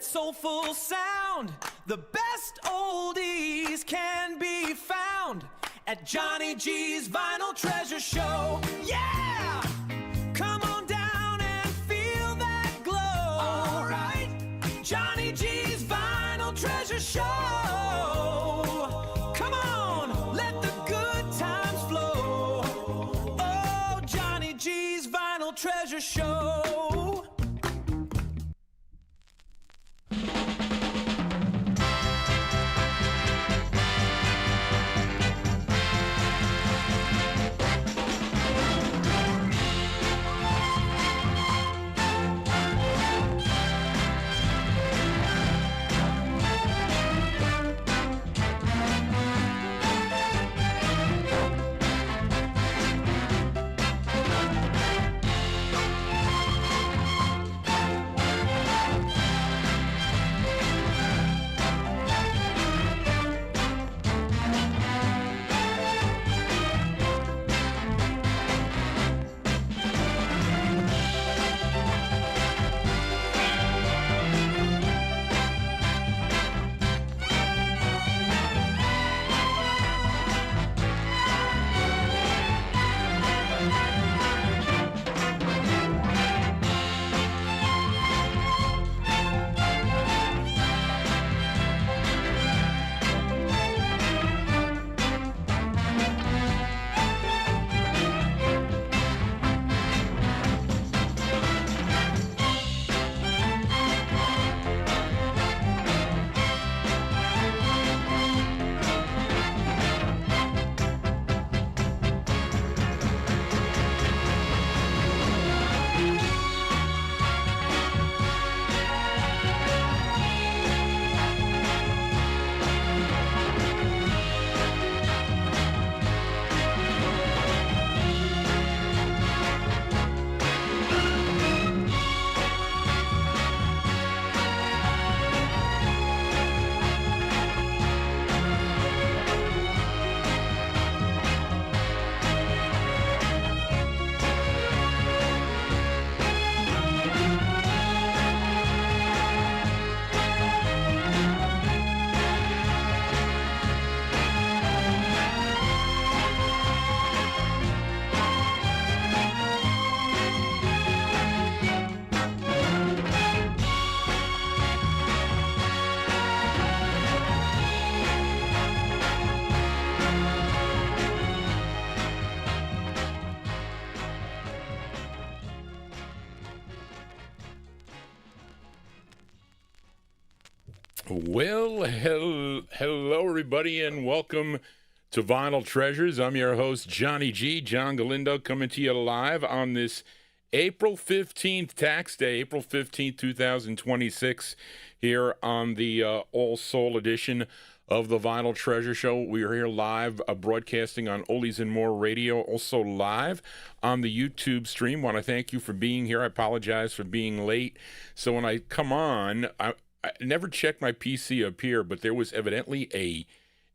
that soulful sound. The best oldies can be found at Johnny G's Vinyl Treasure Show. Yeah! Come on down and feel that glow. All right. Johnny G's Vinyl Treasure Show. Come on, let the good times flow. Oh, Johnny G's Vinyl Treasure Show. Well, hello everybody, and welcome to Vinyltreasures. I'm your host, Johnny G, John Galindo, coming to you live on this April 15th, tax day, April 15th, 2026, here on the All Soul edition of the Vinyltreasure Show. We are here live, broadcasting on Oldies and More Radio, also live on the YouTube stream. Want to thank you for being here. I apologize for being late. So when I come on, I never checked my PC up here, but there was evidently a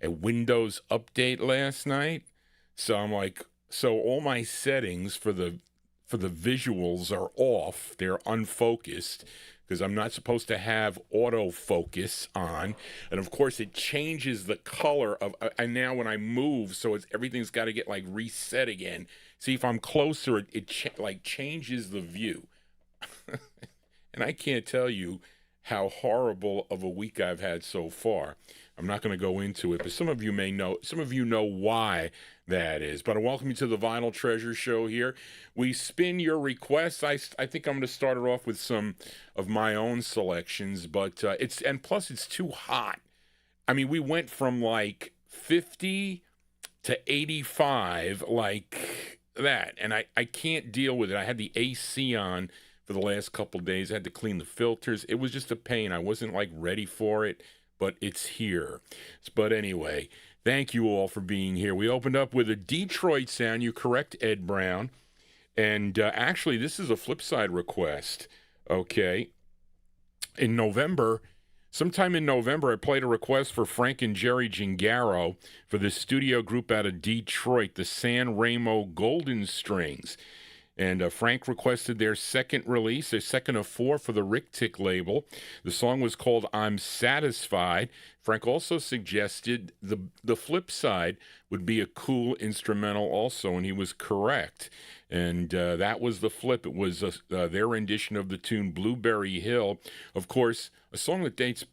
Windows update last night. So I'm like, so all my settings for the visuals are off. They're unfocused because I'm not supposed to have autofocus on. And of course it changes the color of, and now when I move, so everything's got to get like reset again. See, if I'm closer, it changes the view. And I can't tell you how horrible of a week I've had so far. I'm not going to go into it, but some of you know why that is. But I welcome you to the Vinyltreasure Show here. We spin your requests. I think I'm going to start it off with some of my own selections, but plus it's too hot. I mean, we went from like 50 to 85 like that, and I can't deal with it. I had the AC on for the last couple of days. I had to clean the filters. It was just a pain. I wasn't like ready for it, but it's here. But anyway, thank you all for being here. We opened up with a Detroit sound. You correct, Ed Brown. And actually, this is a Flipside request. Okay. Sometime in November, I played a request for Frank and Jerry Gingaro for this studio group out of Detroit, the San Remo Golden Strings. And Frank requested their second release, their second of 4 for the Rick Tick label. The song was called I'm Satisfied. Frank also suggested the flip side would be a cool instrumental also, and he was correct. And that was the flip. It was their rendition of the tune Blueberry Hill. Of course, a song that dates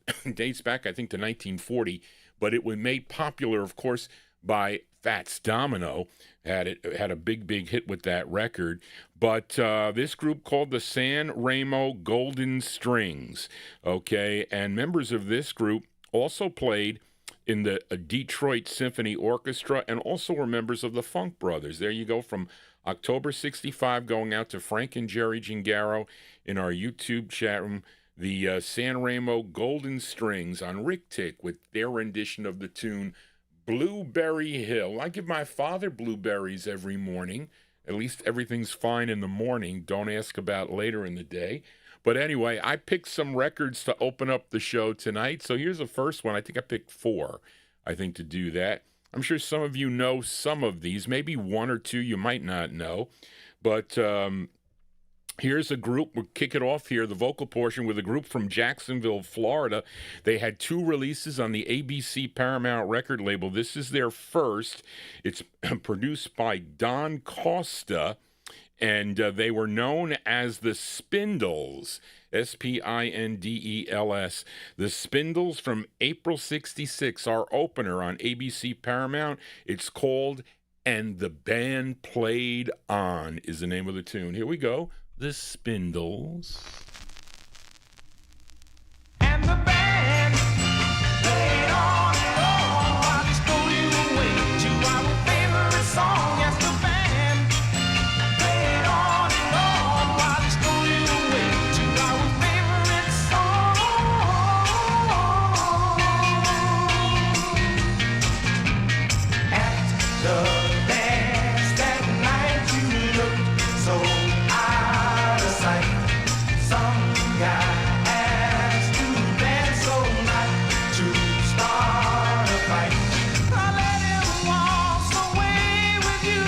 back, I think, to 1940, but it was made popular, of course, by Fats Domino. Had a big hit with that record. But this group called the San Remo Golden Strings, okay? And members of this group also played in the Detroit Symphony Orchestra and also were members of the Funk Brothers. There you go, from October 65 going out to Frank and Jerry Gingaro in our YouTube chat room. The San Remo Golden Strings on Rick Tick with their rendition of the tune Blueberry Hill. I give my father blueberries every morning. At least everything's fine in the morning. Don't ask about later in the day. But anyway, I picked some records to open up the show tonight. So here's the first one. I think I picked 4, to do that. I'm sure some of you know some of these. Maybe 1 or 2 you might not know. But here's a group. We'll kick it off here, the vocal portion, with a group from Jacksonville, Florida. They had 2 releases on the ABC Paramount record label. This is their first. It's produced by Don Costa, and they were known as the Spindles, Spindels. The Spindles from April 66, our opener on ABC Paramount. It's called And the Band Played On is the name of the tune. Here we go. The Spindles. And the band played on and on while they stole you away to our favorite song. Yes, the band played on and on while they stole you away to our favorite song. At the dance that night you looked so out of sight. Some guy asked to dance all night to start a fight. I let him waltz away with you,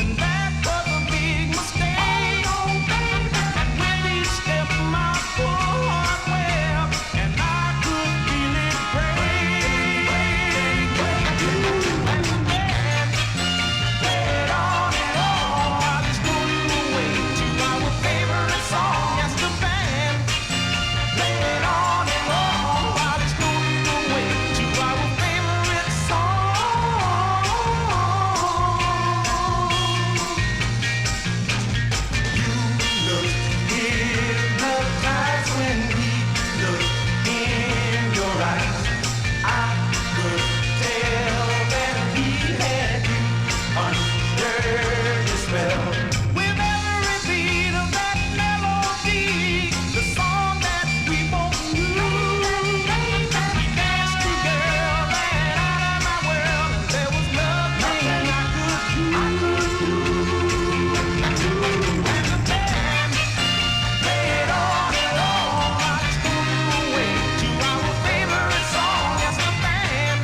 and that was a big mistake. And when he stepped my heart well, and I could feel it break. And the band played on and on while they stole you away to our favorite song. Yes, the band played on and on while they stole you away to our favorite song. You looked hypnotized when he looked in your eyes. I could tell that he had you under the spell. With every beat of that melody, the song that we both knew, we danced together and out of my world, and there was nothing I could do. And the band played on and on while they stole you away to our favorite song. Yes, the band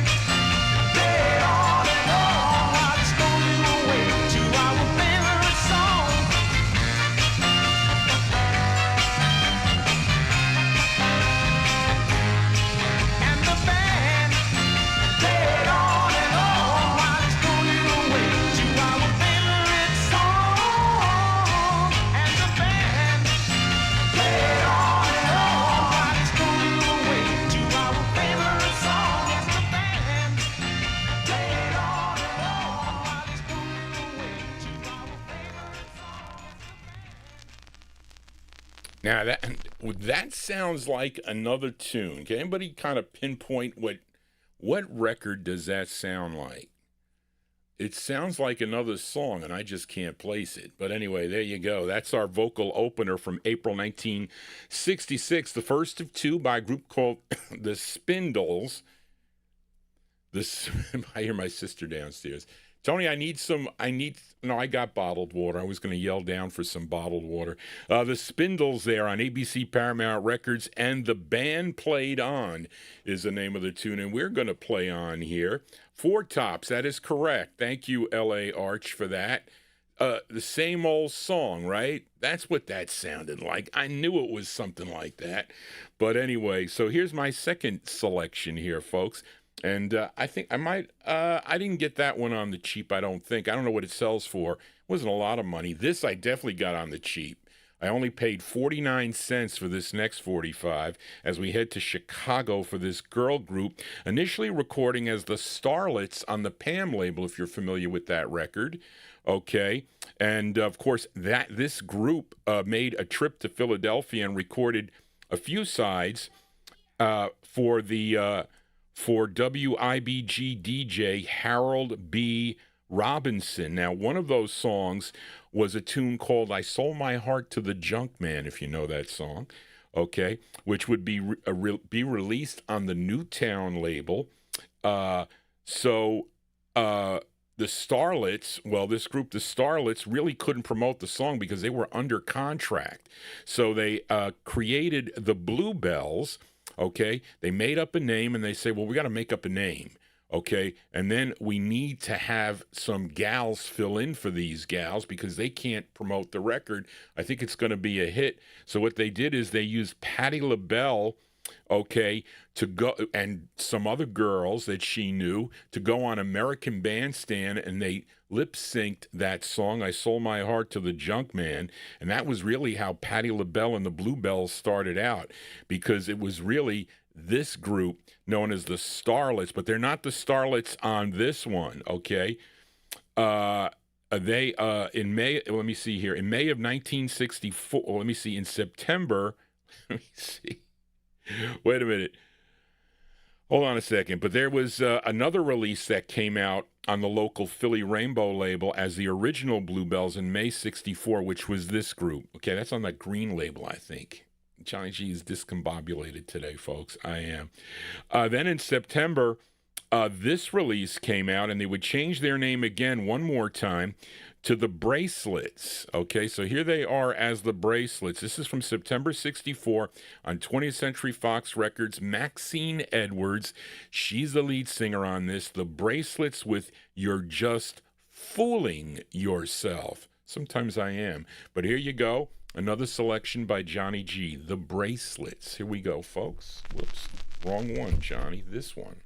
played on and on while they stole you away to our favorite song. And the band played on and on while they stole you away to our favorite song. And the band played on and on while they stole you away to our favorite song. Yes, the band played on and on while they stole you away to our favorite song. Now, that sounds like another tune. Can anybody kind of pinpoint what record does that sound like? It sounds like another song, and I just can't place it. But anyway, there you go. That's our vocal opener from April 1966, the first of 2 by a group called the Spindles. I hear my sister downstairs. Tony, I got bottled water. I was going to yell down for some bottled water. The Spindles there on ABC Paramount Records, and The Band Played On is the name of the tune, and we're going to play on here. 4 Tops, that is correct. Thank you, L.A. Arch, for that. the same old song, right? That's what that sounded like. I knew it was something like that. But anyway, so here's my second selection here, folks. And I think I didn't get that one on the cheap, I don't think. I don't know what it sells for. It wasn't a lot of money. This I definitely got on the cheap. I only paid 49 cents for this next 45 as we head to Chicago for this girl group, initially recording as the Starlets on the Pam label, if you're familiar with that record. Okay. And of course, this group made a trip to Philadelphia and recorded a few sides for WIBG DJ Harold B. Robinson. Now, one of those songs was a tune called I Sold My Heart to the Junk Man, if you know that song, okay, which would be released on the Newtown label. The Starlets, well, this group, the Starlets, really couldn't promote the song because they were under contract. So they created the Bluebells, okay? They made up a name and they say, well, we got to make up a name. Okay, and then we need to have some gals fill in for these gals because they can't promote the record. I think it's going to be a hit. So what they did is they used Patti LaBelle, okay, to go, and some other girls that she knew, to go on American Bandstand, and they lip-synced that song, I Sold My Heart to the Junk Man. And that was really how Patti LaBelle and the Bluebells started out, because it was really this group known as the Starlets, but they're not the Starlets on this one, okay? They in May, let me see here, in May of 1964, let me see, in September, let me see, wait a minute, hold on a second, but there was another release that came out on the local Philly Rainbow label as the original Bluebells in May 64, which was this group, okay? That's on the green label, I think. Johnny G is discombobulated today, folks. I am. Then in September, this release came out, and they would change their name again one more time to the Bracelets. Okay, so here they are as the Bracelets. This is from September 64 on 20th Century Fox Records. Maxine Edwards, she's the lead singer on this. The Bracelets with You're Just Fooling Yourself. Sometimes I am. But here you go. Another selection by Johnny G, The Bracelets. Here we go, folks. Whoops, wrong one, Johnny. This one.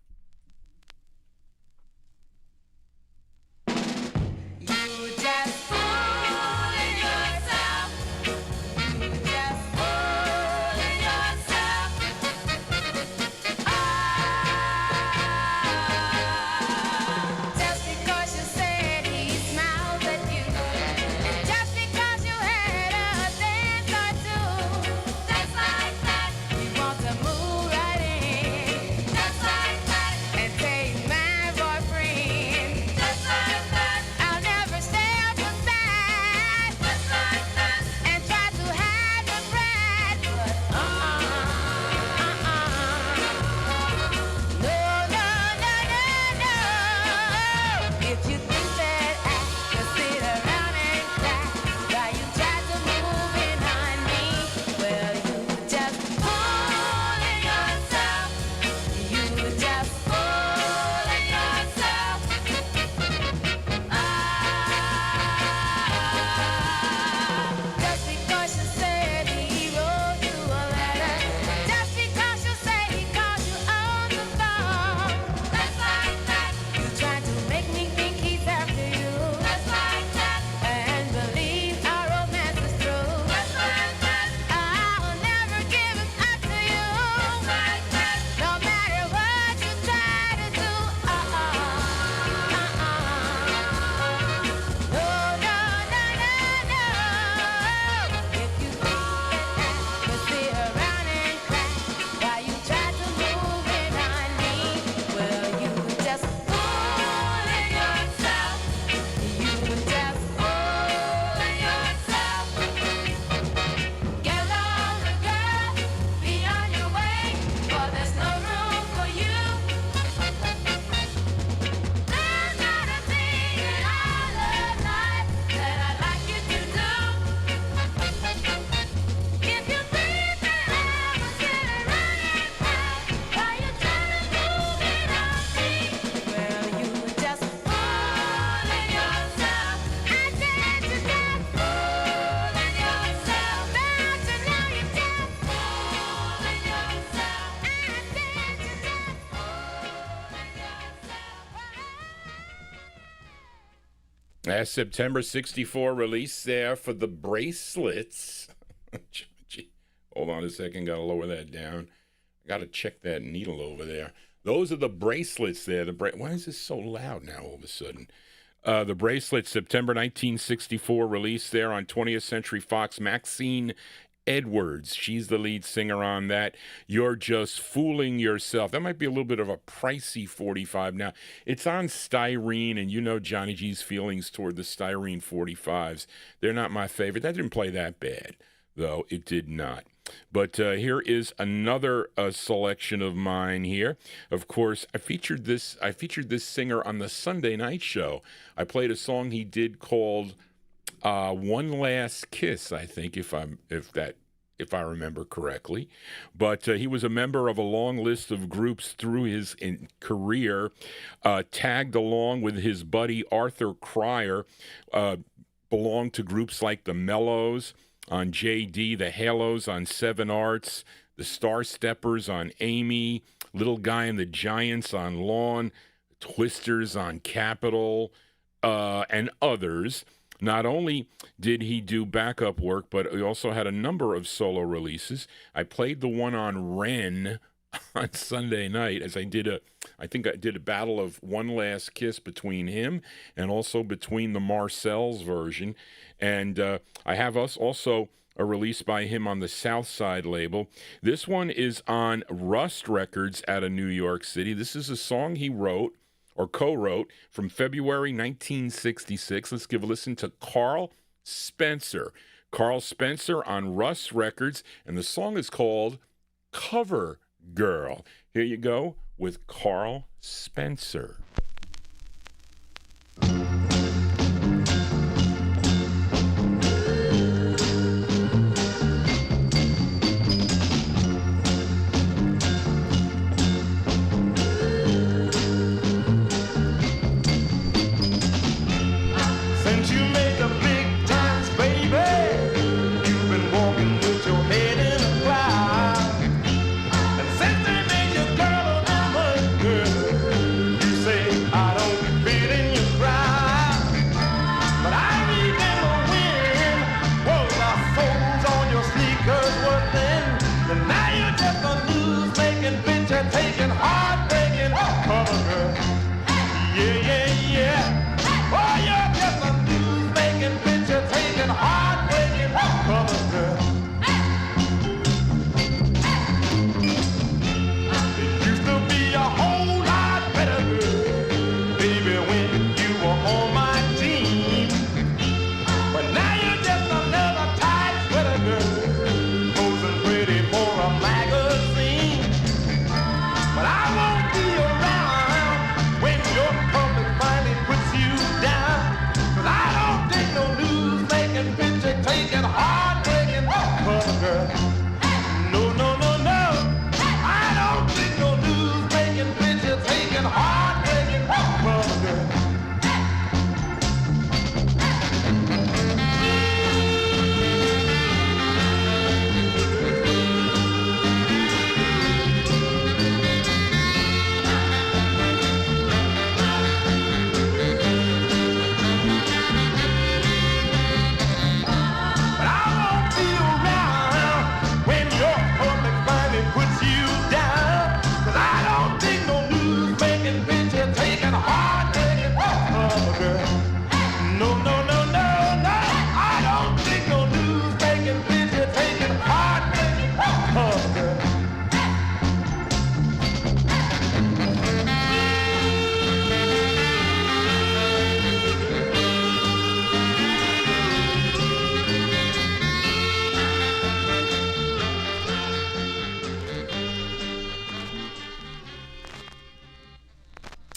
September 64 release there for the Bracelets. Gee, hold on a second, gotta lower that down. Gotta check that needle over there. Those are the Bracelets there. Why is this so loud now all of a sudden? The Bracelets, September 1964 release there on 20th Century Fox. Maxine Edwards, she's the lead singer on that. You're Just Fooling Yourself. That might be a little bit of a pricey 45 now. It's on styrene, and you know Johnny G's feelings toward the styrene 45s. They're not my favorite. That didn't play that bad, though. It did not. But here is another selection of mine here. Of course, I featured this singer on the Sunday night show. I played a song he did called One Last Kiss, I think, if I remember correctly. But he was a member of a long list of groups through his career, tagged along with his buddy Arthur Cryer, belonged to groups like the Mellows on JD, the Halos on Seven Arts, the Star Steppers on Amy, Little Guy and the Giants on Lawn, Twisters on Capitol, and others. Not only did he do backup work, but he also had a number of solo releases. I played the one on Ren on Sunday night, as I did a battle of One Last Kiss between him and also between the Marcel's version. And I have also a release by him on the Southside label. This one is on Rust Records out of New York City. This is a song he wrote or co-wrote from February 1966. Let's give a listen to Carl Spencer. Carl Spencer on Rust Records, and the song is called Cover Girl. Here you go with Carl Spencer.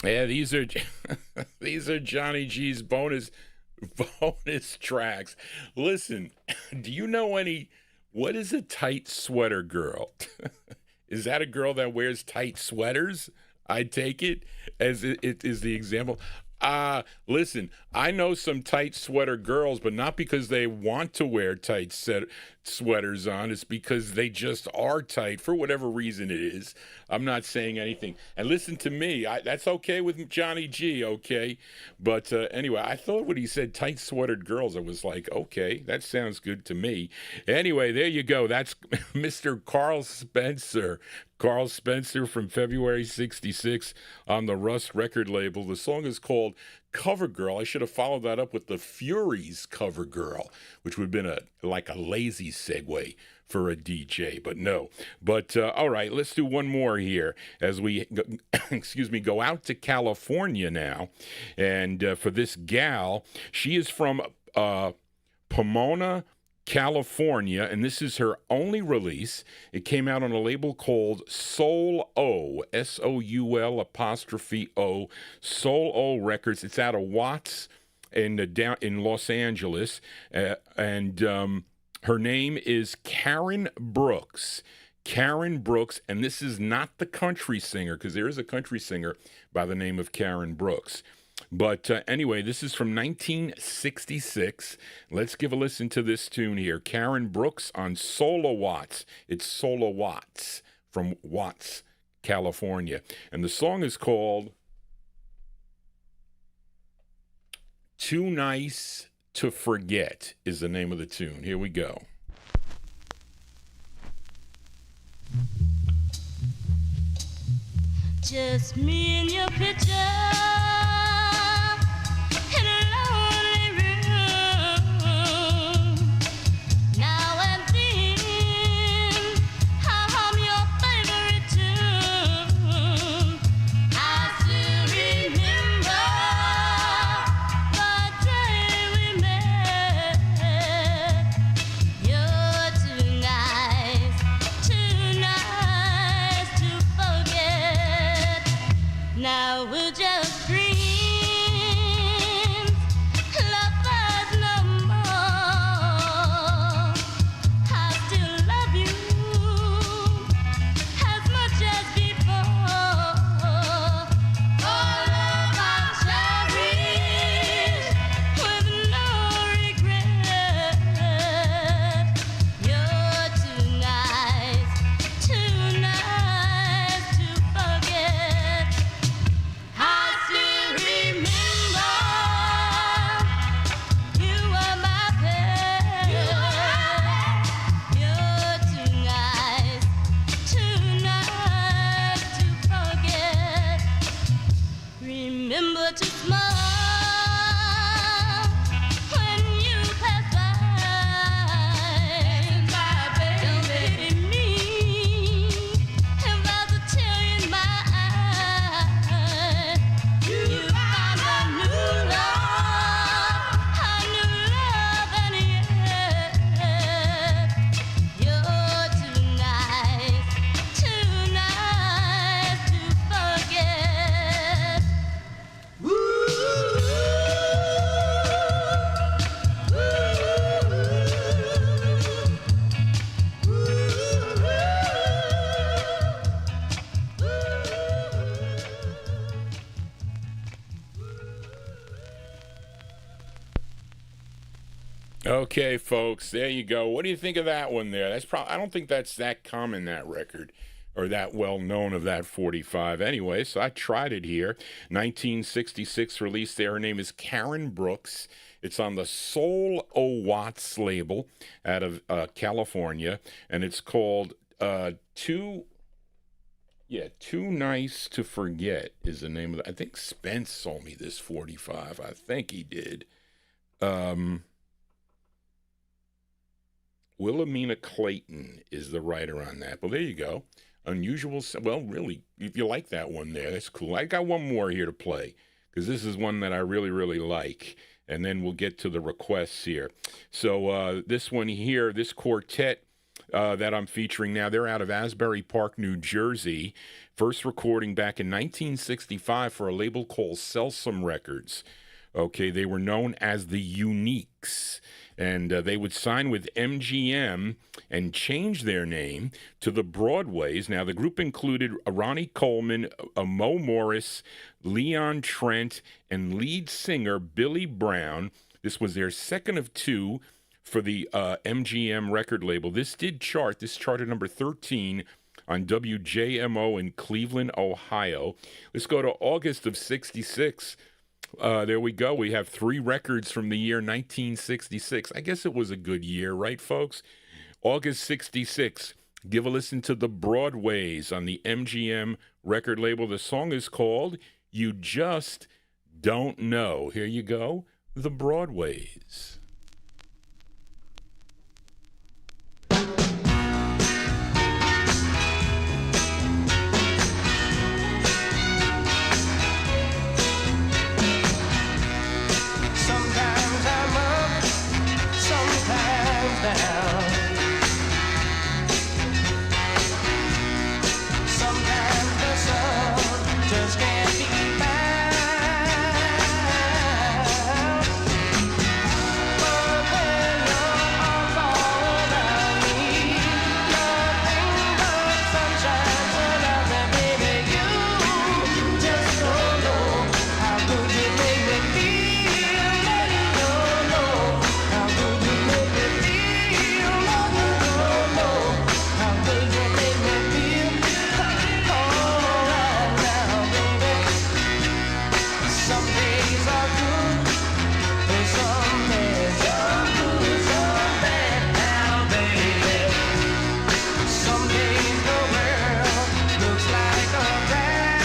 Yeah, these are Johnny G's bonus tracks. Listen, do you know what is a tight sweater girl? Is that a girl that wears tight sweaters? I take it as it is the example. Listen, I know some tight sweater girls, but not because they want to wear tight sweaters on, it's because they just are tight for whatever reason it is. I'm not saying anything. And listen to me, that's okay with Johnny G, okay? But anyway, I thought when he said tight sweatered girls, I was like, okay, that sounds good to me. Anyway, there you go. That's Mr. Carl Spencer. Carl Spencer from February 66 on the Rust record label. The song is called Cover Girl. I should have followed that up with the Furies Cover Girl, which would have been like a lazy segue for a DJ, but no. But all right, let's do one more here as we go out to California now. And for this gal, she is from Pomona, California, and this is her only release. It came out on a label called Soul O, Soul apostrophe O, Soul O Records. It's out of Watts down in Los Angeles, and her name is Karen Brooks. Karen Brooks, and this is not the country singer, because there is a country singer by the name of Karen Brooks. But anyway, this is from 1966. Let's give a listen to this tune here. Karen Brooks on Solo Watts. It's Solo Watts from Watts, California. And the song is called Too Nice to Forget is the name of the tune. Here we go. Just me and your picture in a lonely room. Now and then I hum your favorite tune. I still remember the day we met. You're too nice to forget. Now we're just friends, lovers no more. I still love you as much as before. All love I cherish with no regret. You're too nice to forget. I still remember you were my pet. You're too nice to forget. Remember to smile when you pass by. Don't pity me if there's a tear in my eye. You found a new love, and yet you're too nice to forget. Okay, folks, there you go. What do you think of that one there? I don't think that's that common, that record, or that well known of that 45 anyway, so I tried it here. 1966 release there. Her name is Karen Brooks. It's on the Soul O Watts label out of California, and it's called Too Nice to Forget is the name of it. I think Spence sold me this 45. I think he did. Wilhelmina Clayton is the writer on that. Well, there you go. Unusual. Well, really, if you like that one there, that's cool. I got one more here to play because this is one that I really, really like. And then we'll get to the requests here. So this one here, this quartet that I'm featuring now, they're out of Asbury Park, New Jersey. First recording back in 1965 for a label called Selsum Records. Okay, they were known as the Uniques. And they would sign with MGM and change their name to the Broadways. Now, the group included Ronnie Coleman, Mo Morris, Leon Trent, and lead singer Billy Brown. This was their second of two for the MGM record label. This did chart. This charted number 13 on WJMO in Cleveland, Ohio. Let's go to August of 66. There we go. We have 3 records from the year 1966. I guess it was a good year, right, folks? August 66. Give a listen to the Broadways on the MGM record label. The song is called You Just Don't Know. Here you go. The Broadways. Sometimes I'm up, sometimes down. Sometimes the sun just can't be found. But when your arms are around me, nothing but sunshine surrounds me, baby. You just don't know how good you make me feel. You don't know how good you make me feel. You don't know how good you make me feel. All right now, baby. Some days are good, and some days are good, some bad now, baby. Some days the world looks like a drag.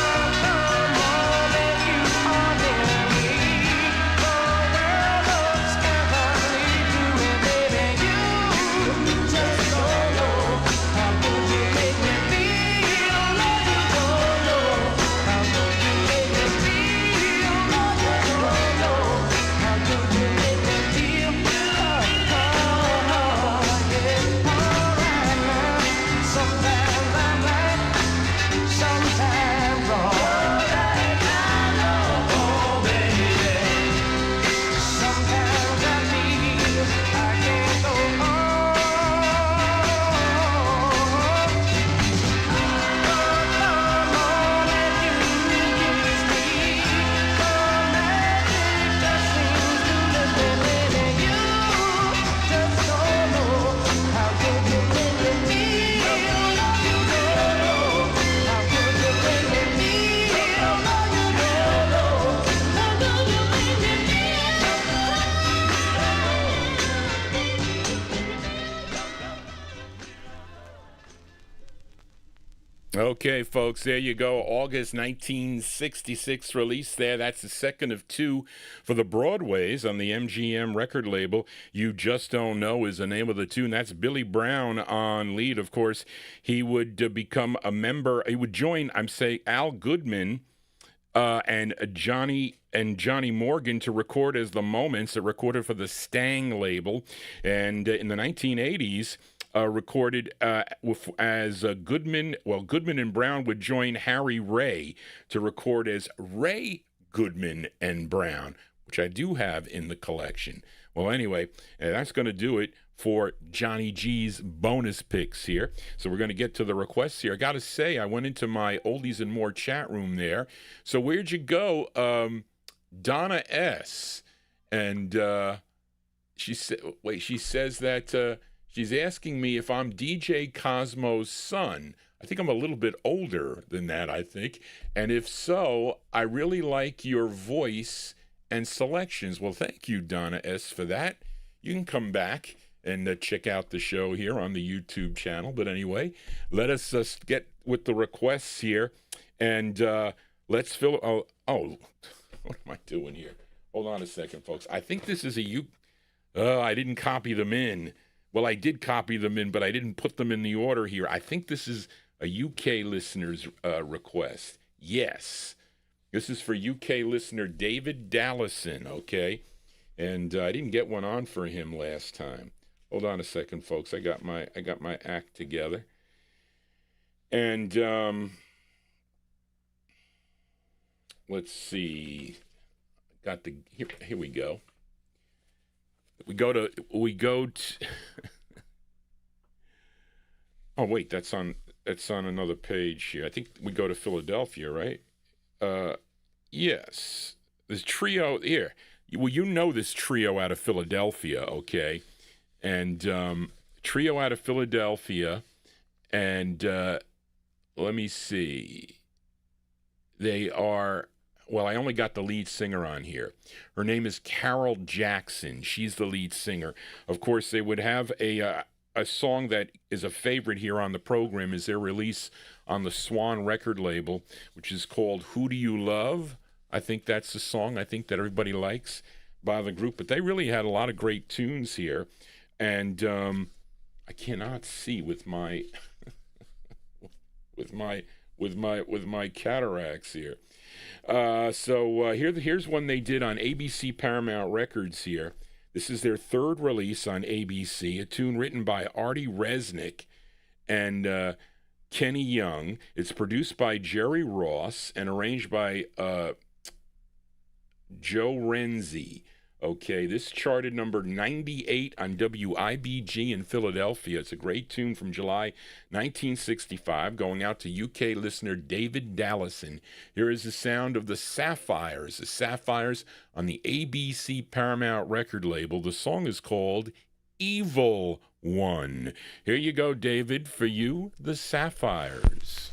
But the moment you are near me, the world looks carefully to me, baby. You just don't know how good you make me feel. No, you don't know how good you make me feel. No, you don't know how good you make me feel. Yeah. All right now. Sometimes I'm right, sometimes wrong. Oh, baby. Sometimes I feel I can't go on. But the moment you kiss me, the magic just seems to lift me, baby. You just don't know how good you make me feel. No, you don't know how good you make me feel. No, you don't know how good you make me Okay, folks, there you go. August 1966 release there. That's the second of 2 for the Broadways on the MGM record label. You Just Don't Know is the name of the tune. That's Billy Brown on lead. Of course, he would become a member. He would join, Al Goodman and Johnny Morgan to record as The Moments. That recorded for the Stang label. And in the 1980s, recorded as Goodman. Well, Goodman and Brown would join Harry Ray to record as Ray Goodman and Brown, which I do have in the collection. Well, anyway, that's going to do it for Johnny G's bonus picks here. So we're going to get to the requests here. I got to say, I went into my Oldies and More chat room there. So where'd you go? Donna S. And she says that she's asking me if I'm DJ Cosmo's son. I think I'm a little bit older than that, I think. And if so, I really like your voice and selections. Well, thank you, Donna S., for that. You can come back and check out the show here on the YouTube channel. But anyway, let us get with the requests here. And let's fill... Oh, what am I doing here? Hold on a second, folks. I think this is I didn't copy them in. Well, I did copy them in, but I didn't put them in the order here. I think this is a UK listener's request. Yes. This is for UK listener David Dallison, okay? And I didn't get one on for him last time. Hold on a second, folks. I got my act together. And let's see. Here we go. We go to Oh wait, that's on another page here. I think we go to Philadelphia, right? Yes. this trio here. Well, you know this trio out of Philadelphia, okay? And trio out of Philadelphia, and let me see. They are, well, I only got the lead singer on here. Her name is Carol Jackson. She's the lead singer. Of course, they would have a song that is a favorite here on the program is their release on the Swan record label, which is called Who Do You Love? I think that's the song I think that everybody likes by the group. But they really had a lot of great tunes here. And I cannot see with my with my cataracts here. Here's one they did on ABC Paramount Records here. This is their third release on ABC, a tune written by Artie Resnick and Kenny Young. It's produced by Jerry Ross and arranged by Joe Renzi. Okay, this charted number 98 on WIBG in Philadelphia. It's a great tune from July 1965, going out to UK listener David Dallison. Here is the sound of the Sapphires on the ABC Paramount record label. The song is called Evil One. Here you go, David, for you, the Sapphires.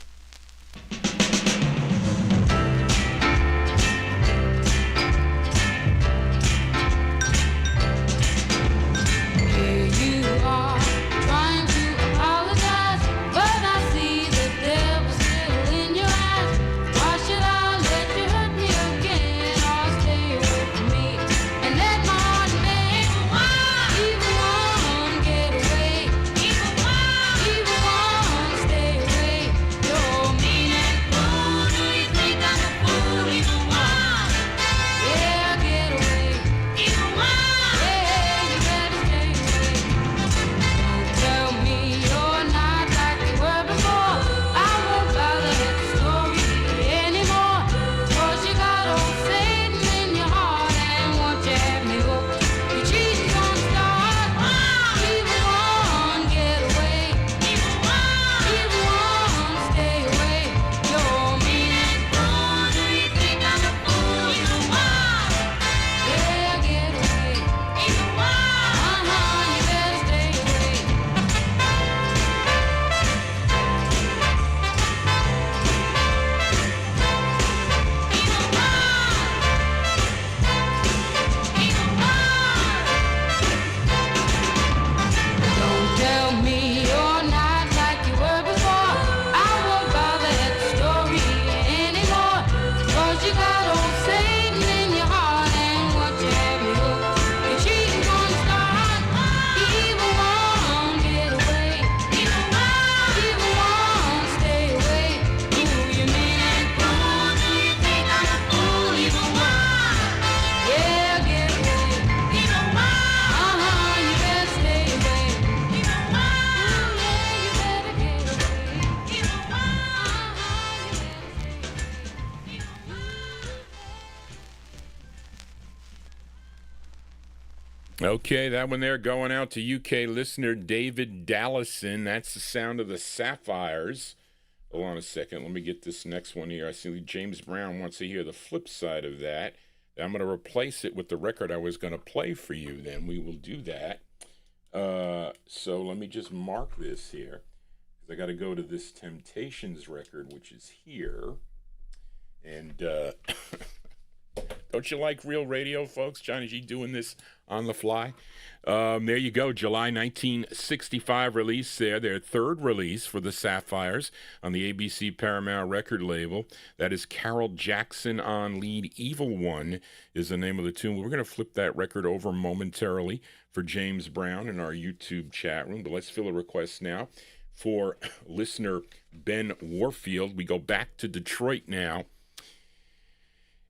Okay, that one there going out to UK listener David Dallison. That's the sound of the Sapphires. Hold on a second. Let me get this next one here. I see James Brown wants to hear the flip side of that. I'm going to replace it with the record I was going to play for you. Then we will do that. So let me just mark this here. Because I got to go to this Temptations record, which is here. And don't you like real radio, folks? Johnny G doing this on the fly. There you go. July 1965 release there. Their third release for the Sapphires on the ABC Paramount record label. That is Carol Jackson on lead. Evil One is the name of the tune. We're going to flip that record over momentarily for James Brown in our YouTube chat room. But let's fill a request now for listener Ben Warfield. We go back to Detroit now.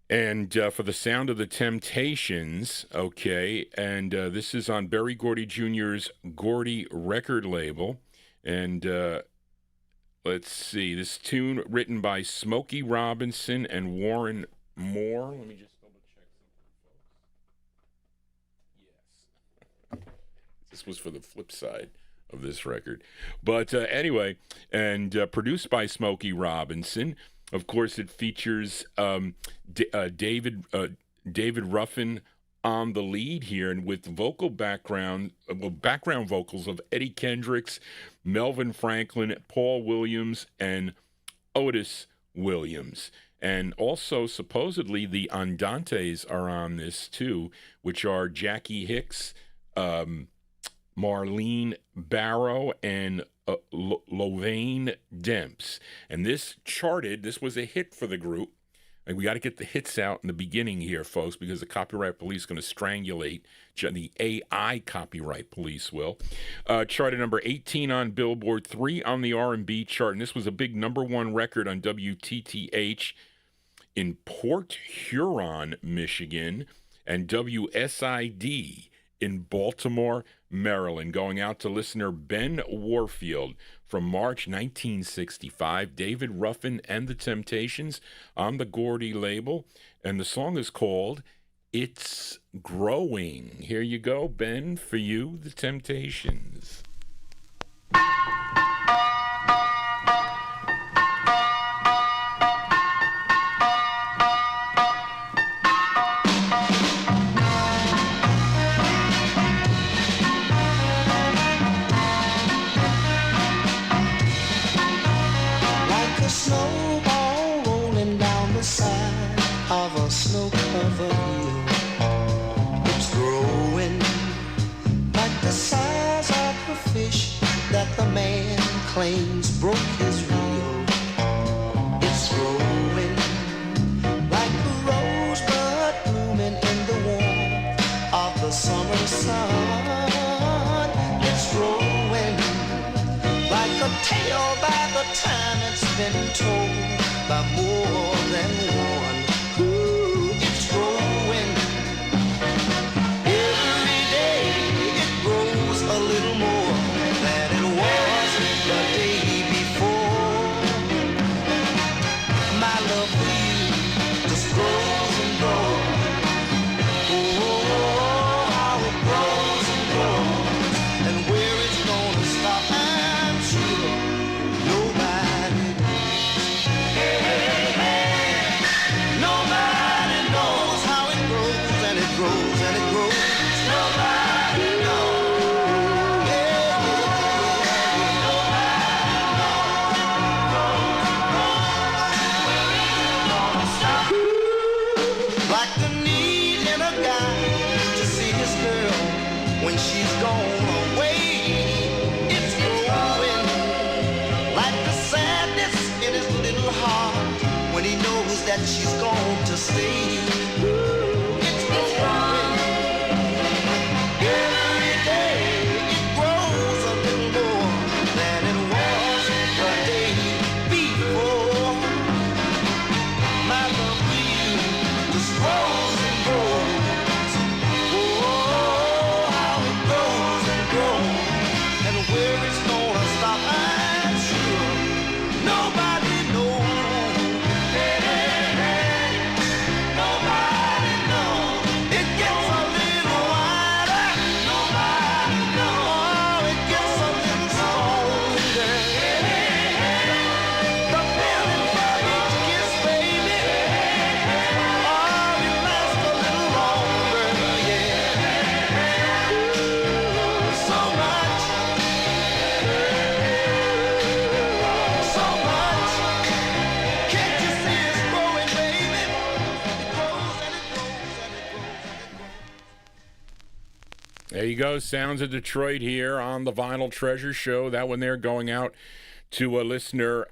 And for the sound of the Temptations, okay, and this is on Berry Gordy Jr.'s Gordy record label. And let's see, this tune written by Smokey Robinson and Warren Moore. Let me just double check something, folks. Yes. This was for the flip side of this record. But anyway, and produced by Smokey Robinson. Of course, it features David David Ruffin on the lead here, and with vocal background vocals of Eddie Kendricks, Melvin Franklin, Paul Williams, and Otis Williams. And also, supposedly, the Andantes are on this too, which are Jackie Hicks, Marlene Barrow, and Lovain Demps. And this was a hit for the group. And we got to get the hits out in the beginning here, folks, because the copyright police is going to strangulate, the AI copyright police will. Charted number 18 on Billboard, 3 on the R&B chart, and this was a big #1 record on WTTH in Port Huron, Michigan, and WSID in Baltimore, Maryland. Going out to listener Ben Warfield from March 1965, David Ruffin and the Temptations on the Gordy label, and the song is called It's Growing. Here you go, Ben, for you, the Temptations. Snowball rolling down the side of a snow-covered hill. It's growing like the size of a fish that the man claims broke his reel. It's growing like a rosebud blooming in the warmth of the summer sun. It's growing like a tale by the time it's been told by more than one. Ooh, it's growing. Every day it grows a little more than it was the day before. My love for you just grows and grows. Oh, how it grows and grows. And where it's gonna stop, I'm sure nobody knows. Nobody knows how it grows and it grows and it grows. Nobody knows. Yeah, like the need in a guy to see his girl when she's gone away. It's growing like the sadness in his little heart when he knows that she's gone to stay. It's growing. Every day it grows a little more than it was the day before. My love for you just grows and grows. Oh, how it grows and grows. And where it's gonna stop, I'm sure nobody knows. Nobody knows. It gets a little wider. Nobody knows. Oh, it gets a little stronger. The feeling for each kiss, baby. Oh, it lasts a little longer, yeah. So much. So much. Can't you see it's growing, baby? It grows and it grows and it grows and it grows. There you go, Sounds of Detroit here on the Vinyl Treasure Show. That one there going out to a listener,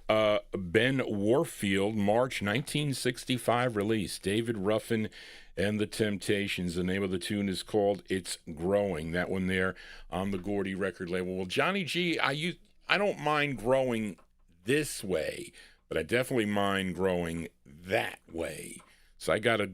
Ben Warfield, March 1965 release. David Ruffin and the Temptations. The name of the tune is called It's Growing. That one there on the Gordy record label. Well, Johnny G, I don't mind growing this way, but I definitely mind growing that way. So I gotta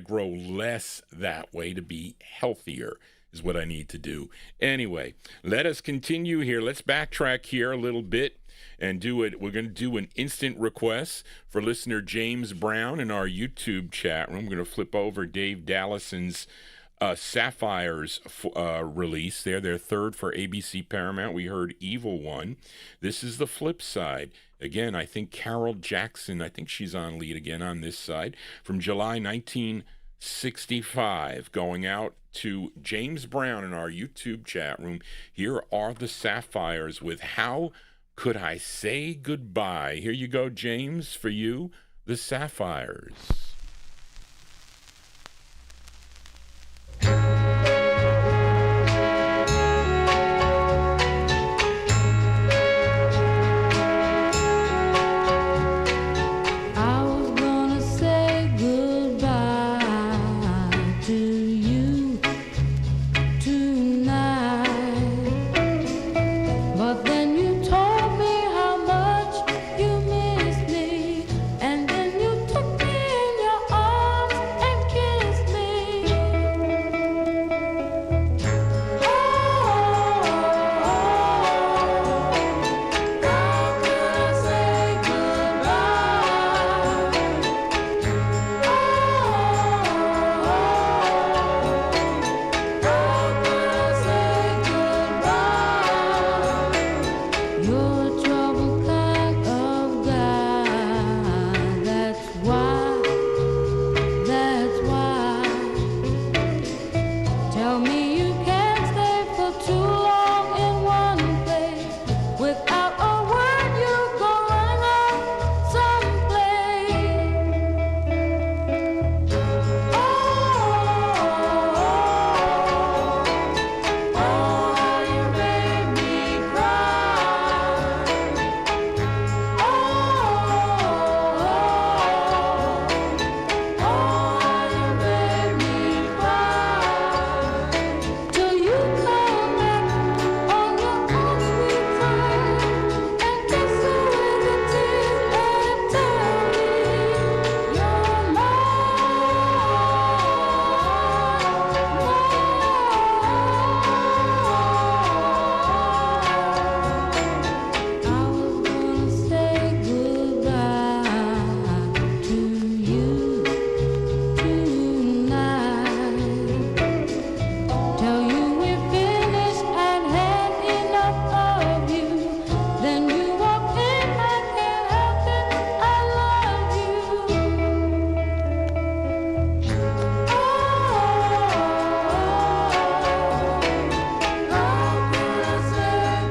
grow less that way to be healthier is what I need to do. Anyway, let us continue here. Let's backtrack here a little bit and do it. We're going to do an instant request for listener James Brown in our YouTube chat room. We're going to flip over Dave Dallason's Sapphires release. They're their third for ABC Paramount. We heard Evil One. This is the flip side. Again, I think Carol Jackson, I think she's on lead again on this side. From July 19 1965. Going out to James Brown in our YouTube chat room. Here are the Sapphires with How Could I Say Goodbye? Here you go, James, for you, the Sapphires. I was gonna say goodbye to you tonight, but then you told me how much you miss me, and then you took me in your arms and kissed me. Oh, how could I say goodbye? You're a troubled kind of guy. That's why. Tell me you can't stay for too long in one place. Without a word, you go running off someplace. Oh, you made me cry. You made me cry. Till you come back on your own sweet time and kiss me with the tears and tell me you're I was gonna say goodbye to you tonight. Tell you we're finished and had enough of you. Then you walk in, I can't help it, I love you. How could I say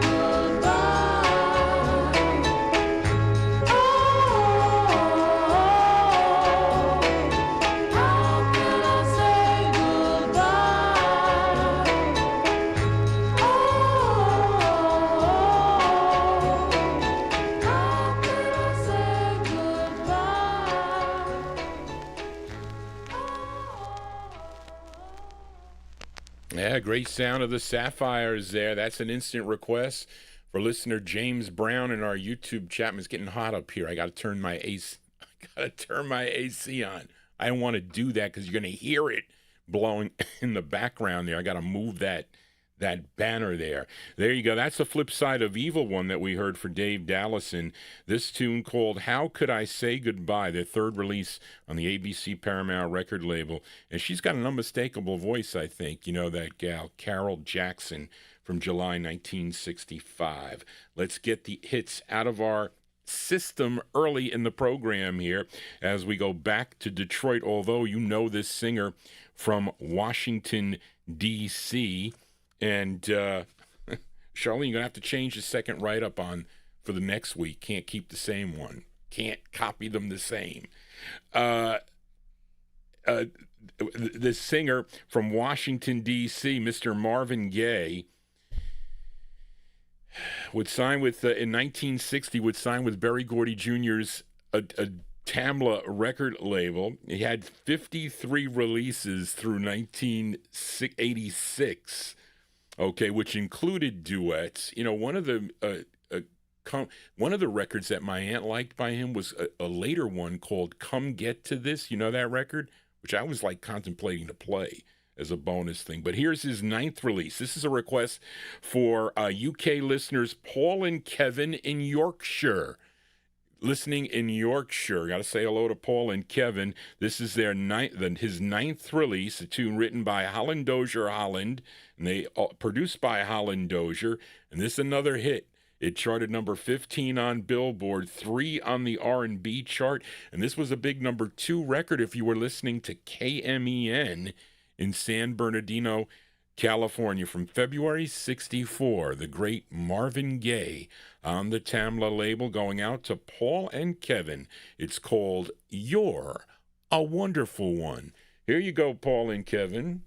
Yeah, great sound of the Sapphires there. That's an instant request for listener James Brown in our YouTube chat. It's getting hot up here. I got to turn my AC. On. I don't want to do that because you're going to hear it blowing in the background there. I got to move that banner there. There you go. That's the flip side of Evil One that we heard for Dave Dallison. This tune called How Could I Say Goodbye, their third release on the ABC Paramount record label. And she's got an unmistakable voice, I think. You know that gal, Carol Jackson, from July 1965. Let's get the hits out of our system early in the program here as we go back to Detroit, although you know this singer from Washington, D.C., and Charlene, you're going to have to change the second write-up on for the next week. Can't keep the same one. Can't copy them the same. The singer from Washington, D.C., Mr. Marvin Gaye, would sign with, in 1960, would sign with Berry Gordy Jr.'s a Tamla record label. He had 53 releases through 1986. Okay, which included duets. You know, one of the records that my aunt liked by him was a later one called "Come Get to This." You know that record, which I was like contemplating to play as a bonus thing. But here's his 9th release. This is a request for UK listeners Paul and Kevin in Yorkshire. Listening in Yorkshire. Got to say hello to Paul and Kevin. This is his 9th release, a tune written by Holland Dozier Holland, and they produced by Holland Dozier. And this is another hit. It charted number 15 on Billboard, 3 on the R&B chart, and this was a big number 2 record if you were listening to KMEN in San Bernardino, California, from February '64. The great Marvin Gaye on the Tamla label, going out to Paul and Kevin. It's called You're a Wonderful One. Here you go, Paul and Kevin.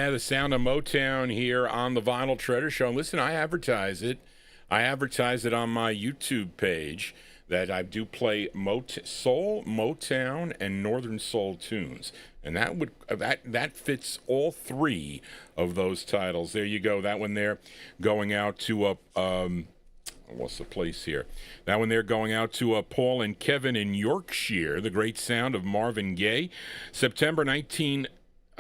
Yeah, the sound of Motown here on the Vinyltreasure Show. And listen, I advertise it. I advertise it on my YouTube page that I do play soul, Motown, and Northern Soul tunes. And that fits all 3 of those titles. There you go. That one there going out to what's the place here? That one there going out to Paul and Kevin in Yorkshire. The great sound of Marvin Gaye.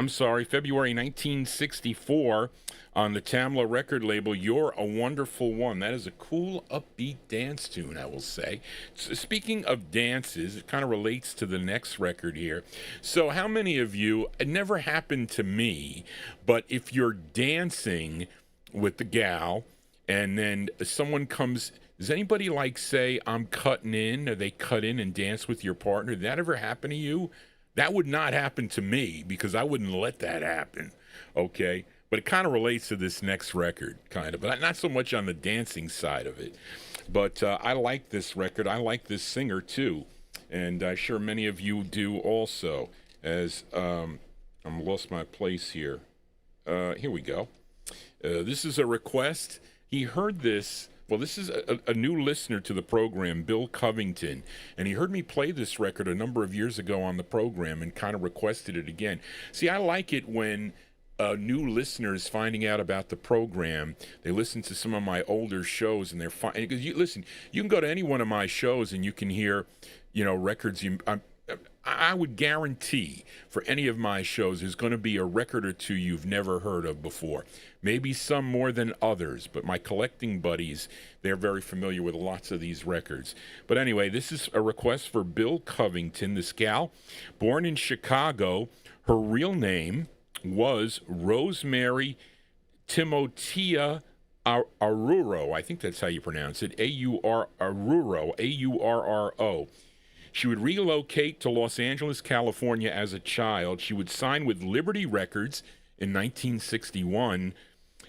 February 1964 on the Tamla record label, You're a Wonderful One. That is a cool, upbeat dance tune, I will say. So speaking of dances, it kind of relates to the next record here. So how many of you, it never happened to me, but if you're dancing with the gal and then someone comes, does anybody like say, I'm cutting in, or they cut in and dance with your partner? Did that ever happen to you? That would not happen to me because I wouldn't let that happen, okay? But it kind of relates to this next record, kind of. But not so much on the dancing side of it. But I like this record. I like this singer, too. And I'm sure many of you do also. As I'm lost my place here. Here we go. This is a request. He heard this. Well, this is a new listener to the program, Bill Covington, and he heard me play this record a number of years ago on the program and kind of requested it again. See, I like it when new listeners finding out about the program, they listen to some of my older shows, and they're fine. Because listen, you can go to any one of my shows and you can hear, records. I would guarantee for any of my shows there's going to be a record or two you've never heard of before. Maybe some more than others, but my collecting buddies, they're very familiar with lots of these records. But anyway, this is a request for Bill Covington, this gal, born in Chicago. Her real name was Rosemary Timothea Aruro. I think that's how you pronounce it. Aruro, A-U-R-R-O. She would relocate to Los Angeles, California as a child. She would sign with Liberty Records in 1961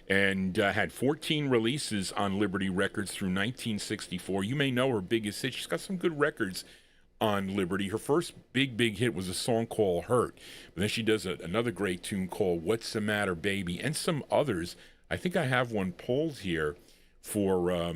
and had 14 releases on Liberty Records through 1964. You may know her biggest hit. She's got some good records on Liberty. Her first big hit was a song called Hurt. But then she does another great tune called What's the Matter, Baby, and some others. I think I have one pulled here for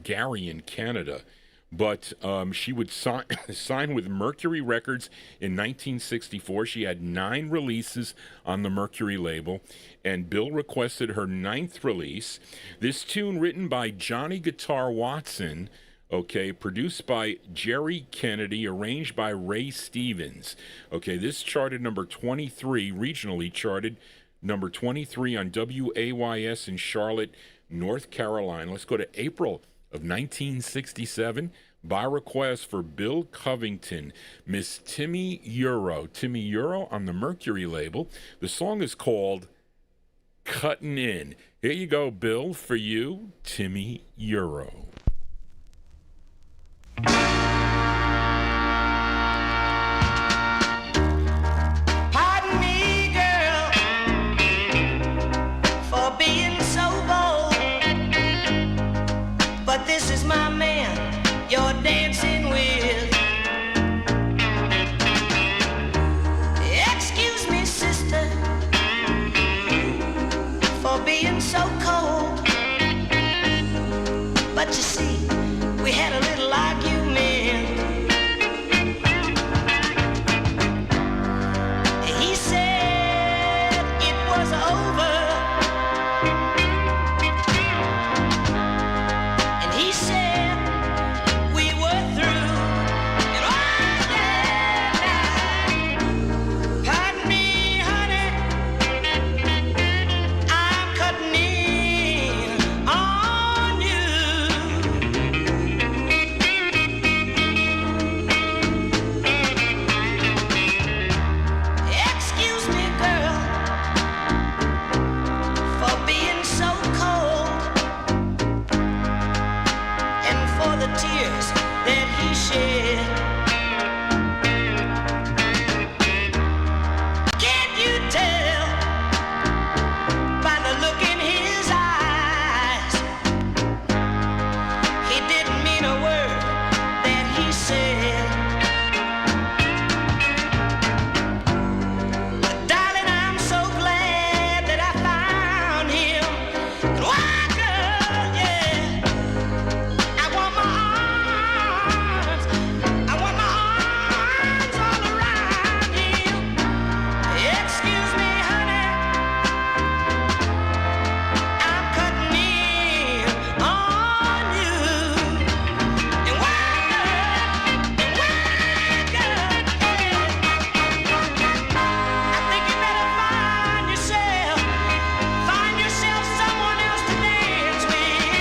Gary in Canada. But she would sign with Mercury Records in 1964. She had 9 releases on the Mercury label, and Bill requested her 9th release. This tune, written by Johnny Guitar Watson, okay, produced by Jerry Kennedy, arranged by Ray Stevens. Okay, this charted number 23, regionally charted number 23 on WAYS in Charlotte, North Carolina. Let's go to April of 1967, by request for Bill Covington, Miss Timmy Euro. Timmy Euro on the Mercury label. The song is called Cuttin' In. Here you go, Bill, for you, Timmy Euro. Pardon me, girl, for being so bold, but this is my man you're dancing with. Excuse me, sister, for being so cold, but you see, we had a little argument. He said it was over, and he said we were through. And oh yeah, pardon me, honey, I'm cutting in on you. Excuse me, girl, for being so cold, and for the tears that he shed. Can't you tell by the look in his eyes, he didn't mean a word that he said. Darling, I'm so glad that I found him. And why, girl, yeah, I want my arms all around him. Excuse me, honey, I'm cutting in on you. And why, girl, I think you better find yourself someone else to dance with.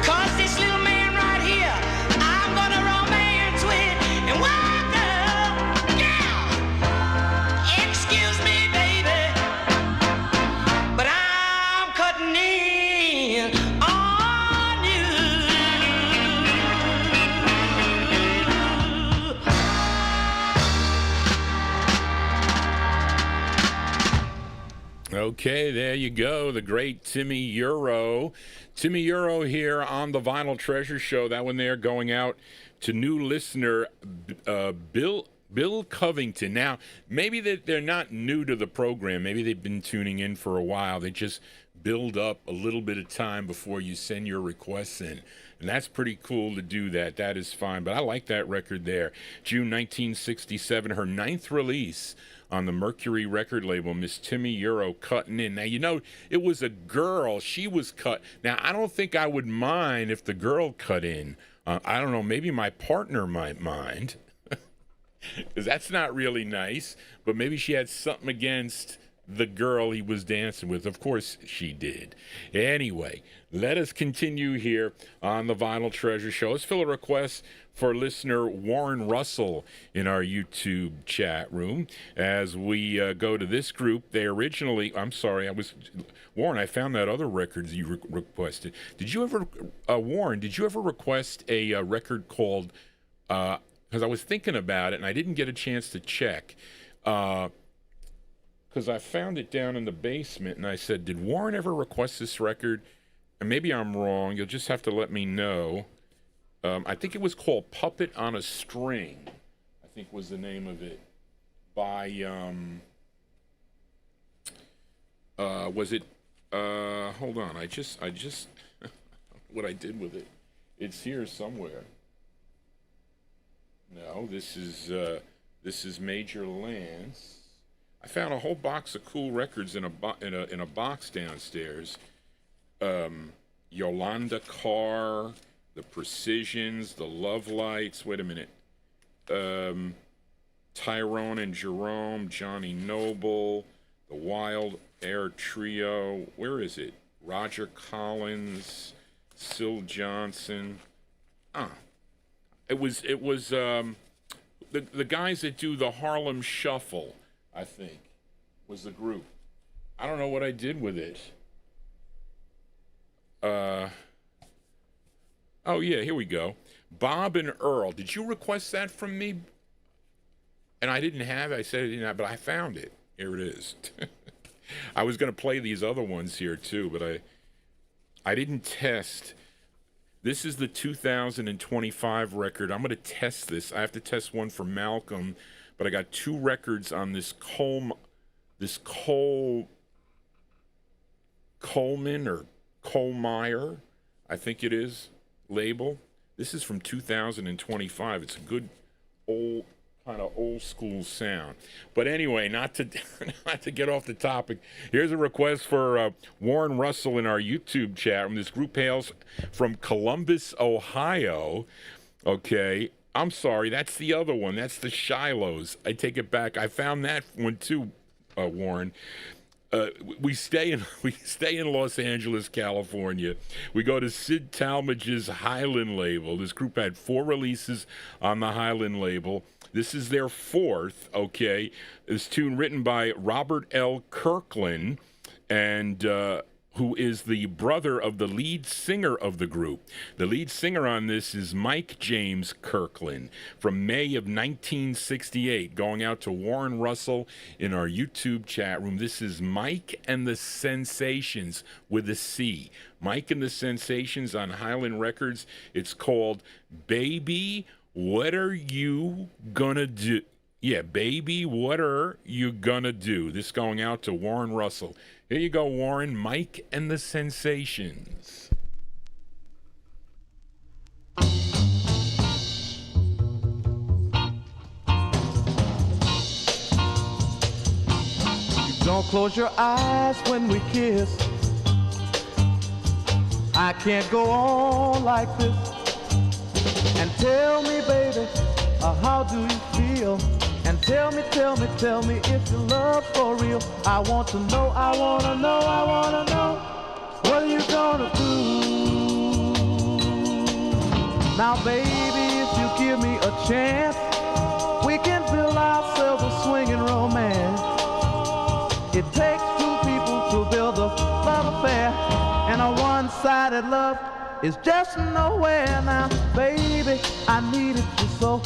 'Cause this little man right here, I'm gonna romance with. And why, girl, excuse me, baby, but I'm cutting in on you. Okay, there you go. The great Timmy Euro. Timmy Euro here on the Vinyl Treasure Show. That one there going out to new listener Bill Covington. Now, maybe they're not new to the program. Maybe they've been tuning in for a while. They just build up a little bit of time before you send your requests in. And that's pretty cool to do that. That is fine. But I like that record there. June 1967, her 9th release on the Mercury record label, Miss Timmy Euro, Cutting In. Now, you know, it was a girl. She was cut. Now, I don't think I would mind if the girl cut in. I don't know. Maybe my partner might mind. Because that's not really nice. But maybe she had something against the girl he was dancing with. Of course she did. Anyway, let us continue here on the Vinyl Treasure Show. Let's fill a request for listener Warren Russell in our YouTube chat room as we go to this group. They originally, Warren, I found that other record you requested. Did you ever, Warren, did you ever request a record called, because I was thinking about it and I didn't get a chance to check, because I found it down in the basement, and I said, did Warren ever request this record? And maybe I'm wrong. You'll just have to let me know. I think it was called Puppet on a String, I think was the name of it, by, was it, hold on, I just, what I did with it. It's here somewhere. No, this is Major Lance. I found a whole box of cool records in a box downstairs. Yolanda Carr, the Precisions, the Love Lights. Wait a minute. Tyrone and Jerome, Johnny Noble, the Wild Air Trio. Where is it? Roger Collins, Syl Johnson. It was the guys that do the Harlem Shuffle, I think, was the group. I don't know what I did with it. Oh yeah, here we go. Bob and Earl. Did you request that from me? And I didn't have it. I said I didn't have, but I found it. Here it is. I was going to play these other ones here too, but I didn't test. This is the 2025 record. I'm going to test this. I have to test one for Malcolm, but I got two records on this Coleman or Colemeyer, I think it is, label. This is from 2025. It's a good old kind of old school sound. But anyway, not to get off the topic, here's a request for Warren Russell in our YouTube chat room. This group hails from Columbus, Ohio. Okay, I'm sorry, that's the other one. That's the Shilohs. I take it back. I found that one too, Warren. We stay in Los Angeles, California. We go to Sid Talmadge's Highland label. This group had 4 releases on the Highland label. This is their 4th, okay? This tune written by Robert L. Kirkland, and who is the brother of the lead singer of the group. The lead singer on this is Mike James Kirkland from May of 1968, going out to Warren Russell in our YouTube chat room. This is Mike and the Sensations with a C. Mike and the Sensations on Highland Records. It's called Baby, What Are You Gonna Do? Yeah, Baby, What Are You Gonna Do? This going out to Warren Russell. Here you go, Warren. Mike and the Sensations. Don't close your eyes when we kiss. I can't go on like this. And tell me, baby, how do you feel? And tell me if your love's for real. I want to know, I wanna know. What are you gonna do? Now, baby, if you give me a chance, we can build ourselves a swinging romance. It takes 2 people to build a love affair, and a one-sided love is just nowhere. Now, baby, I needed you so.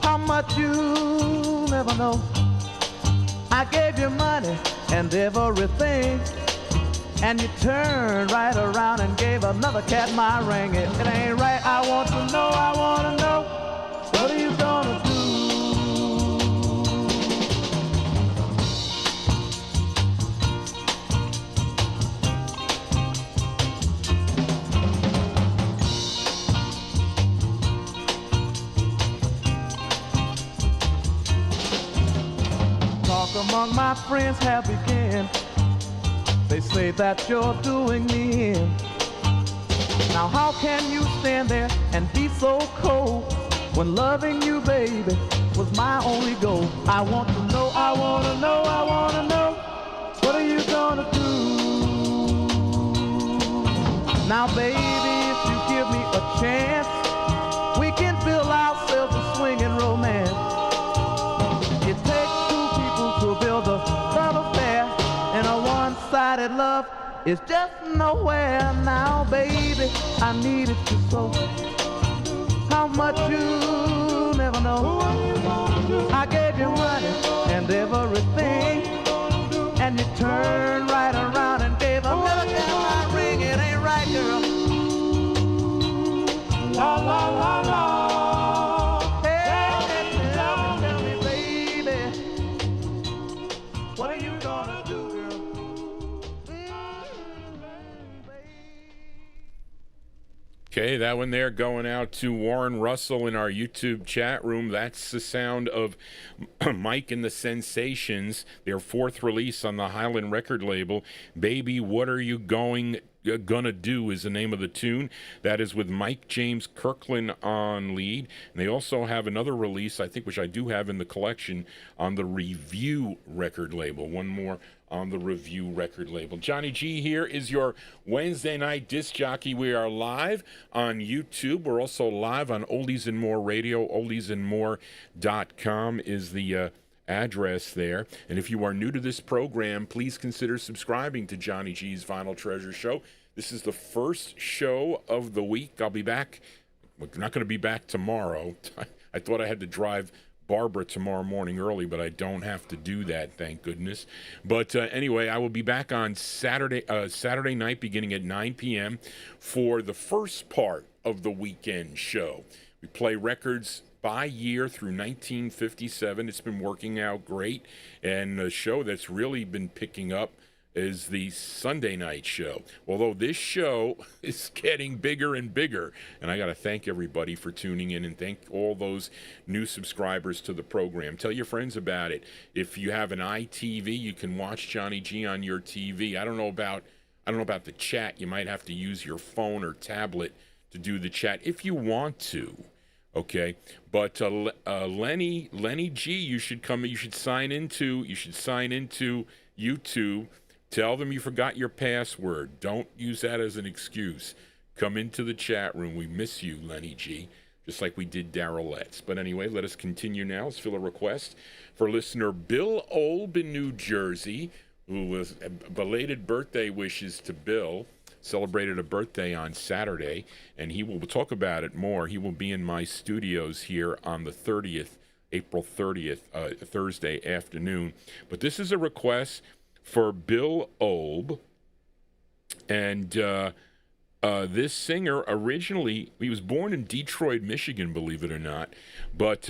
How much you never know. I gave you money and everything, and you turned right around and gave another cat my ring. It ain't right. I wanna know. What are you gonna do? Among my friends have begun. They say that you're doing me in. Now how can you stand there and be so cold when loving you, baby, was my only goal. I want to know, I want to know, I want to know, what are you gonna do? Now, baby, if you give me a chance, we can build ourselves a swinging romance. It takes two people to build a love affair, and a one-sided love is just nowhere. Now, baby, I needed you so. How much you never know. I gave you money and everything, and you turned right around and gave another girl my ring. It ain't right, girl. La la la la. Hey, tell me, baby, what are you gonna do, girl? Okay, that one there going out to Warren Russell in our YouTube chat room. That's the sound of Mike and the Sensations, their fourth release on the Highland record label. Baby, What Are You Gonna Do is the name of the tune. That is with Mike James Kirkland on lead. And they also have another release, I think, which I do have in the collection, on the Review record label. One more on the Review record label. Johnny G here is your Wednesday night disc jockey. We are live on YouTube. We're also live on Oldies and More Radio. Oldiesandmore.com is the address there. And if you are new to this program, please consider subscribing to Johnny G's Vinyl Treasure Show. This is the first show of the week. I'll be back. We're not going to be back tomorrow. I thought I had to drive Barbara tomorrow morning early, but I don't have to do that, thank goodness. But anyway, I will be back on Saturday night beginning at 9 p.m. for the first part of the weekend show. We play records by year through 1957. It's been working out great, and the show that's really been picking up is the Sunday night show. Although this show is getting bigger and bigger, and I got to thank everybody for tuning in and thank all those new subscribers to the program. Tell your friends about it. If you have an iTV, you can watch Johnny G on your TV. I don't know about the chat. You might have to use your phone or tablet to do the chat if you want to. Okay, but Lenny G, you should sign into YouTube. Tell them you forgot your password. Don't use that as an excuse. Come into the chat room. We miss you, Lenny G, just like we did Daryl Letts. But anyway, let us continue now. Let's fill a request for listener Bill Olb in New Jersey, who was belated birthday wishes to Bill. Celebrated a birthday on Saturday, and we'll talk about it more. He will be in my studios here on the 30th, April 30th, Thursday afternoon. But this is a request for Bill Olb, and this singer originally, he was born in Detroit, Michigan, believe it or not, but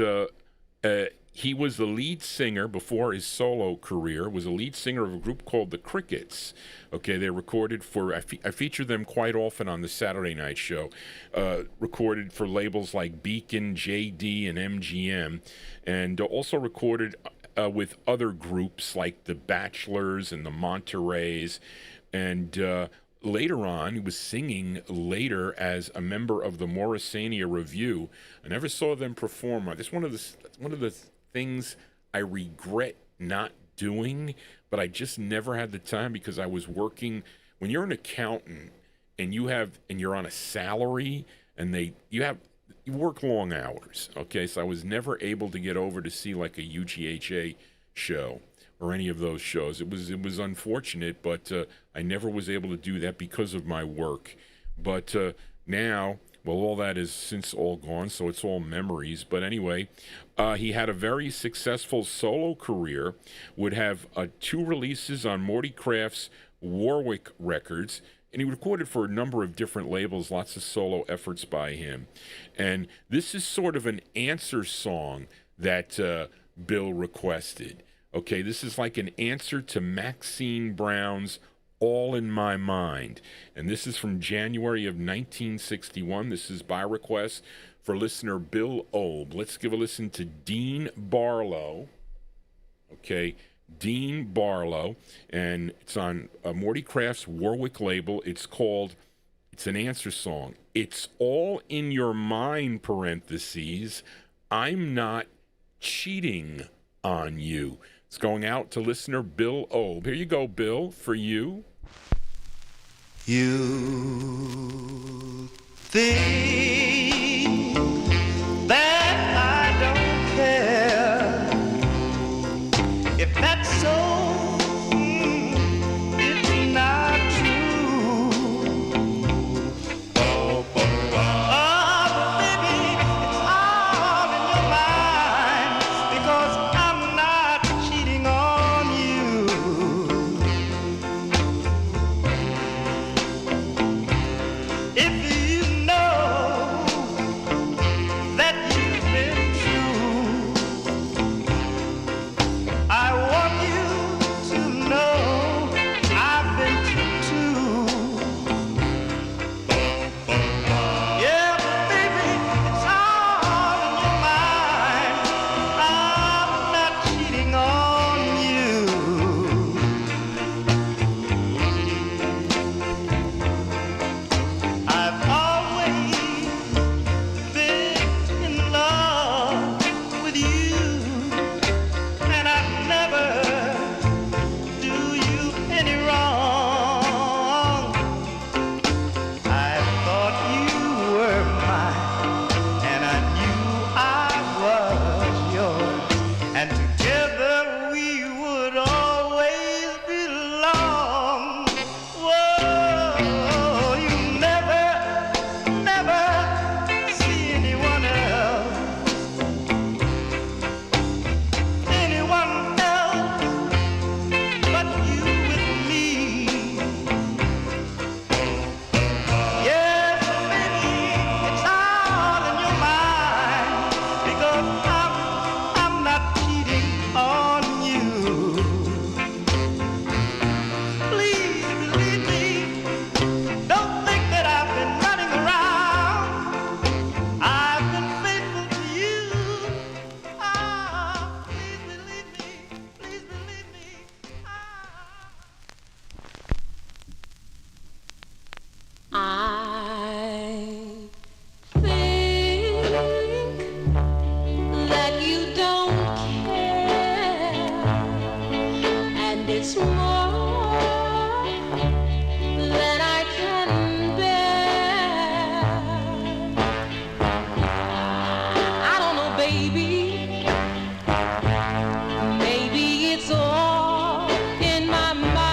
he was the lead singer before his solo career, was a lead singer of a group called the Crickets. Okay, they recorded for, I feature them quite often on the Saturday night show, recorded for labels like Beacon, JD, and MGM, and also recorded with other groups like the Bachelors and the Montereys, and later on, he was singing later as a member of the Morrisania Review. I never saw them perform. That's one of the things I regret not doing, but I just never had the time because I was working. When you're an accountant and you're on a salary and you work long hours. Okay, so I was never able to get over to see like a UGHA show or any of those shows. It was unfortunate, but I never was able to do that because of my work. But now, well, all that is since all gone, so it's all memories. But anyway, he had a very successful solo career, would have 2 releases on Morty Craft's Warwick Records, and he recorded for a number of different labels, lots of solo efforts by him. And this is sort of an answer song that Bill requested. Okay, this is like an answer to Maxine Brown's All in My Mind. And this is from January of 1961. This is by request for listener Bill Olb. Let's give a listen to Dean Barlow. Okay, Dean Barlow. And it's on Morty Craft's Warwick label. It's It's an answer song. It's all in your mind, parentheses. I'm not cheating on you. It's going out to listener Bill Obe. Here you go, Bill, for you. You think that I don't care if that's so, it's not true. Oh, baby, it's all in your mind because I'm not cheating on you. If you know that you've been true, I want you to know I've been true too. Yeah, baby, it's all in your mind. I'm not cheating on you. I've always been in love with you, and I'd never do you any wrong. I thought you were mine, and I knew I was yours, and together we would always belong. Whoa, you never see anyone else but you with me. Yes, baby, it's all in your mind because I'm not cheating on you. Please believe me. Don't think that I've been running around. I've been faithful to you. Ah, please believe me. Please believe me. Ah. I think that you don't care, and it's more than I can bear. I don't know, baby. Maybe it's all in my mind.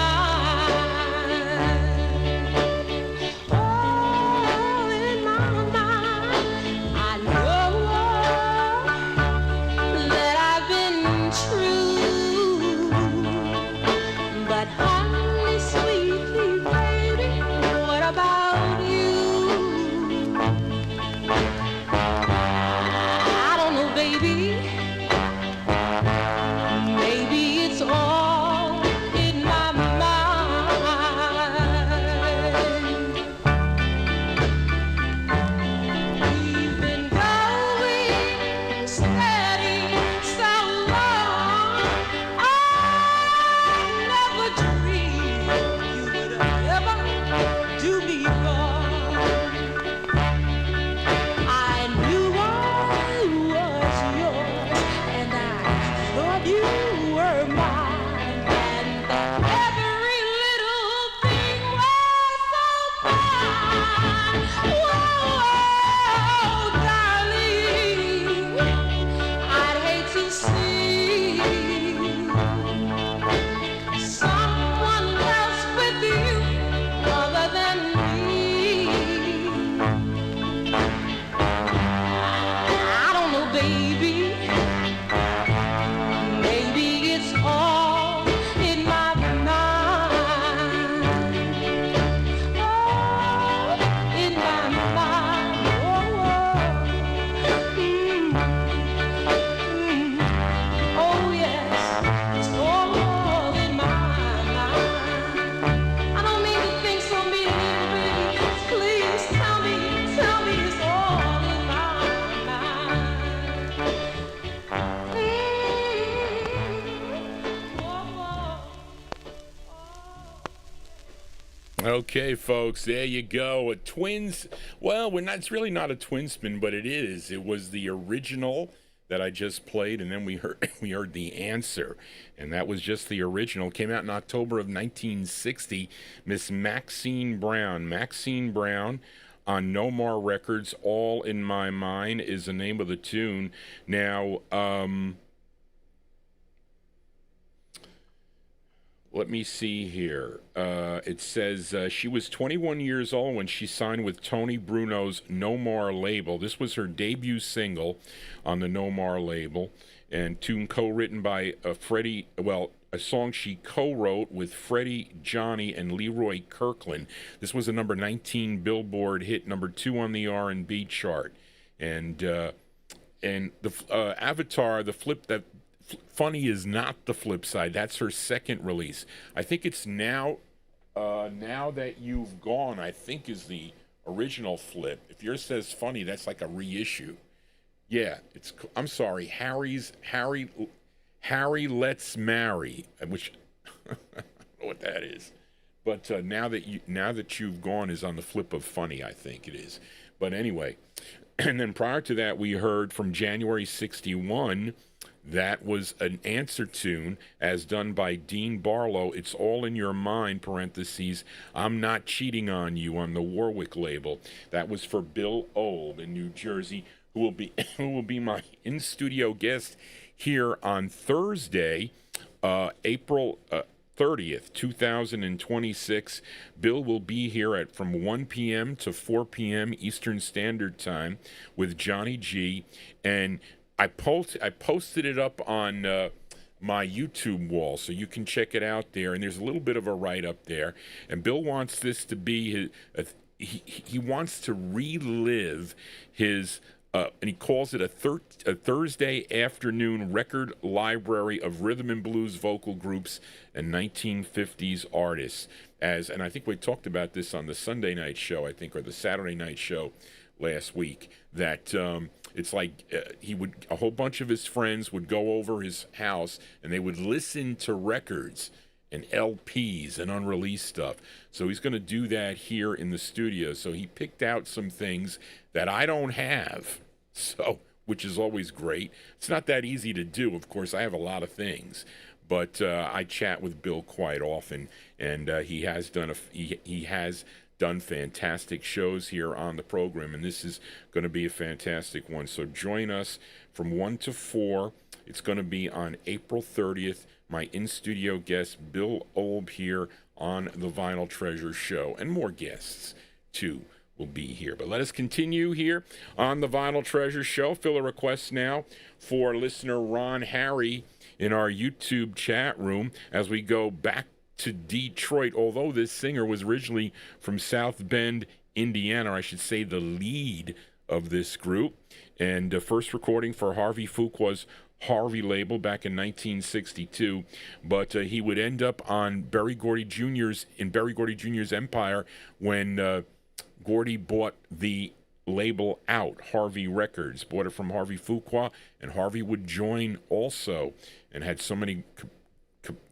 All in my mind. I know that I've been true, but honey, sweetly, baby, what about you? I don't know, baby. Maybe it's all in my mind. We've been going steady so long. I never dreamed you would ever do me wrong. I knew I was yours, and I thought you were mine, and every little thing was so fine. Whoa, darling, I'd hate to see someone else with you other than me. I don't know, baby. Maybe it's all in my mind. Oh, in my mind. Oh, yes, it's all in my mind. I don't mean to think so meanly, baby. Please tell me it's all in my mind. Okay, folks, there you go. A twins. Well, we're not. It's really not a twin spin, but it is. It was the original that I just played, and then we heard we heard the answer, and that was just the original. Came out in October of 1960. Miss Maxine Brown on No More Records. All in My Mind is the name of the tune. Now, let me see here. It says she was 21 years old when she signed with Tony Bruno's No More label. This was her debut single on the No More label, and tune co-written by Freddie. Well, a song she co-wrote with Freddie, Johnny, and Leroy Kirkland. This was a number 19 Billboard hit, number 2 on the R&B chart, and the Avatar, the flip that. Funny is not the flip side. That's her second release. I think it's Now That You've Gone, I think, is the original flip. If yours says Funny, that's like a reissue. Yeah, I'm sorry, Harry Let's Marry, which I don't know what that is. But Now That You've Gone is on the flip of Funny, I think it is. But anyway, and then prior to that, we heard from January 61. That was an answer tune as done by Dean Barlow. It's All in Your Mind, parentheses, I'm Not Cheating on You, on the Warwick label. That was for Bill Old in New Jersey, who will be my in-studio guest here on Thursday, April 30th, 2026. Bill will be here from 1 p.m. to 4 p.m. Eastern Standard Time with Johnny G, and I posted it up on my YouTube wall, so you can check it out there. And there's a little bit of a write-up there. And Bill wants this to be he wants to relive his and he calls it a Thursday afternoon record library of rhythm and blues vocal groups and 1950s artists. And I think we talked about this on the Sunday night show, I think, or the Saturday night show last week, that it's like a whole bunch of his friends would go over his house and they would listen to records and LPs and unreleased stuff. So he's going to do that here in the studio. So he picked out some things that I don't have, so which is always great. It's not that easy to do. Of course, I have a lot of things, but I chat with Bill quite often, and he has done fantastic shows here on the program, and this is going to be a fantastic one. So join us from 1 to 4. It's going to be on April 30th. My in-studio guest, Bill Olb, here on the Vinyltreasure show, and more guests, too, will be here. But let us continue here on the Vinyltreasure show. Fill a request now for listener Ron Harry in our YouTube chat room as we go back to Detroit, although this singer was originally from South Bend, Indiana, or I should say the lead of this group. And first recording for Harvey Fuqua's Harvey label back in 1962. But he would end up on Berry Gordy Jr.'s Empire when Gordy bought the label out, Harvey Records, bought it from Harvey Fuqua, and Harvey would join also, and had so many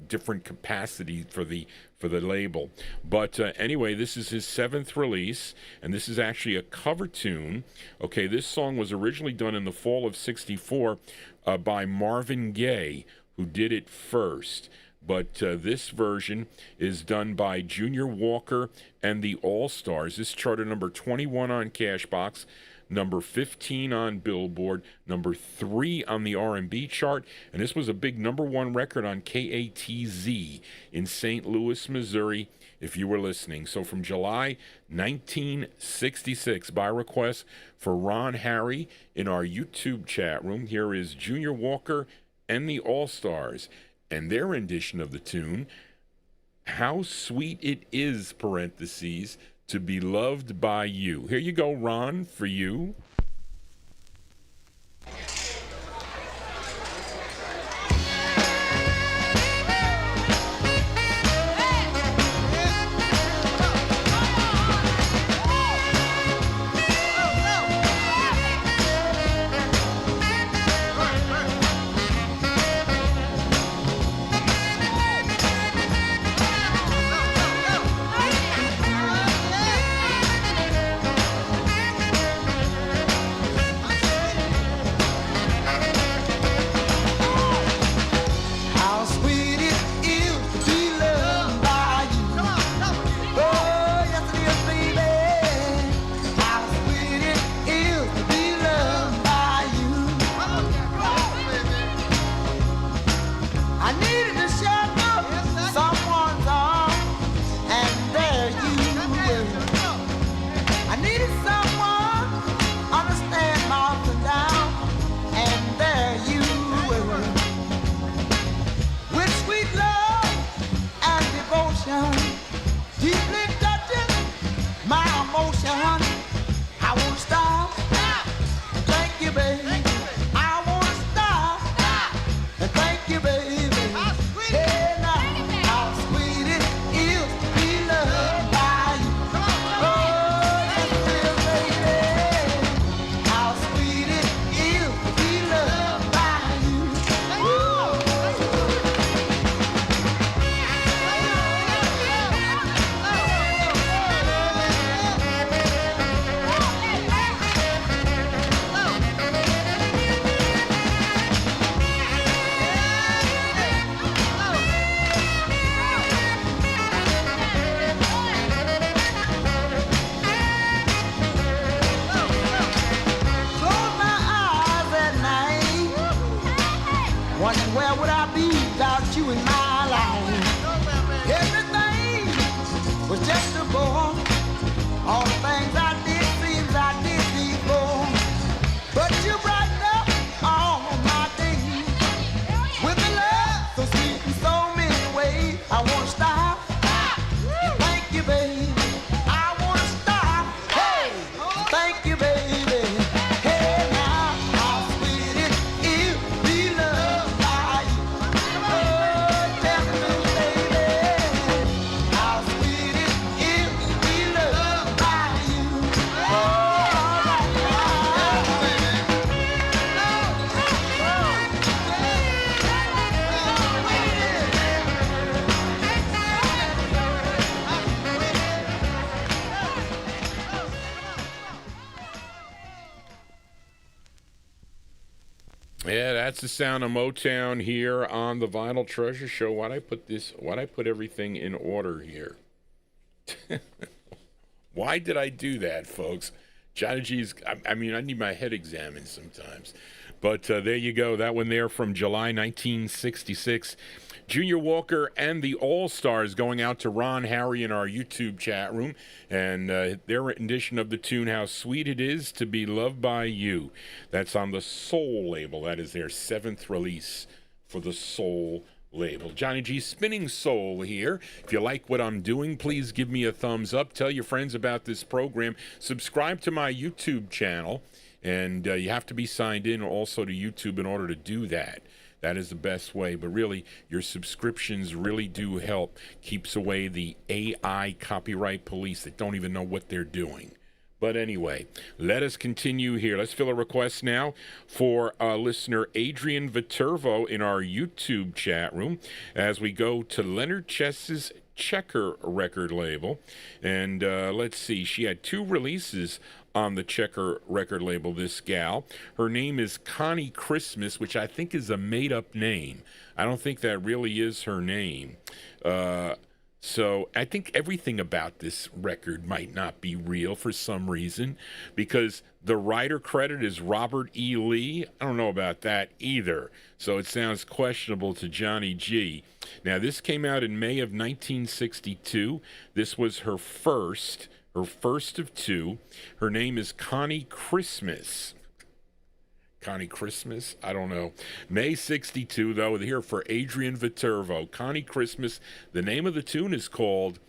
different capacity for the label. But anyway, this is his 7th release, and this is actually a cover tune. Okay, this song was originally done in the fall of '64 by Marvin Gaye, who did it first. But this version is done by Junior Walker and the All-Stars. This charted number 21 on Cashbox, number 15 on Billboard, number 3 on the R&B chart, and this was a big number 1 record on KATZ in St. Louis, Missouri, if you were listening. So from July 1966, by request for Ron Harry in our YouTube chat room, here is Junior Walker and the All-Stars and their rendition of the tune, How Sweet It Is, parentheses, to Be Loved by You. Here you go, Ron, for you. Wondering where would I be without you in my life? Everything was just a bore. All the things I did seems I did before. But you brighten up all my days with a love so sweet in so many ways. I wanna stop and thank you, baby. I wanna stop, hey, thank you, baby. Hey, now how sweet it is to be loved by you. Oh, tell me, baby, how sweet it is to be loved by you. Yeah, that's the sound of Motown here on the Vinyl Treasure Show. Why'd I put everything in order here? Why did I do that, folks? Johnny G's, I mean, I need my head examined sometimes. But there you go. That one there from July 1966. Junior Walker and the All-Stars going out to Ron Harry in our YouTube chat room. And their rendition of the tune, How Sweet It Is to Be Loved by You. That's on the Soul label. That is their 7th release for the Soul label. Johnny G Spinning Soul here. If you like what I'm doing, please give me a thumbs up. Tell your friends about this program. Subscribe to my YouTube channel. And you have to be signed in also to YouTube in order to do that. That is the best way. But really, your subscriptions really do help. Keeps away the AI copyright police that don't even know what they're doing. But anyway, let us continue here. Let's fill a request now for listener Adrian Viterbo in our YouTube chat room as we go to Leonard Chess's Checker record label. And let's see, she had 2 releases on the Checker record label, this gal. Her name is Connie Christmas, which I think is a made-up name. I don't think that really is her name. So I think everything about this record might not be real for some reason, because the writer credit is Robert E. Lee. I don't know about that either. So it sounds questionable to Johnny G. Now, this came out in May of 1962. This was her first of 2. Her name is Connie Christmas. Connie Christmas? I don't know. May 62, though, here for Adrian Viterbo. Connie Christmas. The name of the tune is called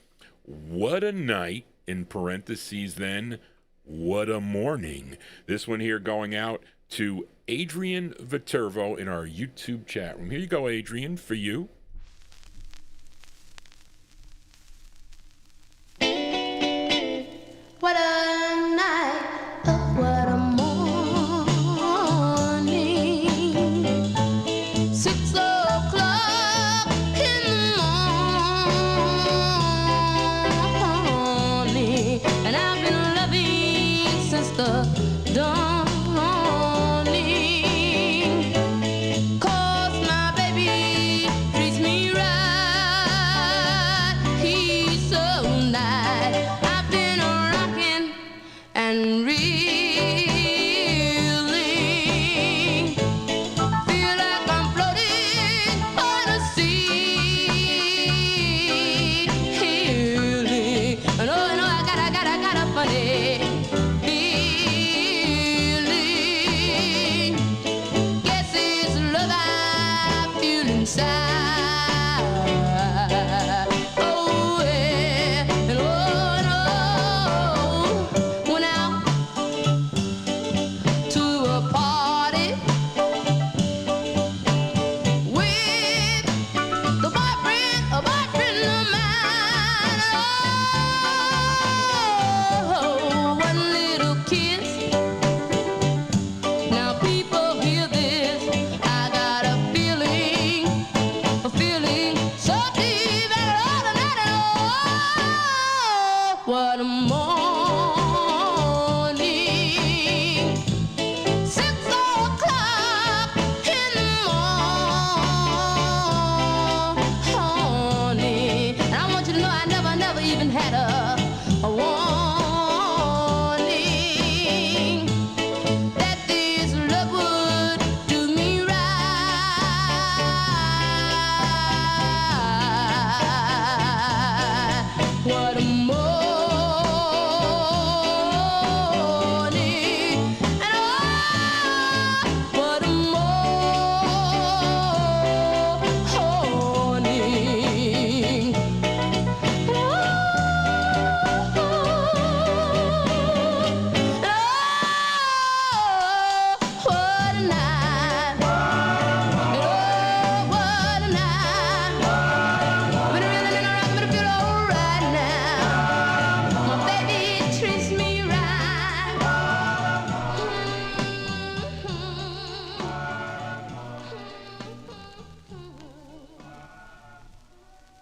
What a Night, in parentheses then, What a Morning. This one here going out to Adrian Viterbo in our YouTube chat room. Here you go, Adrian, for you. What a night, oh, what a morning. 6 o'clock in the morning, and I've been loving since the dawning. 'Cause my baby treats me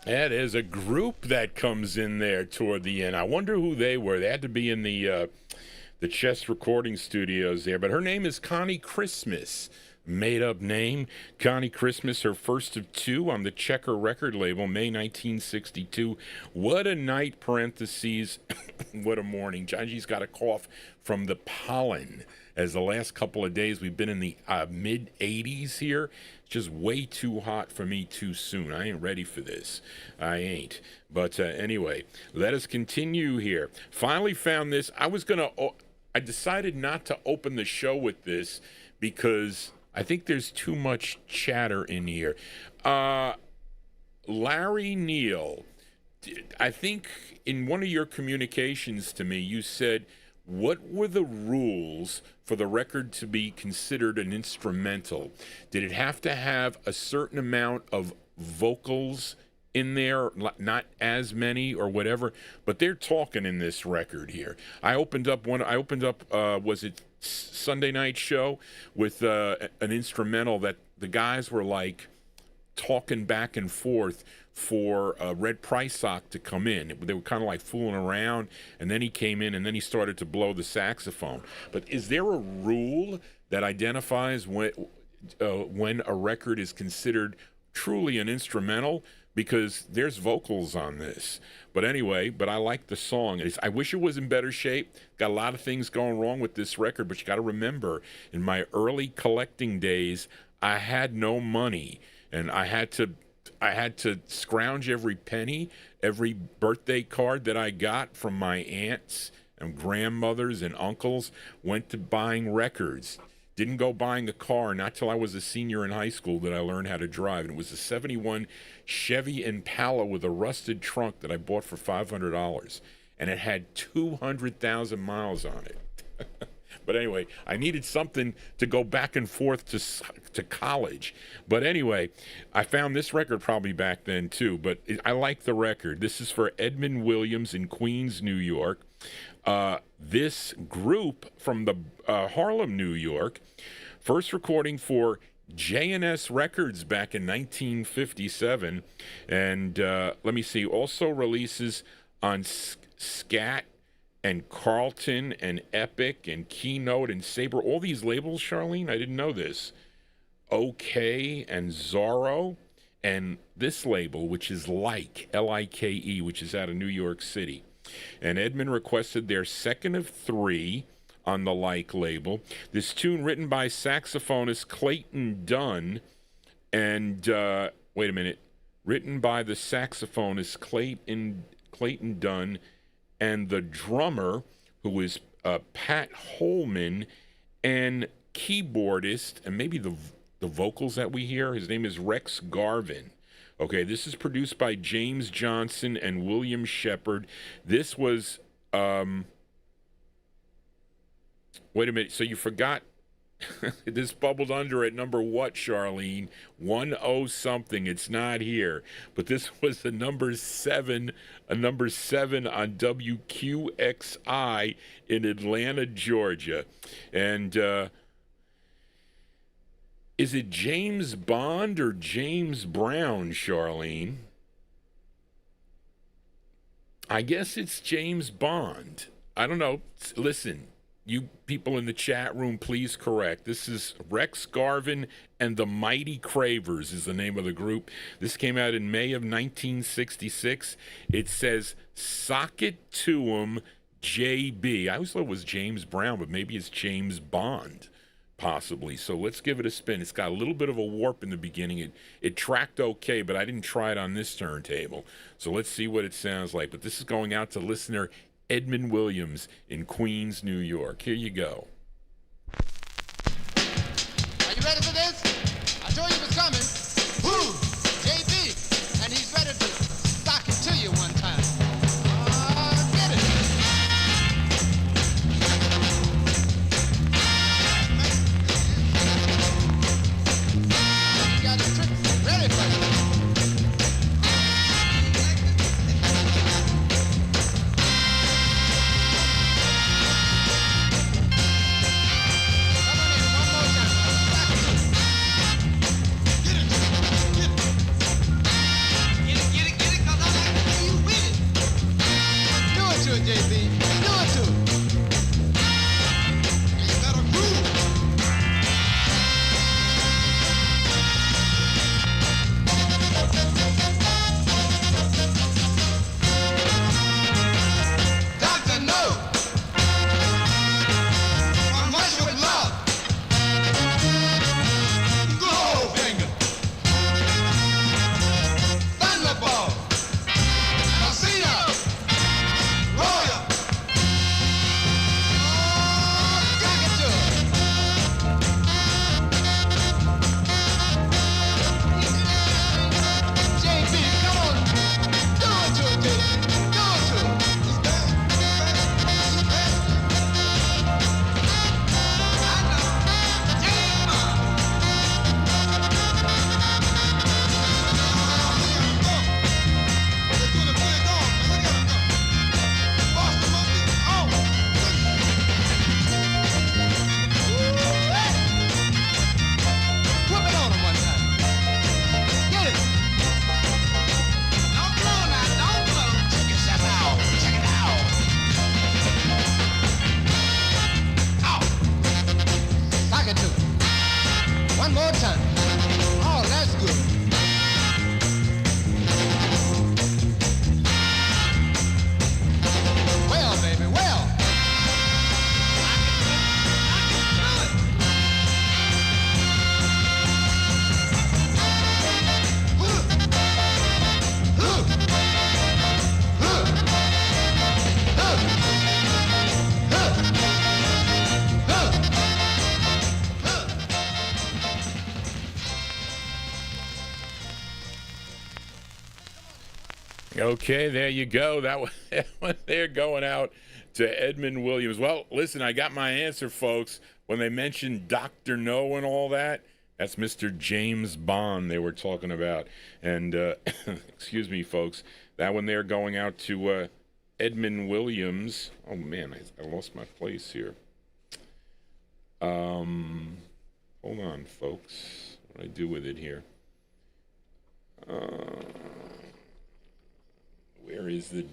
Yeah, there's a group that comes in there toward the end. I wonder who they were. They had to be in the Chess recording studios there. But her name is Connie Christmas. Made-up name. Connie Christmas, her first of two on the Checker record label, May 1962. What a night, parentheses. What a morning. JohnnyG's got a cough from the pollen. As the last couple of days, we've been in the mid-80s here. It's just way too hot for me too soon. I ain't ready for this. I ain't. But anyway, let us continue here. Finally found this. I decided not to open the show with this because I think there's too much chatter in here. Larry Neal, I think in one of your communications to me, you said, what were the rules for the record to be considered an instrumental? Did it have to have a certain amount of vocals in there, not as many or whatever? But they're talking in this record here. I opened up, was it Sunday Night Show with an instrumental that the guys were like talking back and forth for Red Prysock to come in. They were kind of like fooling around, and then he came in, and then he started to blow the saxophone. But is there a rule that identifies when a record is considered truly an instrumental? Because there's vocals on this. But anyway, I like the song. I wish it was in better shape. Got a lot of things going wrong with this record, but you got to remember, in my early collecting days, I had no money, and I had to scrounge every penny, every birthday card that I got from my aunts and grandmothers and uncles went to buying records. Didn't go buying a car, not till I was a senior in high school that I learned how to drive. And it was a 71 Chevy Impala with a rusted trunk that I bought for $500. And it had 200,000 miles on it. But anyway, I needed something to go back and forth to college. But anyway, I found this record probably back then too. But I like the record. This is for Edmund Williams in Queens, New York. This group from the Harlem, New York, first recording for J&S Records back in 1957. And let me see, also releases on Scat and Carlton and Epic and Keynote and Sabre, all these labels, Charlene, I didn't know this. OK and Zorro, and this label, which is Like, L-I-K-E, which is out of New York City. And Edmund requested their second of three on the Like label. This tune written by saxophonist Clayton Dunn, and wait a minute, written by the saxophonist Clayton Dunn, and the drummer, who is Pat Holman, and keyboardist, and maybe the vocals that we hear, his name is Rex Garvin. Okay, this is produced by James Johnson and William Shepard. This was, wait a minute, so you forgot, this bubbled under at number what, Charlene? 10-something, it's not here. But this was the number 7 on WQXI in Atlanta, Georgia. And is it James Bond or James Brown, Charlene? I guess it's James Bond. I don't know. Listen, you people in the chat room, please correct. This is Rex Garvin and the Mighty Cravers is the name of the group. This came out in May of 1966. It says, "Sock it to 'em, JB." I always thought it was James Brown, but maybe it's James Bond, possibly. So let's give it a spin. It's got a little bit of a warp in the beginning. It tracked okay, but I didn't try it on this turntable. So let's see what it sounds like. But this is going out to listener Edmund Williams in Queens, New York. Here you go. Are you ready for this? I told you it was coming. Woo! JB, and he's ready to sock it to you one time. Get it. You got a trick ready for you. One more time. Oh, that's good. Well, baby, well. Okay, there you go. That one they're going out to Edmund Williams. Well, listen, I got my answer, folks. When they mentioned Dr. No and all that, that's Mr. James Bond they were talking about. And, excuse me, folks, that one they're going out to Edmund Williams. Oh, man, I lost my place here. Hold on, folks. What do I do with it here? Where is the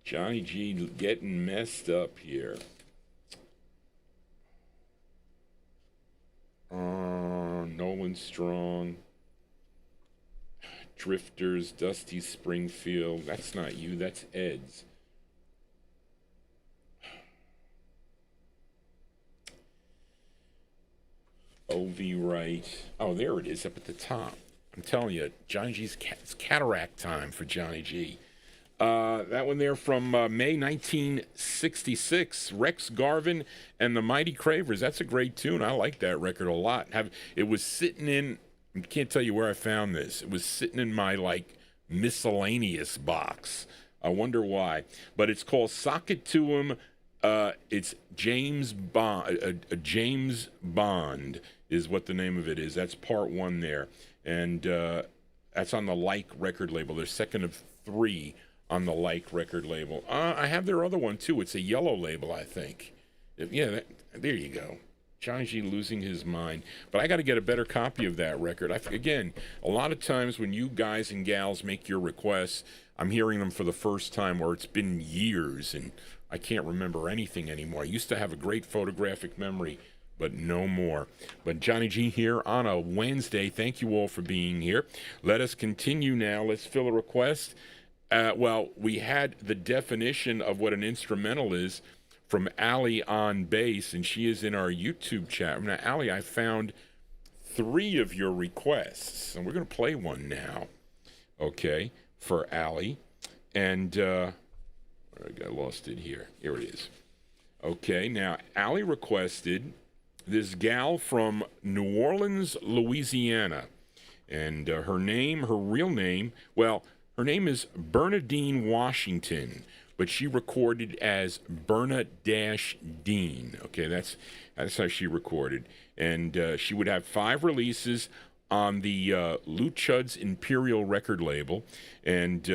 Johnny G getting messed up here? Nolan Strong, Drifters, Dusty Springfield. That's not you, that's Ed's. O.V. Wright. Oh, there it is up at the top. I'm telling you, Johnny G's it's cataract time for Johnny G. That one there from May 1966, Rex Garvin and the Mighty Cravers. That's a great tune. I like that record a lot. It was sitting in, I can't tell you where I found this. It was sitting in my, miscellaneous box. I wonder why. But it's called Sock It To Him. It's James Bond. James Bond is what the name of it is. That's part one there. And that's on the Like record label. They're second of 3 on the Like record label. I have their other one, too. It's a yellow label, I think. Yeah, there you go. Johnny G losing his mind. But I got to get a better copy of that record. Again, a lot of times when you guys and gals make your requests, I'm hearing them for the first time where it's been years and I can't remember anything anymore. I used to have a great photographic memory, but no more. But Johnny G here on a Wednesday. Thank you all for being here. Let us continue now. Let's fill a request. Well, we had the definition of what an instrumental is from Allie on bass, and she is in our YouTube chat. Now, Allie, I found 3 of your requests, and we're going to play one now, okay, for Allie. And I lost it here. Here it is. Okay, now, Allie requested this gal from New Orleans, Louisiana. And her real name, well, her name is Bernadine Washington, but she recorded as Berna-Dean. Okay, that's how she recorded. And she would have 5 releases on the Lou Chud's Imperial record label. And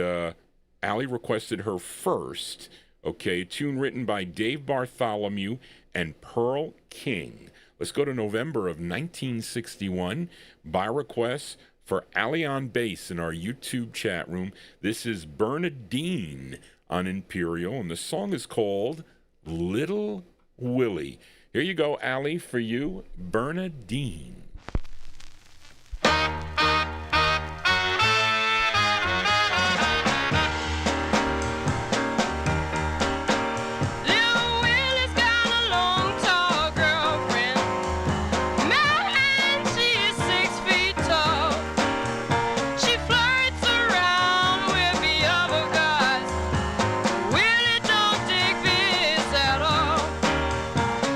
Allie requested her first, okay, a tune written by Dave Bartholomew and Pearl King. Let's go to November of 1961. By request for Allie on bass in our YouTube chat room. This is Bernadine on Imperial, and the song is called Little Willie. Here you go, Allie, for you, Bernadine.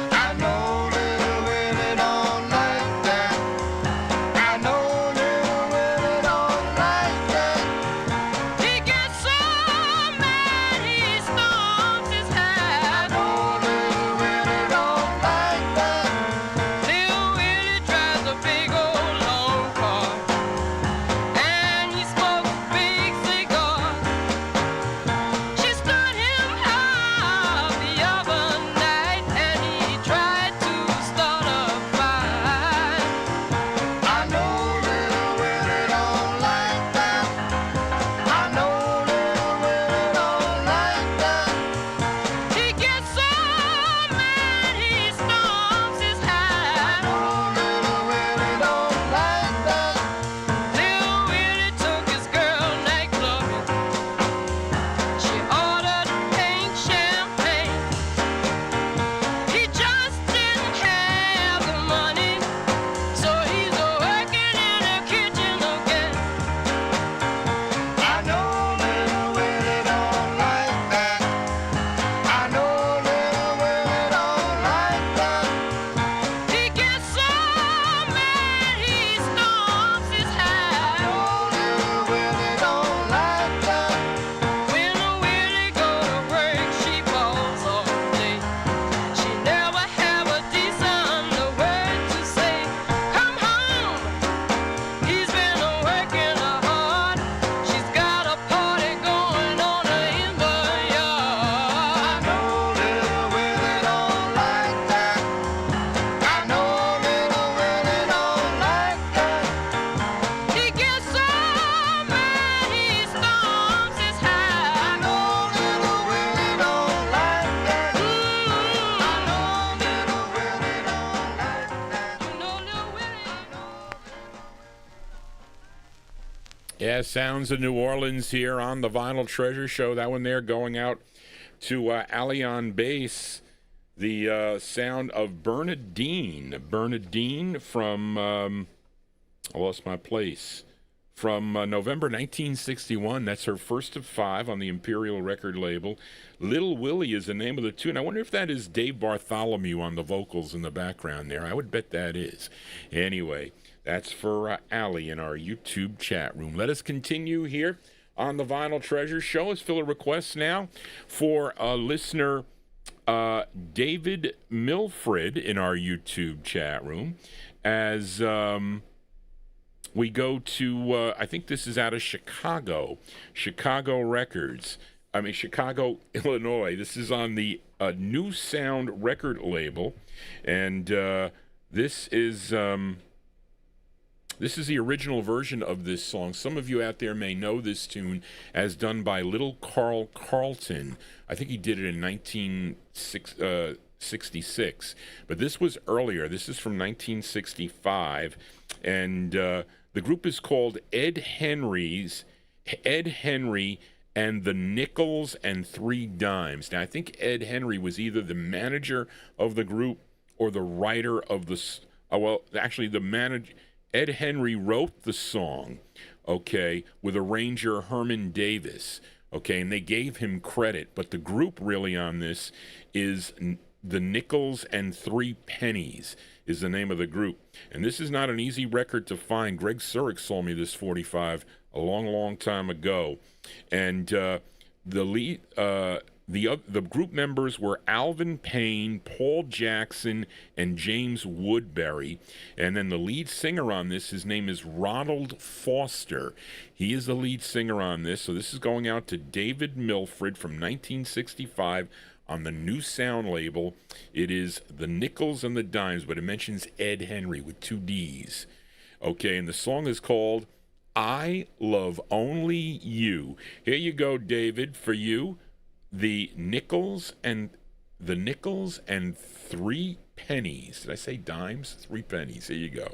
I know little Willie don't like that. Yeah, sounds of New Orleans here on the Vinyl Treasure Show. That one there going out to Ali on bass. The sound of Bernadine. Bernadine from, I lost my place, from November 1961. That's her first of 5 on the Imperial record label. Little Willie is the name of the tune. I wonder if that is Dave Bartholomew on the vocals in the background there. I would bet that is. Anyway, that's for Ali in our YouTube chat room. Let us continue here on the Vinyl Treasure Show. Let's fill a request now for listener David Milfred in our YouTube chat room as we go to, I think this is out of Chicago Records. Chicago, Illinois. This is on the New Sound record label, and this is the original version of this song. Some of you out there may know this tune as done by Little Carl Carlton. I think he did it in 1966, but this was earlier. This is from 1965, and the group is called Ed Henry and the Nickels and Three Dimes. Now, I think Ed Henry was either the manager of the group or the writer of the... the manager... Ed Henry wrote the song, okay, with arranger Herman Davis, okay, and they gave him credit. But the group really on this is the Nickels and Three Pennies is the name of the group. And this is not an easy record to find. Greg Surik sold me this 45 a long time ago. And the group members were Alvin Payne, Paul Jackson, and James Woodbury. And then the lead singer on this, his name is Ronald Foster. He is the lead singer on this. So this is going out to David Milfred from 1965 on the New Sound label. It is the Nickels and the Dimes, but it mentions Ed Henry with 2 D's. Okay, and the song is called I Love Only You. Here you go, David, for you. The Nickels and Three Pennies. Did I say dimes? 3 pennies. Here you go.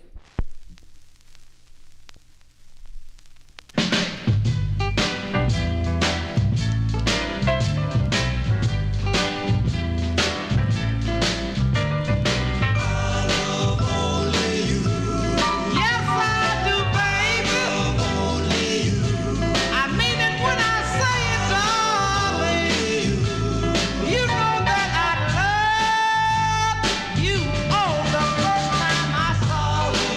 You, oh, the first time I saw you.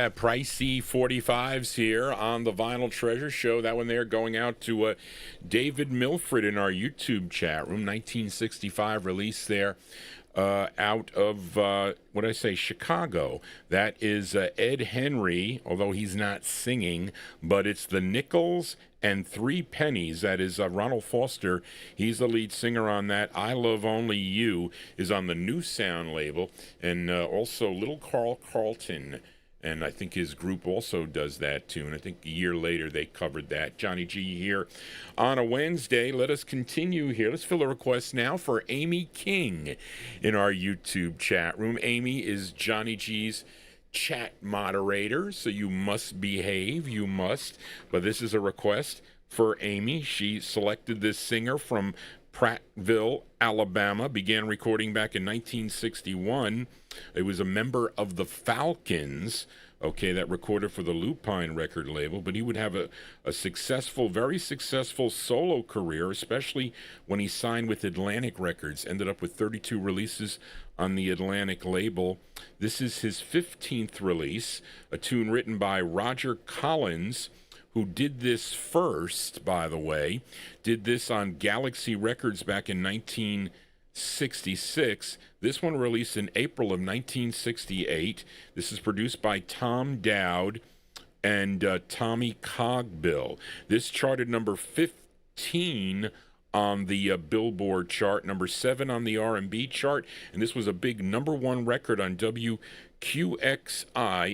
Yeah, pricey 45s here on the Vinyl Treasure Show. That one there going out to David Milford in our YouTube chat room. 1965 release there out of, what did I say, Chicago. That is Ed Henry, although he's not singing, but it's the Nickels and Three Pennies. That is Ronald Foster. He's the lead singer on that. I Love Only You is on the New Sound label. And also Little Carl Carlton. And I think his group also does that tune. I think a year later they covered that. Johnny G here on a Wednesday. Let us continue here. Let's fill a request now for Amy King in our YouTube chat room. Amy is Johnny G's chat moderator, so you must behave. You must. But this is a request for Amy. She selected this singer from Prattville, Alabama, began recording back in 1961. It was a member of the Falcons, that recorded for the Lupine record label, but he would have a successful, very successful solo career, especially when he signed with Atlantic Records, ended up with 32 releases on the Atlantic label. This is his 15th release, a tune written by Roger Collins, who did this first, by the way, did this on Galaxy Records back in 1966. This one released in April of 1968. This is produced by Tom Dowd and Tommy Cogbill. This charted number 15 on the Billboard chart, number 7 on the R&B chart, and this was a big #1 record on WQXI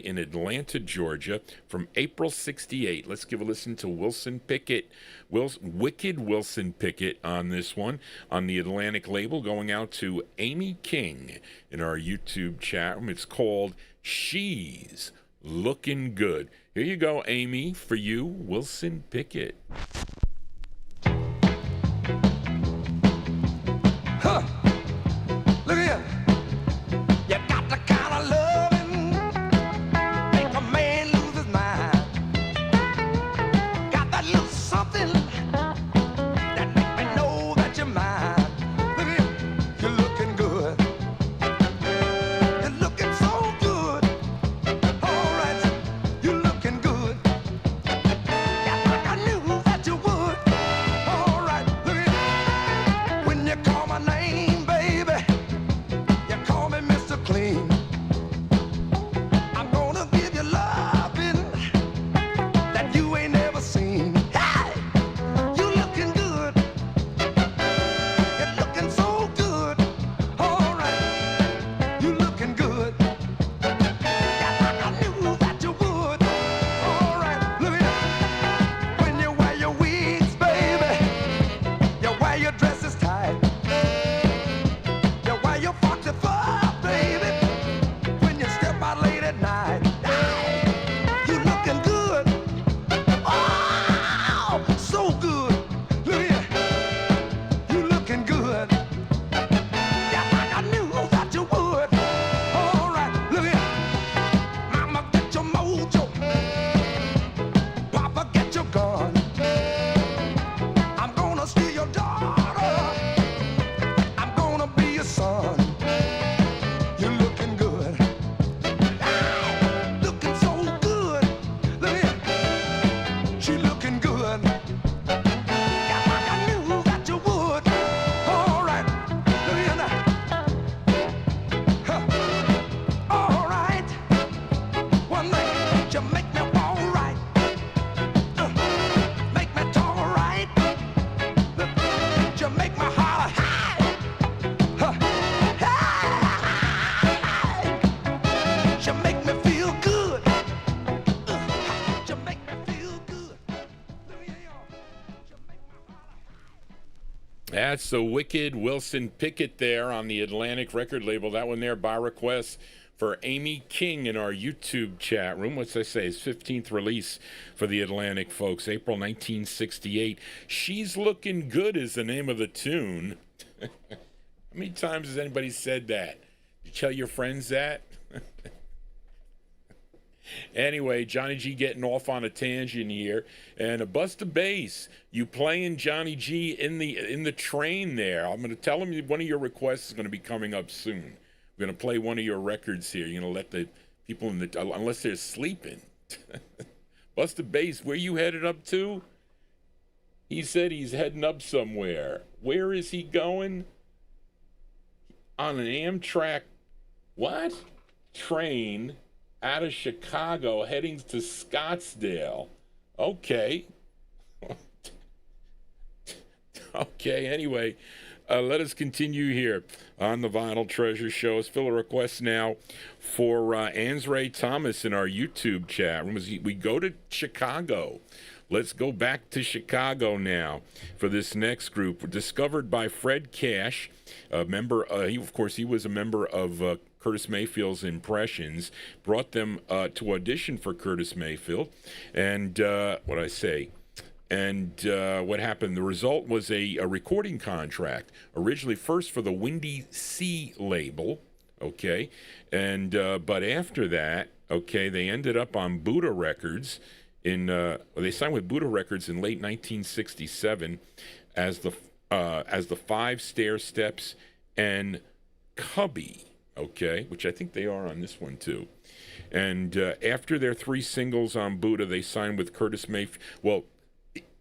in Atlanta, Georgia, from April 68. Let's give a listen to Wilson Pickett, Wicked Wilson Pickett on this one, on the Atlantic label, going out to Amy King in our YouTube chat room. It's called She's Looking Good. Here you go, Amy, for you, Wilson Pickett. Huh. Look here. You got the kind of loving make a man lose his mind. Got that little something that make me know that you're mine. Look here. You're looking good. You're looking so good. All right. You're looking good. Yeah, like I knew that you would. All right. Look here. When you call my name, baby, you call me Mr. Clean. I'm gonna give you loving that you ain't never seen. Hey, you looking good. You're looking so good. All right, you looking good. Yeah, like I knew that you would. All right, look at that. When you wear your wigs, baby, you wear your dresses tight. You wear your foxy fur, baby, when you step out late at night. Hey, you looking good. Oh, so good. Look here. You looking good. Yeah, like I knew that you would. All right, look here. Mama, get your mojo. Papa, get your gun. I'm gonna steal your daughter. I'm gonna be your son. You're looking good. Hey, looking so good. Look here. She looking good. Yeah, like I knew that you would. All right. Look here now. Huh. All right. One thing, you make me all right. Make me talk right. You make me holler. Hey. Huh. Hey. You make me feel good. You make me feel good. Look here, y'all. You make me holler. That's the Wicked Wilson Pickett there on the Atlantic record label. That one there by request for Amy King in our YouTube chat room. What's I say? His 15th release for the Atlantic, folks. April 1968. She's Looking Good is the name of the tune. How many times has anybody said that? You tell your friends that? Anyway, Johnny G getting off on a tangent here, and a bust of bass. You playing Johnny G in the train there? I'm going to tell him one of your requests is going to be coming up soon. We're going to play one of your records here. You're going to let the People unless they're sleeping. Buster Bass, where you headed up to? He said he's heading up somewhere. Where is he going? On an Amtrak, what? Train out of Chicago heading to Scottsdale. Okay. Okay, anyway, let us continue here on the Vinyl Treasure Show. Let's fill a request now for Ansray Thomas in our YouTube chat room. As we go to Chicago. Let's go back to Chicago now for this next group. Discovered by Fred Cash, a member. He was a member of Curtis Mayfield's Impressions. Brought them to audition for Curtis Mayfield, and what happened? The result was a recording contract, originally first for the Windy Sea label, okay, and but after that, okay, they ended up on Buddha Records. They signed with Buddha Records in late 1967 as the Five Stair Steps and Cubby, okay, which I think they are on this one too. And after their 3 singles on Buddha, they signed with Curtis Mayfield. Well,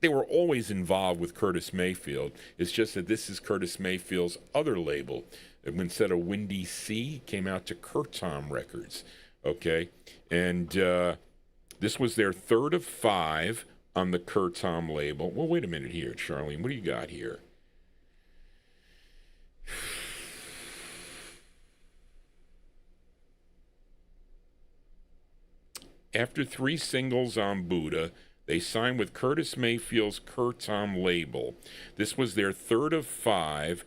they were always involved with Curtis Mayfield. It's just that this is Curtis Mayfield's other label. Instead of Windy Sea, it came out to Curtom Records, okay, and. This was their 3rd of 5 on the Curtom label. Well, wait a minute here, Charlene. What do you got here? After 3 singles on Buddha, they signed with Curtis Mayfield's Curtom label. This was their 3rd of 5,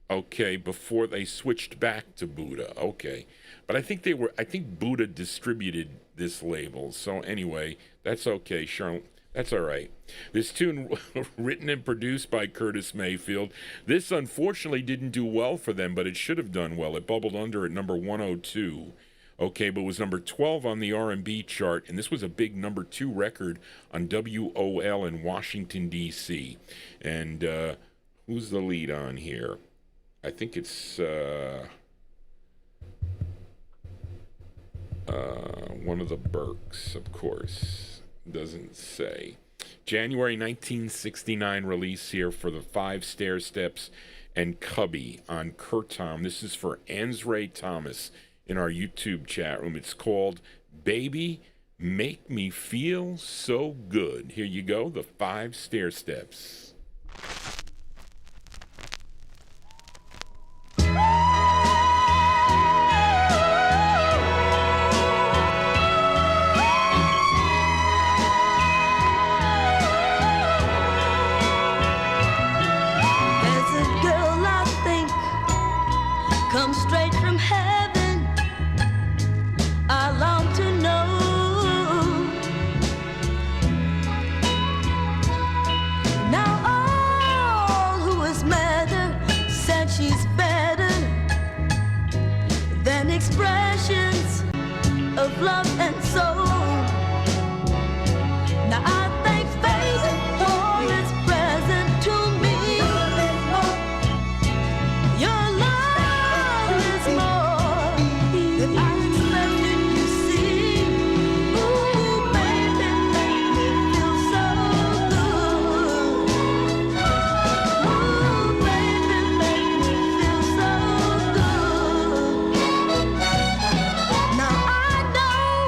okay, before they switched back to Buddha. Okay. But I think Buddha distributed this label. So anyway, that's okay, Charlotte. That's all right. This tune, written and produced by Curtis Mayfield. This, unfortunately, didn't do well for them, but it should have done well. It bubbled under at number 102. Okay, but it was number 12 on the R&B chart, and this was a big number 2 record on WOL in Washington, D.C. And who's the lead on here? I think it's... one of the Burks, of course. Doesn't say. January 1969 release here for the Five Stair Steps and Cubby on Curtom. This is for Ansray Thomas in our YouTube chat room. It's called Baby Make Me Feel So Good. Here you go, the Five Stair Steps. Come straight from heaven, I long to know. Now all who has met her said she's better than expressions of love and soul. Now I thank fate for its present to me. Your love is more than I expected, you see. Ooh, baby, make me feel so good. Ooh, baby, make me feel so good. Now I know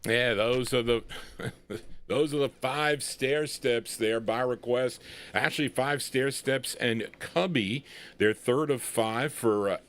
Yeah, those are the those are the 5 stair steps there by request. Actually, 5 stair steps and Cubby, their third of 5 for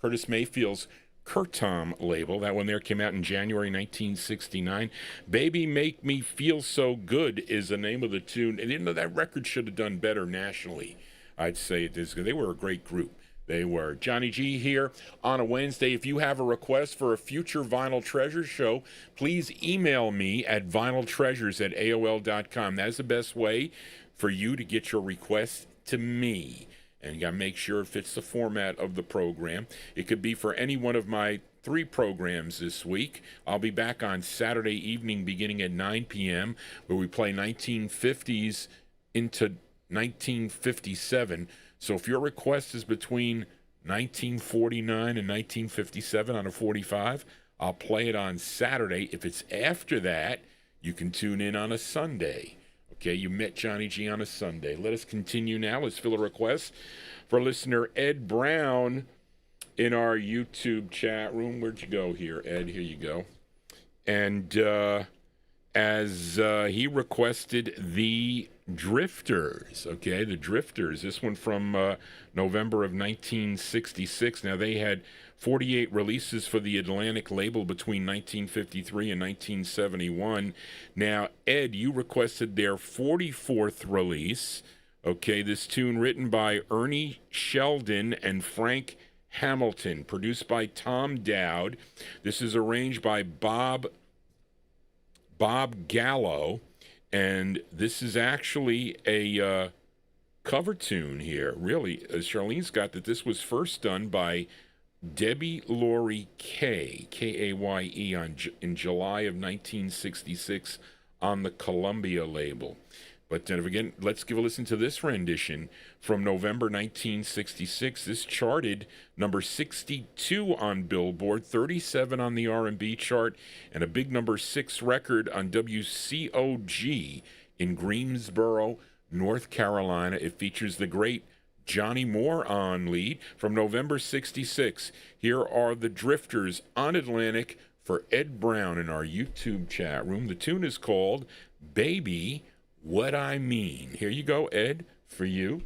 Curtis Mayfield's Curtom label. That one there came out in January 1969. Baby Make Me Feel So Good is the name of the tune. And you know, that record should have done better nationally, I'd say. They were a great group. They were. Johnny G here on a Wednesday. If you have a request for a future Vinyl Treasures show, please email me at vinyltreasures@aol.com. That's the best way for you to get your request to me. And you got to make sure it fits the format of the program. It could be for any one of my 3 programs this week. I'll be back on Saturday evening beginning at 9 p.m. where we play 1950s into 1957. So if your request is between 1949 and 1957 on a 45, I'll play it on Saturday. If it's after that, you can tune in on a Sunday. Okay, you met Johnny G on a Sunday. Let us continue now. Let's fill a request for listener Ed Brown in our YouTube chat room. Where'd you go here, Ed? Here you go. And as he requested the Drifters, okay, the Drifters. This one from November of 1966. Now, they had 48 releases for the Atlantic label between 1953 and 1971. Now, Ed, you requested their 44th release. Okay, this tune written by Ernie Sheldon and Frank Hamilton, produced by Tom Dowd. This is arranged by Bob Gallo, and this is actually a cover tune here. Really, Charlene's got that this was first done by Debbie Laurie Kaye, K-A-Y-E, in July of 1966 on the Columbia label. But then again, let's give a listen to this rendition from November 1966. This charted number 62 on Billboard, 37 on the R&B chart, and a big number 6 record on WCOG in Greensboro, North Carolina. It features the great Johnny Moore on lead from November 66. Here are the Drifters on Atlantic for Ed Brown in our YouTube chat room. The tune is called Baby What I Mean. Here you go, Ed, for you.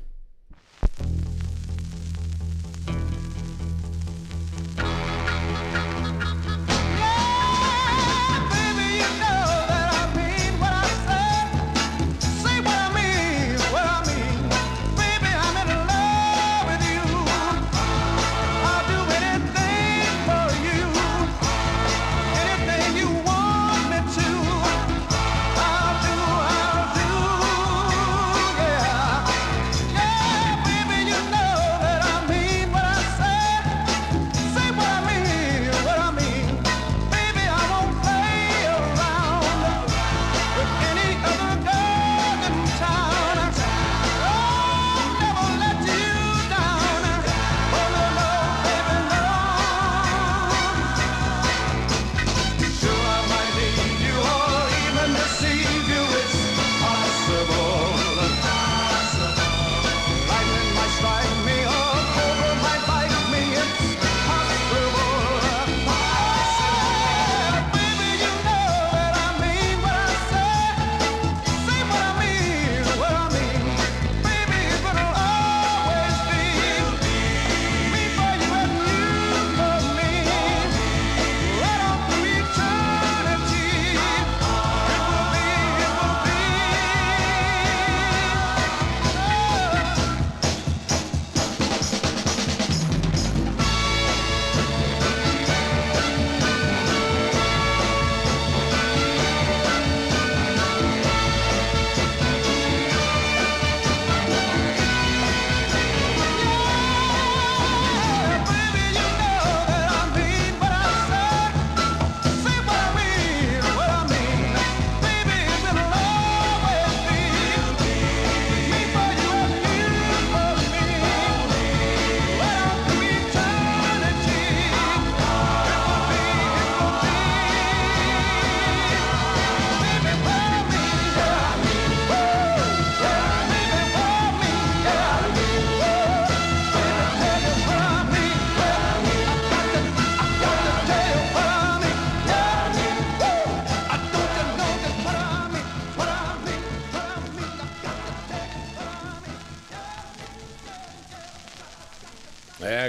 Yeah.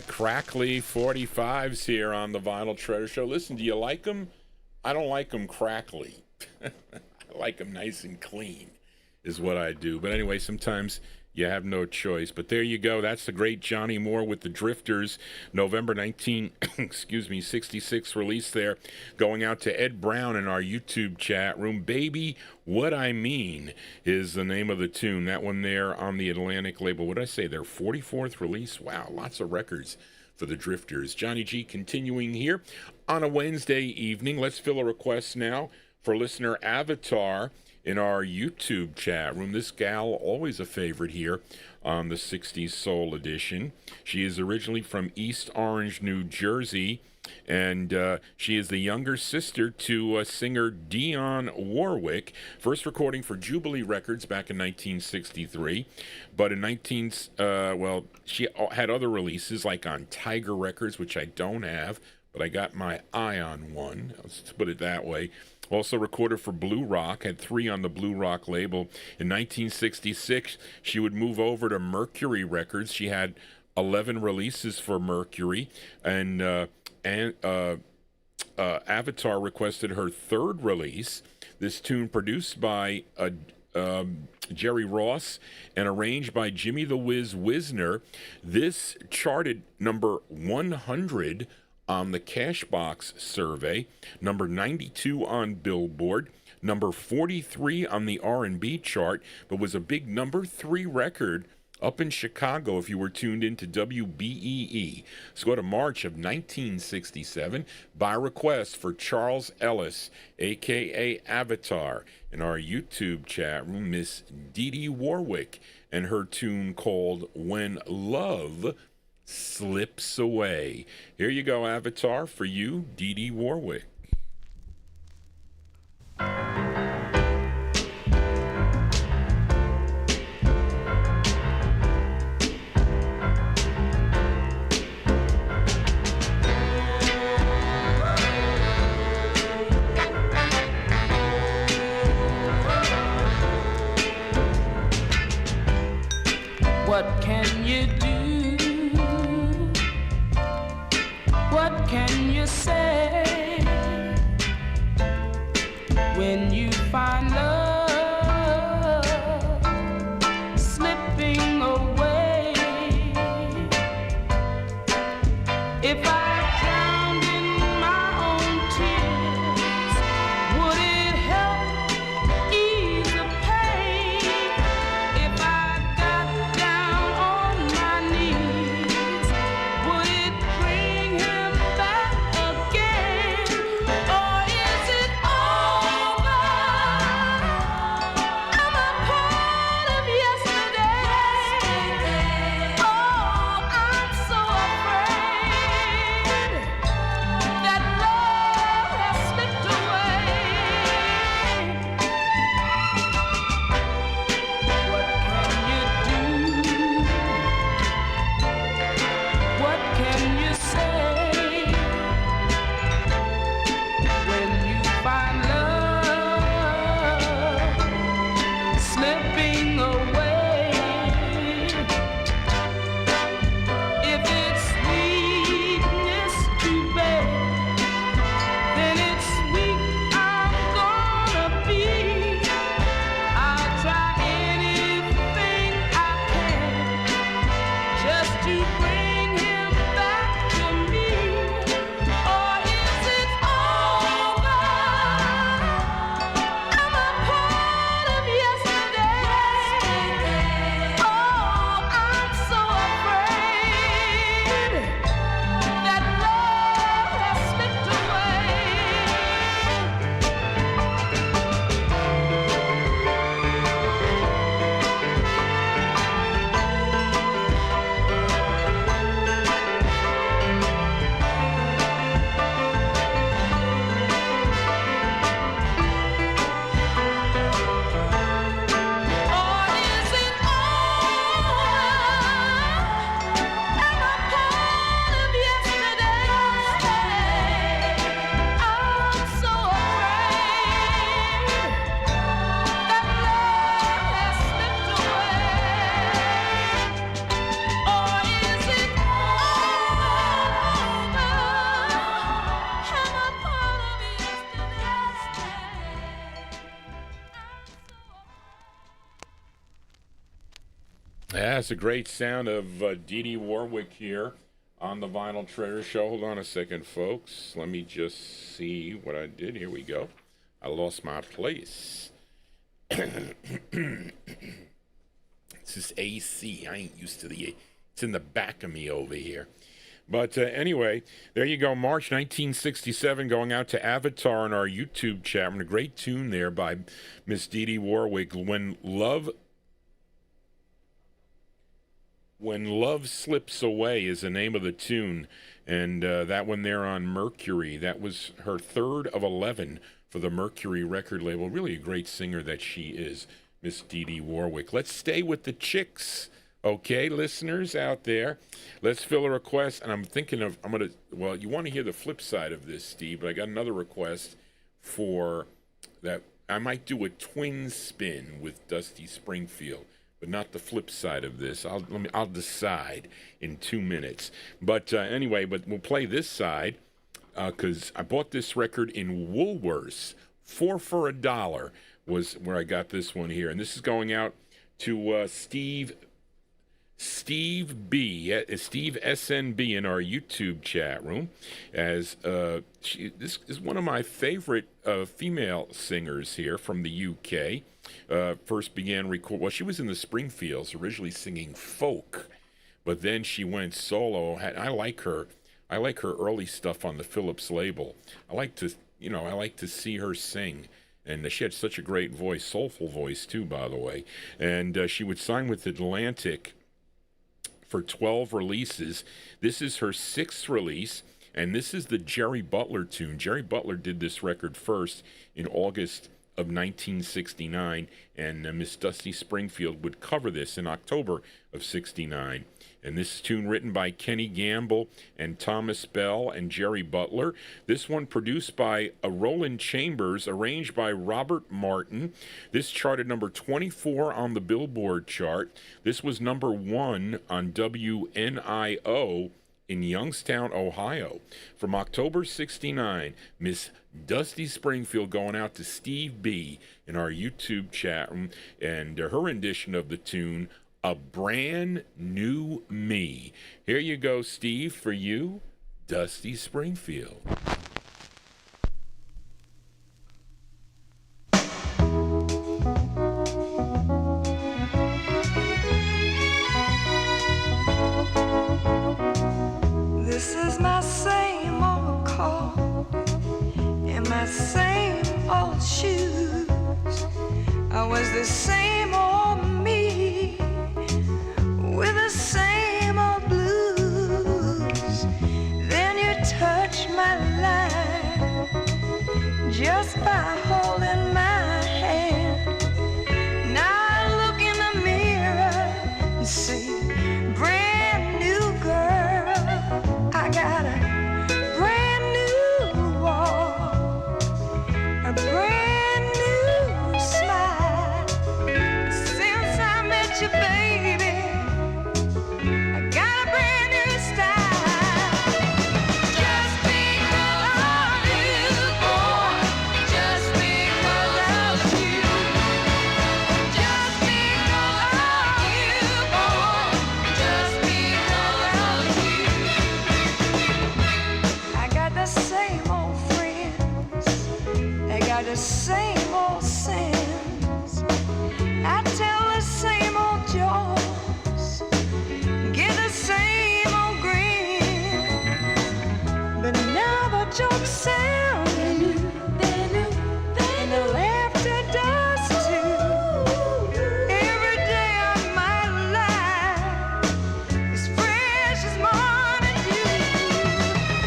Crackly 45s here on the Vinyl Treasure Show. Listen, do you like them? I don't like them crackly. I like them nice and clean is what I do. But anyway, sometimes you have no choice. But there you go. That's the great Johnny Moore with the Drifters. November 66 release there. Going out to Ed Brown in our YouTube chat room. Baby, What I Mean is the name of the tune. That one there on the Atlantic label. What did I say? Their 44th release? Wow, lots of records for the Drifters. Johnny G continuing here on a Wednesday evening. Let's fill a request now for listener Avatar in our YouTube chat room. This gal, always a favorite here on the 60s Soul Edition. She is originally from East Orange, New Jersey, and she is the younger sister to singer Dionne Warwick. First recording for Jubilee Records back in 1963, but in she had other releases like on Tiger Records, which I don't have, but I got my eye on one. Let's put it that way. Also recorded for Blue Rock, had 3 on the Blue Rock label. In 1966, she would move over to Mercury Records. She had 11 releases for Mercury, and Avatar requested her 3rd release. This tune produced by Jerry Ross and arranged by Jimmy the Whiz Wisner. This charted number 100 on the Cashbox survey, number 92 on Billboard, number 43 on the R&B chart, but was a big number 3 record up in Chicago if you were tuned into WBEE. Let's go to March of 1967 by request for Charles Ellis, a.k.a. Avatar, in our YouTube chat room, Miss Dee Dee Warwick, and her tune called When Love Slips Away. Here you go, Avatar, for you, Dee Dee Warwick. What can you do? What can you say when you find love slipping away? If I drowned in my own tears, would it help ease the pain? If I got down on my knees, would it bring him back again? Or is it over? Am I part of yesterday? Oh, I'm so afraid. That's a great sound of Dee Dee Warwick here on the Vinyl Treasure Show. Hold on a second, folks. Let me just see what I did. Here we go. I lost my place. This is AC. I ain't used to the A. It's in the back of me over here. But anyway, there you go. March 1967, going out to Avatar on our YouTube chat. And a great tune there by Miss Dee Dee Warwick. When Love Slips Away is the name of the tune. And that one there on Mercury. That was her third of 11 for the Mercury record label. Really a great singer that she is, Miss Dee Dee Warwick. Let's stay with the chicks. Okay, listeners out there, let's fill a request. And I'm thinking of, well, you want to hear the flip side of this, Steve, but I got another request for that. I might do a twin spin with Dusty Springfield, but not the flip side of this. I'll decide in 2 minutes. But anyway, but we'll play this side because I bought this record in Woolworths. 4 for $1 was where I got this one here. And this is going out to Steve B, Steve SNB in our YouTube chat room, as this is one of my favorite female singers here from the UK. First began she was in the Springfields, originally singing folk, but then she went solo. I like her early stuff on the Phillips label. I like to see her sing. And she had such a great voice, soulful voice too, by the way. And she would sign with Atlantic for 12 releases. This is her 6th release, and this is the Jerry Butler tune. Jerry Butler did this record first in August of 1969, and Miss Dusty Springfield would cover this in October of 69. And this tune written by Kenny Gamble and Thomas Bell and Jerry Butler. This one produced by Roland Chambers, arranged by Robert Martin. This charted number 24 on the Billboard chart. This was number 1 on WNIO in Youngstown, Ohio. From October 69, Miss Dusty Springfield going out to Steve B in our YouTube chat room, and her rendition of the tune, A Brand New Me. Here you go, Steve, for you, Dusty Springfield. This is my same old car and my same old shoes. I was the same old me with the same old blues. Then you touched my life just by holding my hand. Now I look in the mirror and see brand new girl. I got a brand new walk, a brand new smile. Since I met you, baby, I got a brand new style. Just because of you, boy, just because of you. Just because of you, boy, just because of you. I got the same old friends, they got the same old sins. I tell the same old jokes, get the same old grin, but now the jokes sound new, and the laughter does too. Every day of my life is fresh as morning dew.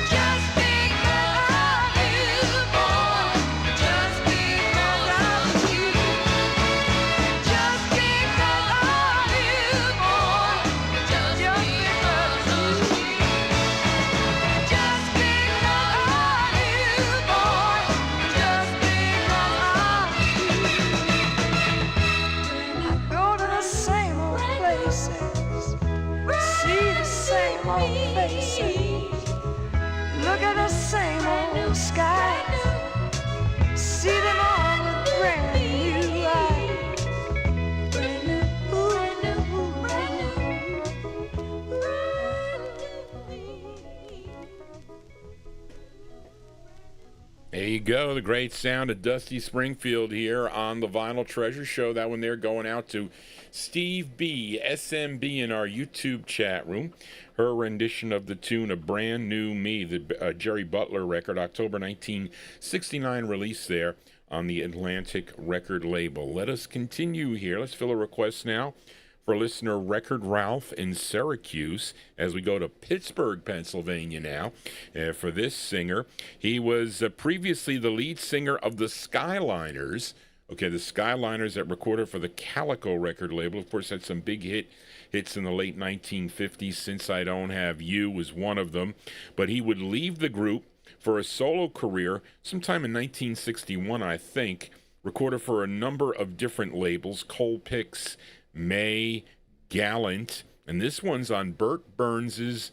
Just because of you, boy, just because of you. Just because of you, boy, just because of you. Just because of you, boy, just because of you. I go to the same old places, see the same old faces, look at the same old skies, see them all with brand new eyes. Brand new, brand new, brand new, There you go, the great sound of Dusty Springfield here on the Vinyl Treasure Show. That one there going out to Steve B, SMB in our YouTube chat room. Her rendition of the tune, A Brand New Me, the Jerry Butler record, October 1969 release there on the Atlantic record label. Let us continue here. Let's fill a request now for listener Record Ralph in Syracuse as we go to Pittsburgh, Pennsylvania now. For this singer, he was previously the lead singer of the Skyliners. Okay, the Skyliners that recorded for the Calico record label. Of course, had some big hits in the late 1950s. Since I Don't Have You was one of them. But he would leave the group for a solo career sometime in 1961, I think. Recorded for a number of different labels, Colpix, May, Gallant, and this one's on Bert Burns's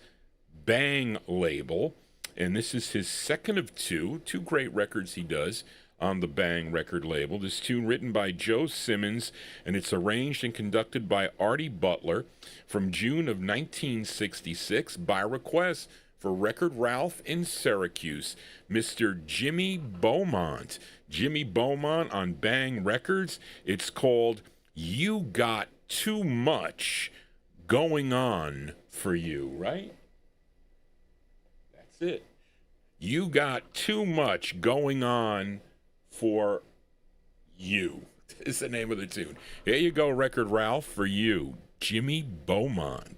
Bang label, and this is his second of two great records he does on the Bang record label. This tune written by Joe Simmons, and it's arranged and conducted by Artie Butler from June of 1966 by request for Record Ralph in Syracuse, Mr. Jimmy Beaumont. Jimmy Beaumont on Bang Records. It's called You Got Too Much Going On For You, right? That's it. You got too much going on for you. Is the name of the tune. Here you go, Record Ralph, for you, Jimmy Beaumont.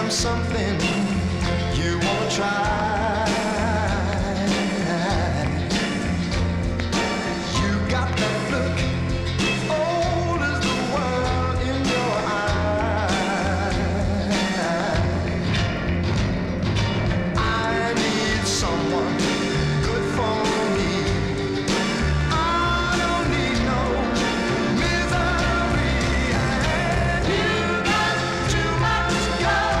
Something you wanna try. You got that look, old as the world in your eye. I need someone good for me. I don't need no misery. And you got too much going.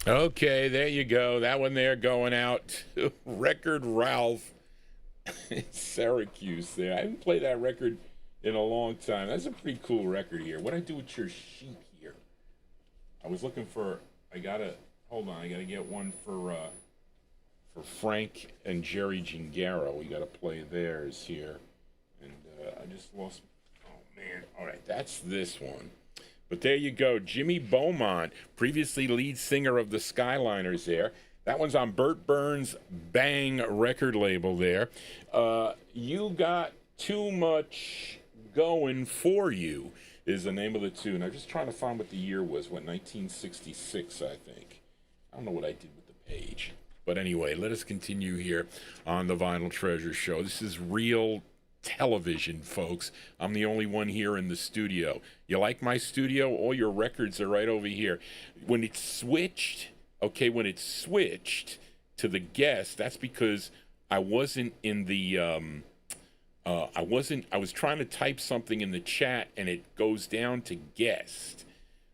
Okay, there you go. That one there going out to Record Ralph in Syracuse there. I haven't played that record in a long time. That's a pretty cool record here. What'd I do with your sheet here? I was looking for, hold on, I gotta get one for Frank and Jerry Gingaro. We gotta play theirs here. And I just lost, oh man. All right, that's this one. But there you go. Jimmy Beaumont, previously lead singer of the Skyliners there. That one's on Burt Burns' Bang record label there. You Got Too Much Going For You is the name of the tune. I'm just trying to find what the year was. 1966, I think. I don't know what I did with the page. But anyway, let us continue here on the Vinyl Treasure Show. This is real television, folks. I'm the only one here in the studio. You like my studio? All your records are right over here. When it switched to the guest, that's because I wasn't in the I was trying to type something in the chat and it goes down to guest.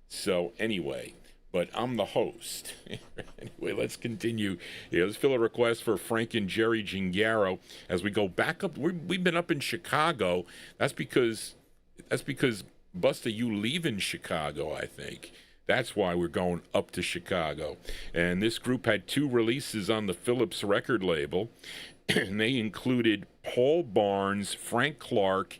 So anyway, but I'm the host. Anyway, let's continue. Yeah, let's fill a request for Frank and Jerry Gingaro as we go back up. We've been up in Chicago. That's because Busta, you leave in Chicago, I think. That's why we're going up to Chicago. And this group had 2 releases on the Phillips record label. And they included Paul Barnes, Frank Clark,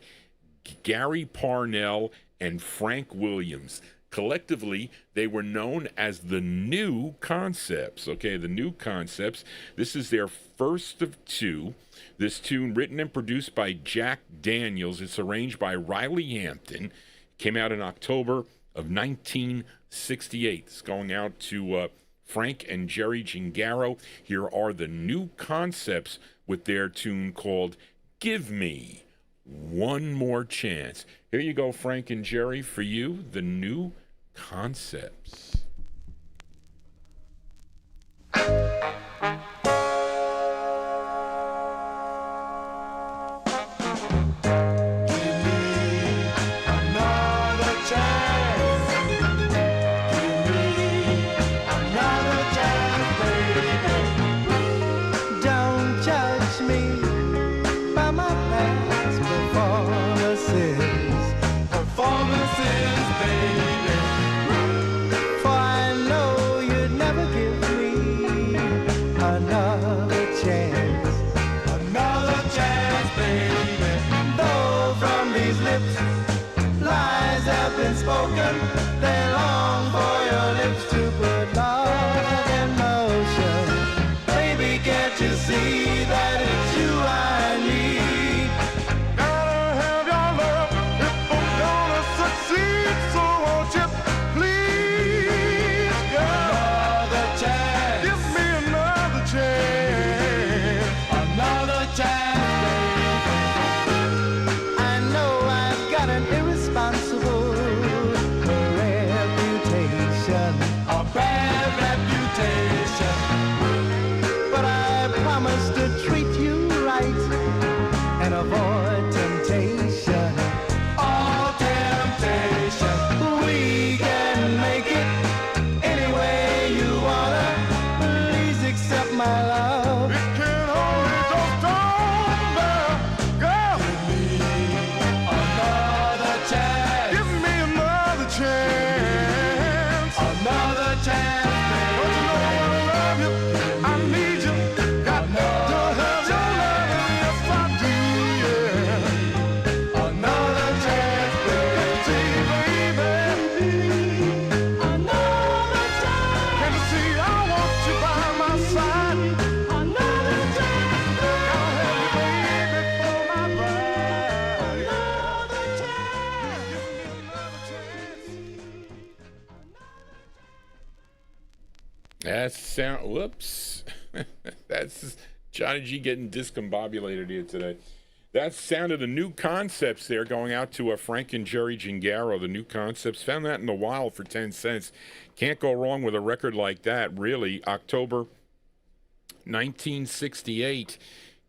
Gary Parnell, and Frank Williams. Collectively, they were known as the New Concepts. Okay, the New Concepts. This is their first of 2. This tune, written and produced by Jack Daniels. It's arranged by Riley Hampton. Came out in October of 1968. It's going out to Frank and Jerry Gingaro. Here are the New Concepts with their tune called Give Me One More Chance. Here you go, Frank and Jerry, for you, the New Concepts. Don't judge me by my past performances, baby. For I know you'd never give me another chance, baby. Though from these lips lies have been spoken, they long for your lips to put love in motion. Baby, can't you see that it's you I need? Gotta have your love if I'm gonna succeed, so won't you please, girl? Another chance. Give me another chance. Another chance, baby. I know I've got an irresponsible reputation, a bad reputation. But I promise to treat you right and avoid temptation. All temptation. We can make it any way you wanna. Please accept my love. It can only go stronger. Girl, give me another chance. Give me another chance. Another chance. Don't you know I love you? I need you. Got to have your love. Yes, I do, yeah. Another chance, baby. Another chance. Can you see I want you by my side? Another chance, baby. Gotta have you, baby, for my bride. Another chance. Give me another chance. That's sound. Whoops. That's Johnny G getting discombobulated here today. That sounded the New Concepts there, going out to Frank and Jerry Gingaro. The New Concepts. Found that in the wild for 10 cents. Can't go wrong with a record like that, really. October 1968.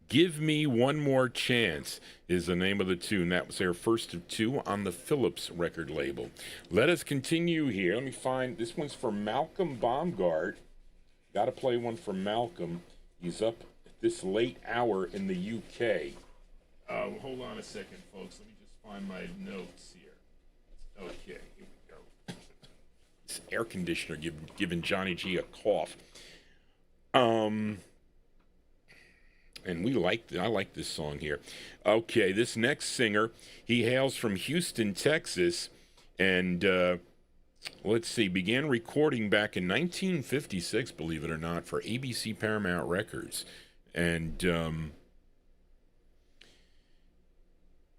Give Me One More Chance is the name of the tune. That was their first of 2 on the Phillips record label. Let us continue here. Let me find, this one's for Malcolm Baumgart. Got to play one for Malcolm. He's up at this late hour in the UK. Hold on a second, folks. Let me just find my notes here. Okay, here we go. This air conditioner giving Johnny G a cough. And I like this song here. Okay, this next singer, he hails from Houston, Texas, and let's see, began recording back in 1956, believe it or not, for ABC Paramount Records. And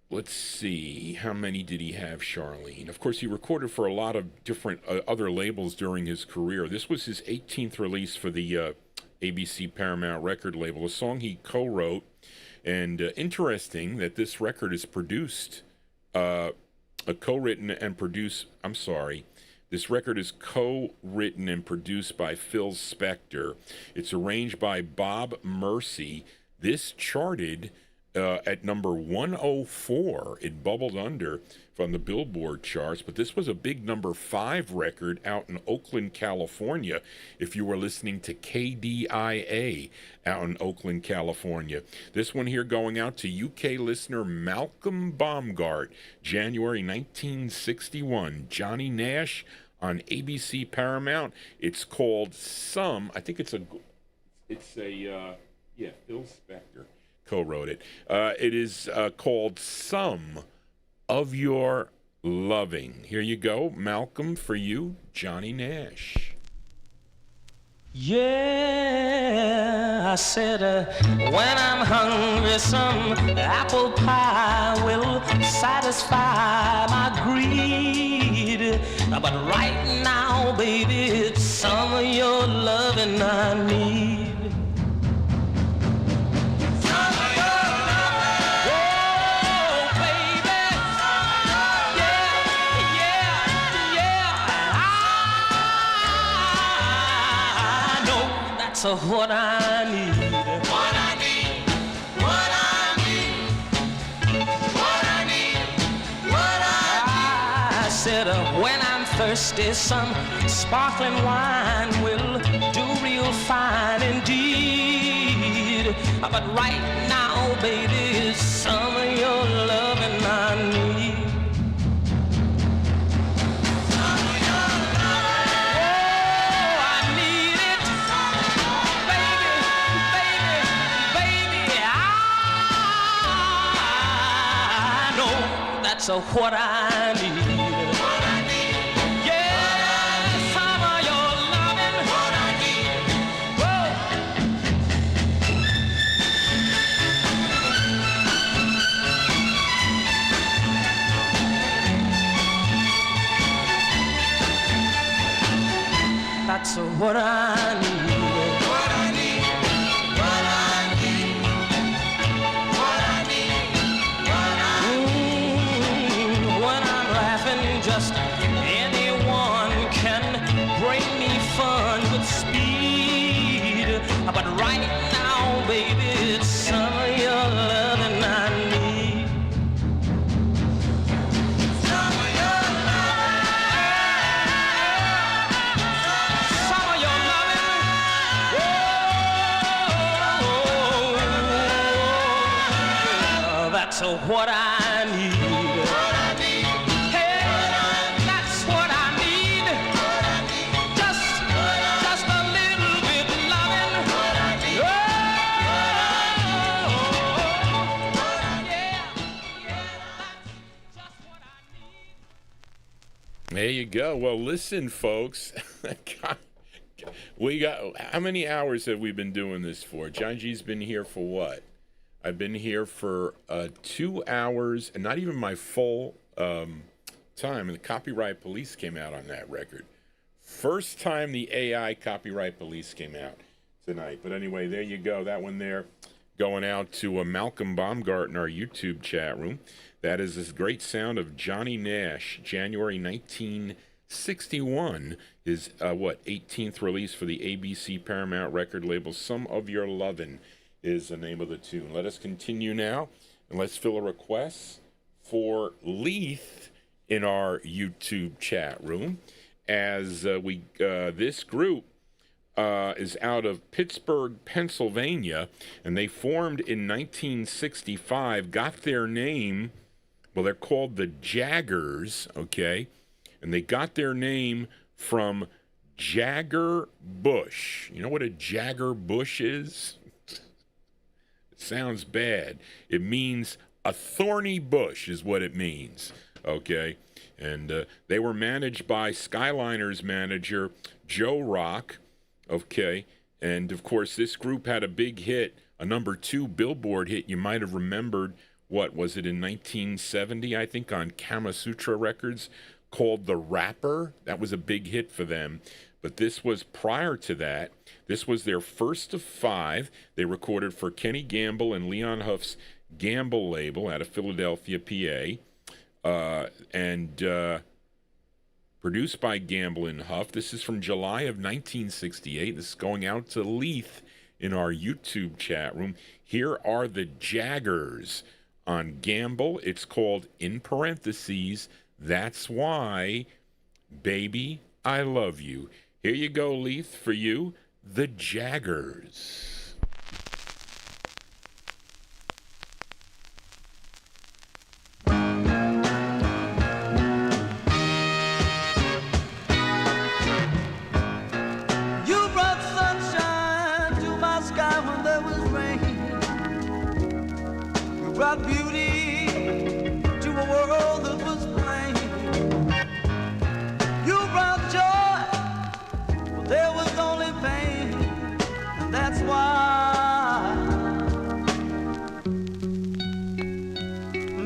let's see, how many did he have, Charlene? Of course, he recorded for a lot of different other labels during his career. This was his 18th release for the ABC Paramount record label, a song he co-wrote. And interesting that this record is produced, co-written and produced, this record is co-written and produced by Phil Spector. It's arranged by Bob Mercy. This charted at number 104. It bubbled under from the Billboard charts, but this was a big number 5 record out in Oakland, California, if you were listening to KDIA out in Oakland, California. This one here going out to UK listener Malcolm Baumgart, January 1961. Johnny Nash on ABC Paramount. It's called Some. I think Phil Spector co-wrote it. It is called Some of Your Loving. Here you go, Malcolm, for you, Johnny Nash. Yeah, I said when I'm hungry, some apple pie will satisfy my greed. But right now, baby, it's some of your loving I need. So what I need, what I need, what I need, what I need, what I said when I'm thirsty, some sparkling wine will do real fine indeed. But right now, baby, it's some of your loving I need. So what I need, what I need, yeah, some of your loving, what I need, whoa. That's what I need. Just anyone can bring me fun with speed. But right now, baby, it's some of your loving I need. Some of your loving. Some of your loving. Oh, that's what I need. There you go. Well, listen, folks. We got, how many hours have we been doing this for? John G's been here for what? I've been here for 2 hours, and not even my full time. And the Copyright Police came out on that record. First time the AI Copyright Police came out tonight. But anyway, there you go. That one there going out to Malcolm Baumgart in our YouTube chat room. That is this great sound of Johnny Nash, January 1961, his 18th release for the ABC Paramount record label. Some of Your Lovin' is the name of the tune. Let us continue now, and let's fill a request for Leith in our YouTube chat room, as this group is out of Pittsburgh, Pennsylvania, and they formed in 1965, got their name. Well, they're called the Jaggers, okay? And they got their name from Jagger Bush. You know what a Jagger Bush is? It sounds bad. It means a thorny bush is what it means, okay? And they were managed by Skyliner's manager, Joe Rock. Okay. And, of course, this group had a big hit, a #2 Billboard hit. You might have remembered, what was it, in 1970, I think, on Kama Sutra Records, called The Rapper. That was a big hit for them. But this was prior to that. This was their first of 5. They recorded for Kenny Gamble and Leon Huff's Gamble label out of Philadelphia, PA. And produced by Gamble and Huff. This is from July of 1968. This is going out to Leith in our YouTube chat room. Here are the Jaggers on Gamble. It's called, in parentheses, That's Why, Baby, I Love You. Here you go, Leith, for you, the Jaggers. You brought sunshine to my sky when there was rain. You brought beauty to a world that was plain. You brought joy when there was only pain. And that's why,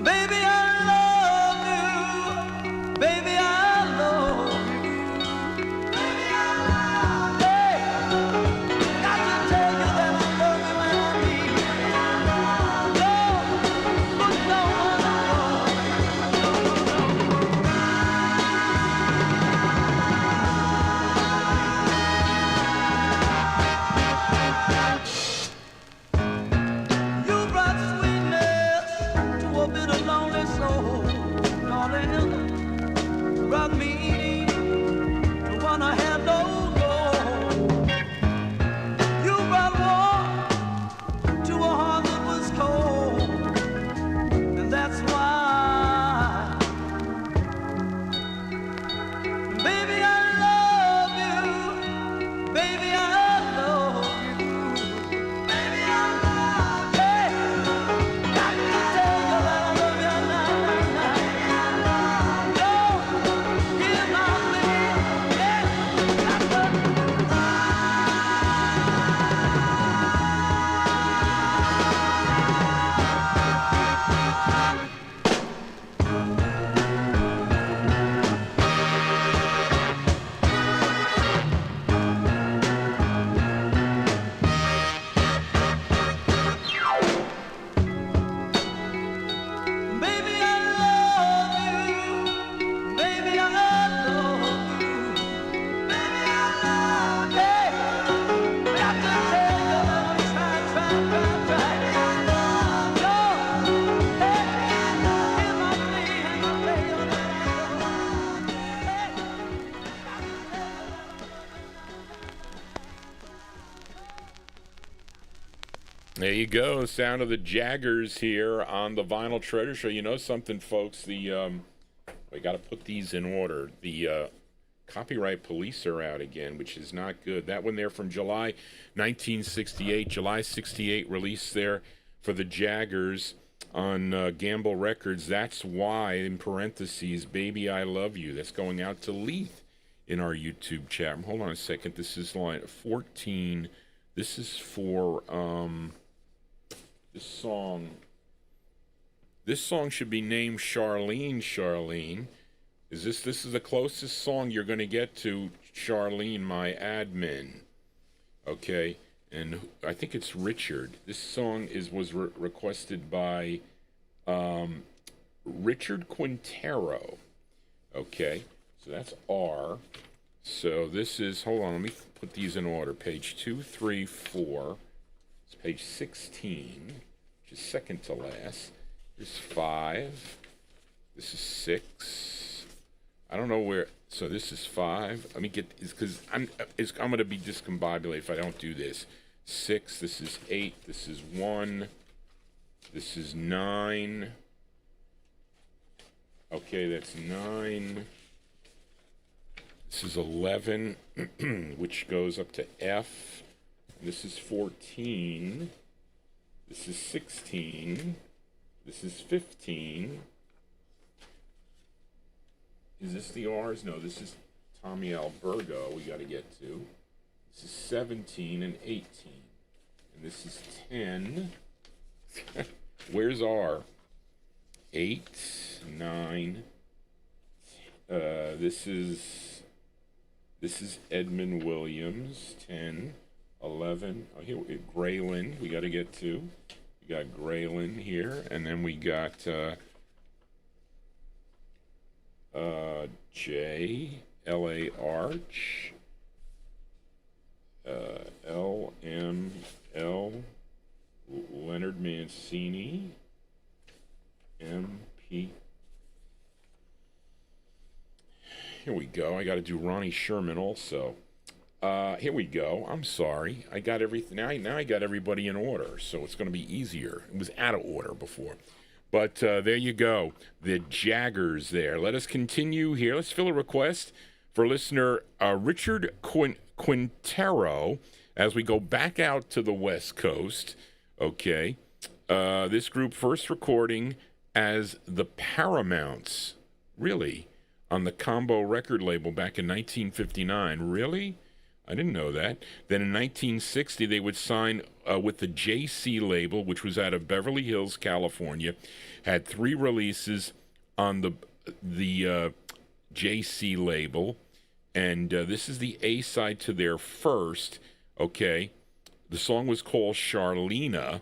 baby, I love you. Baby, I love you. Baby, I love you. Hey, got to tell you that I love you and I need you. Love, but no one You brought sweetness to a bitter, lonely soul, darling. You brought meaning to one I had no goal. You brought warmth to a heart that was cold, and that's why, baby, I love you. Baby, I love you. Baby, I love you. Hey, got to tell you that I love you now. Don't give my plea. Yeah, I love you. Baby, I love you. Baby, I love you. Baby, I love you. Hey, got to tell you that I'm trying. Don't, hey, hear my plea, There you go, sound of the Jaggers here on the Vinyl Treasure Show. You know something, folks? We got to put these in order. The copyright police are out again, which is not good. That one there from July 1968, July 68 release there for the Jaggers on Gamble Records. That's Why, in parentheses, Baby, I Love You. That's going out to Leith in our YouTube chat room. Hold on a second. This is line 14. This is for this song. This song should be named Charlene. This is the closest song you're going to get to Charlene, my admin. Okay, and I think it's Richard. This song was requested by Richard Quintero. Okay, so that's R. So this is, hold on, let me put these in order. Page 2, 3, 4. It's page 16, which is second to last. There's 5. This is 6. I don't know where. So this is 5. Let me get, because I'm going to be discombobulated if I don't do this. 6. This is 8. This is 1. This is 9. Okay, that's 9. This is 11, which goes up to F. This is 14. This is 16. This is 15. Is this the R's? No, this is Tommy Albergo we got to get to. This is 17 and 18. And this is 10. Where's R? 8, 9. This is Edmund Williams. 10, 11. Oh, here Graylin we got to get to. We got Graylin here, and then we got J, L.A. Arch, L, M, L, Leonard Mancini, M, P. Here we go. I got to do Ronnie Sherman also. Here we go. I'm sorry. I got everything. Now I got everybody in order, so it's going to be easier. It was out of order before. But there you go. The Jaggers there. Let us continue here. Let's fill a request for listener Richard Quintero as we go back out to the West Coast. Okay. This group first recording as the Paramounts. Really? On the Combo record label back in 1959. Really? I didn't know that. Then in 1960, they would sign with the JC label, which was out of Beverly Hills, California. Had 3 releases on the JC label. And this is the A-side to their first, okay? The song was called Charlena,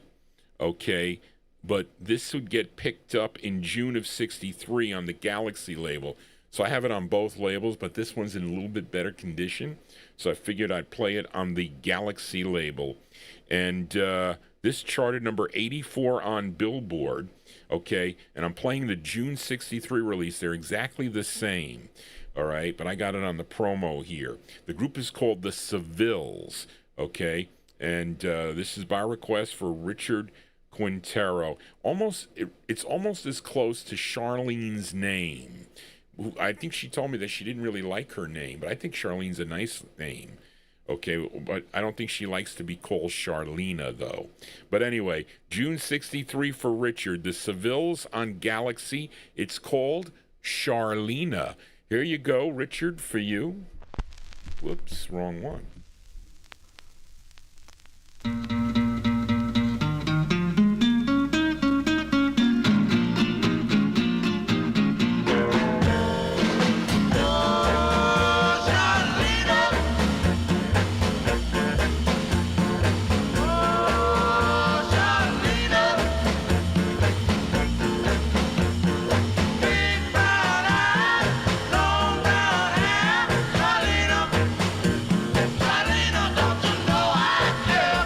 okay? But this would get picked up in June of 63 on the Galaxy label. So I have it on both labels, but this one's in a little bit better condition. So I figured I'd play it on the Galaxy label. And this charted number 84 on Billboard, okay? And I'm playing the June 63 release. They're exactly the same, all right? But I got it on the promo here. The group is called the Sevilles, okay? And this is by request for Richard Quintero. It's almost as close to Charlene's name. I think she told me that she didn't really like her name, but I think Charlene's a nice name. Okay, but I don't think she likes to be called Charlena, though. But anyway, June 63 for Richard. The Sevilles on Galaxy. It's called Charlena. Here you go, Richard, for you. Whoops, wrong one. Charlena, don't you know I care?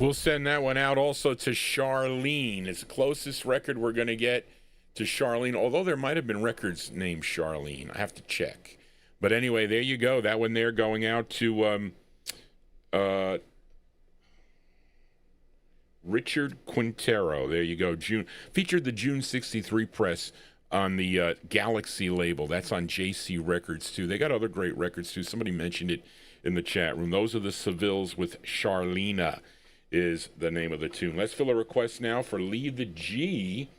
We'll send that one out also to Charlene. It's the closest record we're going to get to Charlene, although there might have been records named Charlene. I have to check. But anyway, there you go. That one there going out to Richard Quintero. There you go. Featured the June 63 press on the Galaxy label. That's on JC Records, too. They got other great records, too. Somebody mentioned it in the chat room. Those are the Sevilles with Charlena is the name of the tune. Let's fill a request now for Lee the G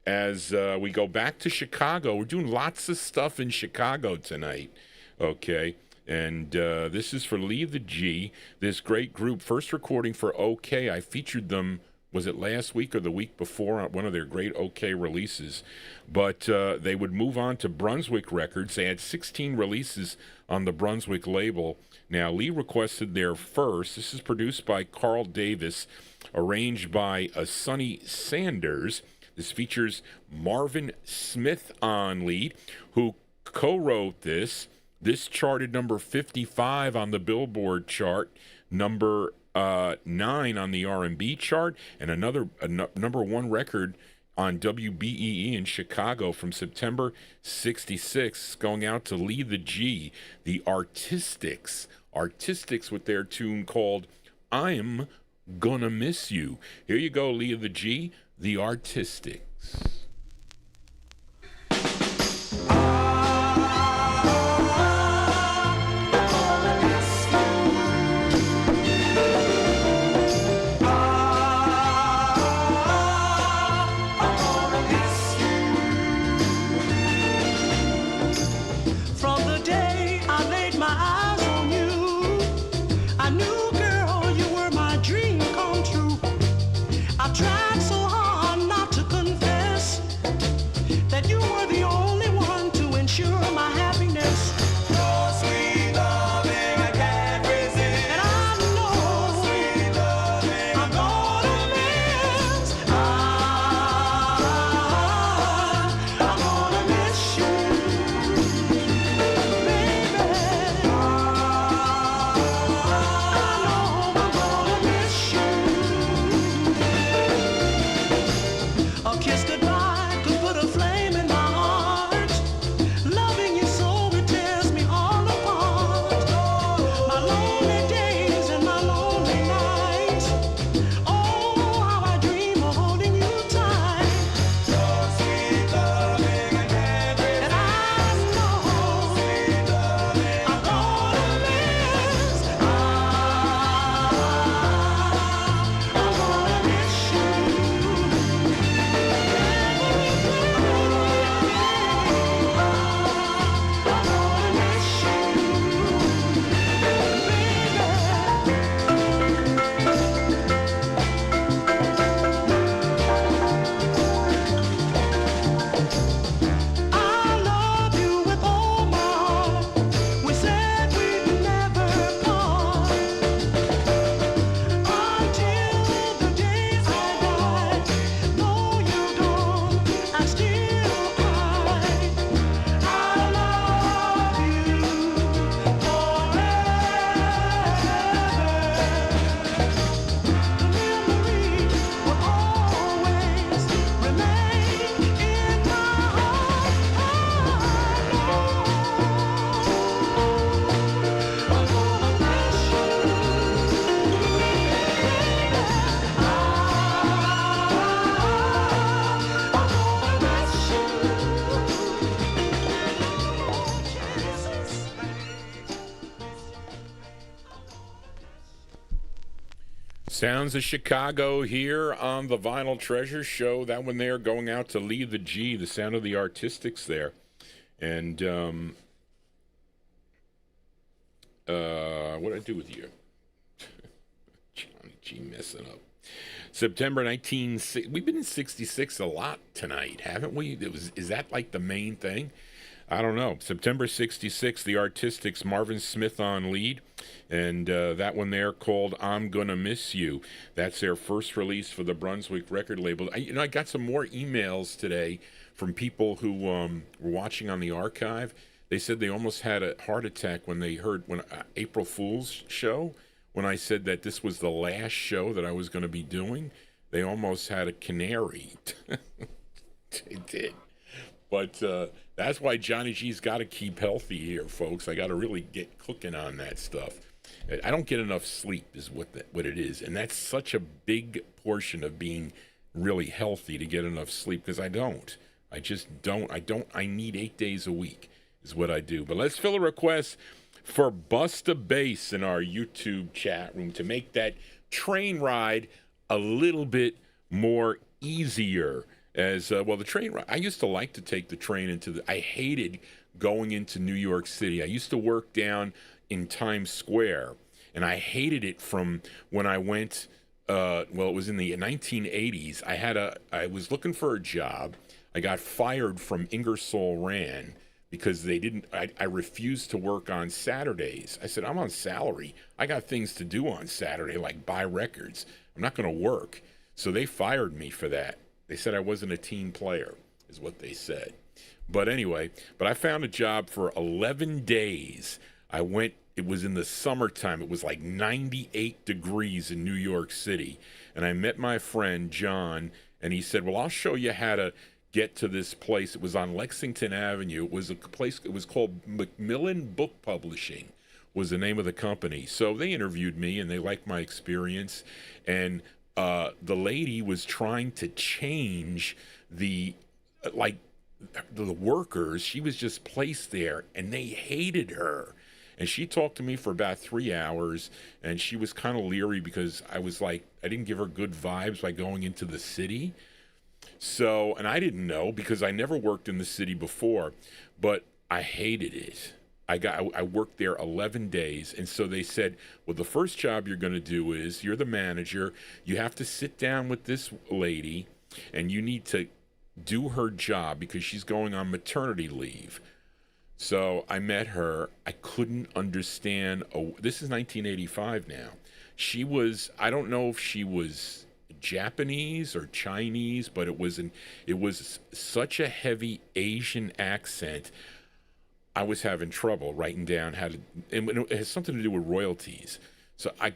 as we go back to Chicago. We're doing lots of stuff in Chicago tonight, okay? And this is for Lee the G, this great group. First recording for OK. I featured them, was it last week or the week before, on one of their great OK releases. But they would move on to Brunswick Records. They had 16 releases on the Brunswick label. Now, Lee requested their first. This is produced by Carl Davis, arranged by Sonny Sanders. This features Marvin Smith on lead, who co-wrote this. This charted number 55 on the Billboard chart, number 9 on the R&B chart, and another number 1 record on WBEE in Chicago from September 66, going out to Lee the G, the Artistics. Artistics with their tune called I'm Gonna Miss You. Here you go, Lee the G, the Artistics. Sounds of Chicago here on the Vinyltreasure show. That one there going out to Lee the G, the sound of the Artistics there. And what did I do with you? Johnny G messing up. September 19... We've been in 66 a lot tonight, haven't we? Is that like the main thing? I don't know. September 66, the Artistics, Marvin Smith on lead. And that one there called I'm Gonna Miss You. That's their first release for the Brunswick record label. I got some more emails today from people who were watching on the archive. They said they almost had a heart attack when they heard April Fool's show when I said that this was the last show that I was going to be doing. They almost had a canary. They did. But that's why Johnny G's got to keep healthy here, folks. I got to really get cooking on that stuff. I don't get enough sleep is what it is. And that's such a big portion of being really healthy, to get enough sleep, because I don't. I just don't. I need 8 days a week is what I do. But let's fill a request for Busta Bass in our YouTube chat room to make that train ride a little bit more easier. As well, the train ride, I used to like to take the train I hated going into New York City. I used to work down in Times Square, and I hated it from when I went, it was in the 1980s. I was looking for a job. I got fired from Ingersoll Rand because I refused to work on Saturdays. I said, I'm on salary. I got things to do on Saturday, like buy records. I'm not going to work. So they fired me for that. They said I wasn't a team player, is what they said. But anyway, I found a job for 11 days. It was in the summertime. It was like 98 degrees in New York City. And I met my friend, John, and he said, well, I'll show you how to get to this place. It was on Lexington Avenue. It was a place, it was called Macmillan Book Publishing was the name of the company. So they interviewed me, and they liked my experience. And the lady was trying to change the workers. She was just placed there, and they hated her. And she talked to me for about 3 hours, and she was kind of leery because I didn't give her good vibes by going into the city. So, and I didn't know because I never worked in the city before, but I hated it. I worked there 11 days, and so they said, well, the first job you're going to do is you're the manager. You have to sit down with this lady, and you need to do her job because she's going on maternity leave. So I met her. I couldn't understand. This is 1985 now. I don't know if she was Japanese or Chinese, but it was such a heavy Asian accent. I was having trouble writing down and it has something to do with royalties. So I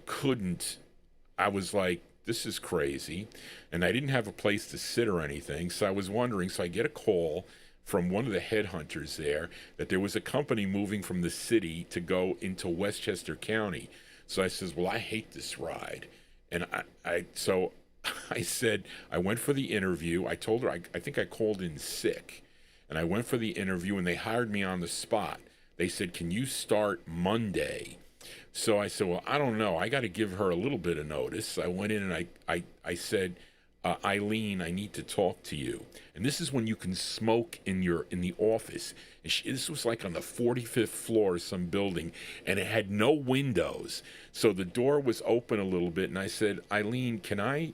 was like, this is crazy. And I didn't have a place to sit or anything. So I was wondering, so I get a call from one of the headhunters there that there was a company moving from the city to go into Westchester County. So I says, well, I hate this ride. And so I said, I went for the interview. I told her, I think I called in sick. And I went for the interview, and they hired me on the spot. They said, can you start Monday? So I said, well, I don't know. I got to give her a little bit of notice. I went in and I said, Eileen, I need to talk to you. And this is when you can smoke in the office. And this was like on the 45th floor of some building, and it had no windows. So the door was open a little bit, and I said, Eileen, can I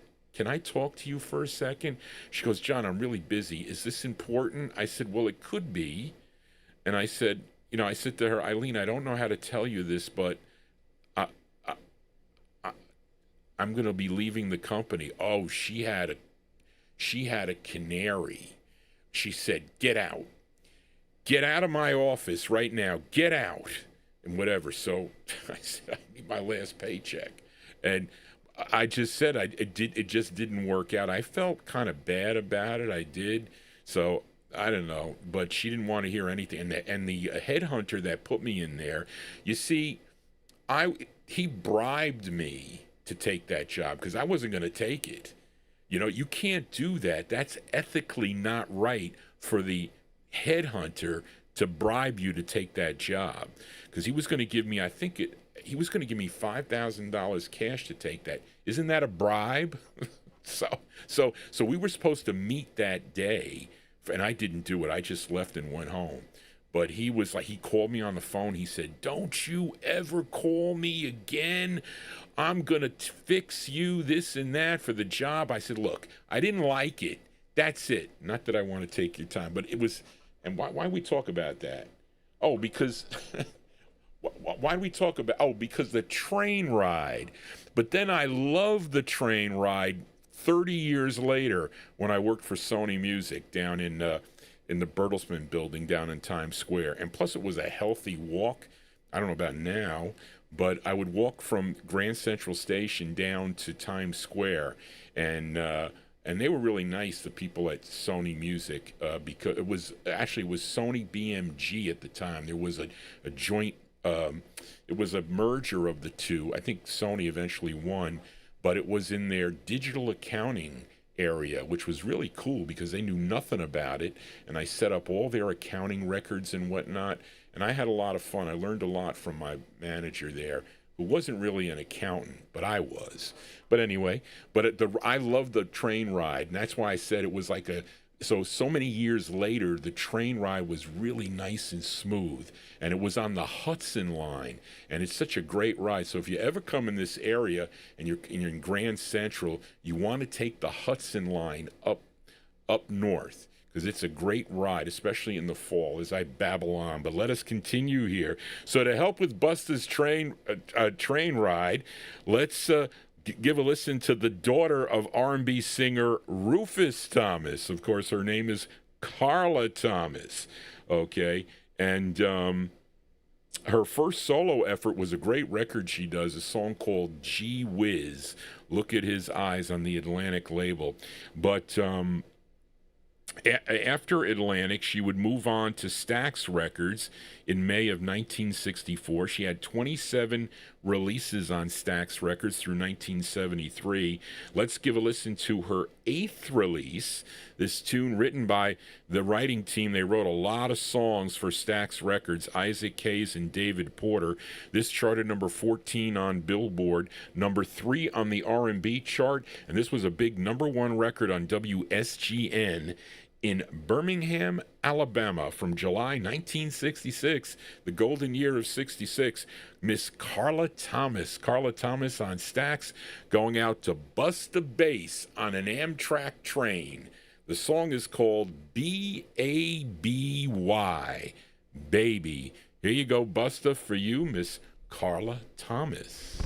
talk to you for a second? She goes, John, I'm really busy. Is this important? I said, well, it could be. And I said, I said to her, Eileen, I don't know how to tell you this, but I'm going to be leaving the company. Oh, she had a canary. She said, get out. Get out of my office right now. Get out. And whatever. So I said, I need my last paycheck. And I just said it just didn't work out. I felt kind of bad about it. I did. So I don't know, but she didn't want to hear anything. And the headhunter that put me in there, you see, he bribed me to take that job because I wasn't going to take it. You can't do that. That's ethically not right for the headhunter to bribe you to take that job, because he was going to give me, he was going to give me $5,000 cash to take that. Isn't that a bribe? So we were supposed to meet that day, and I didn't do it. I just left and went home. But he was like, he called me on the phone. He said, don't you ever call me again. I'm going to fix you this and that for the job. I said, look, I didn't like it. That's it. Not that I want to take your time, but it was, and why we talk about that? Oh, because, why do we talk about, because the train ride. But then I love the train ride 30 years later when I worked for Sony Music down in the Bertelsmann building down in Times Square. And plus it was a healthy walk. I don't know about now, but I would walk from Grand Central Station down to Times Square, and they were really nice, the people at Sony Music, because it was Sony BMG at the time. There was a joint, it was a merger of the two. I think Sony eventually won, but it was in their digital accounting area, which was really cool because they knew nothing about it, and I set up all their accounting records and whatnot, and I had a lot of fun. I learned a lot from my manager there, who wasn't really an accountant, but I was. But anyway, I loved the train ride, and that's why I said it was like so many years later, the train ride was really nice and smooth, and it was on the Hudson line, and it's such a great ride. So if you ever come in this area and you're in Grand Central, you want to take the Hudson line up north, because it's a great ride, especially in the fall, as I babble on. But let us continue here. So to help with Busta's train ride, let's give a listen to the daughter of R&B singer Rufus Thomas. Of course, her name is Carla Thomas, okay? And her first solo effort was a great record she does, a song called Gee Whiz. Look at His Eyes on the Atlantic label. But after Atlantic, she would move on to Stax Records in May of 1964. She had 27 releases on Stax Records through 1973. Let's give a listen to her 8th release. This tune written by the writing team. They wrote a lot of songs for Stax Records, Isaac Hayes and David Porter. This charted number 14 on Billboard, number 3 on the R&B chart, and this was a big number 1 record on WSGN in Birmingham, Alabama, from July 1966, the golden year of 66. Miss Carla Thomas on Stax, going out to bust the bass on an Amtrak train. The song is called B-A-B-Y, Baby. Here you go, Busta, for you, Miss Carla Thomas.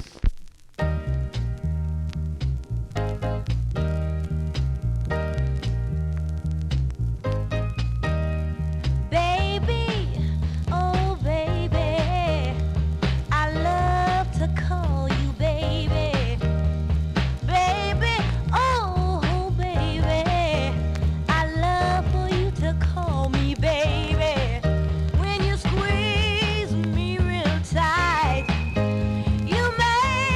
When you squeeze me real tight, you make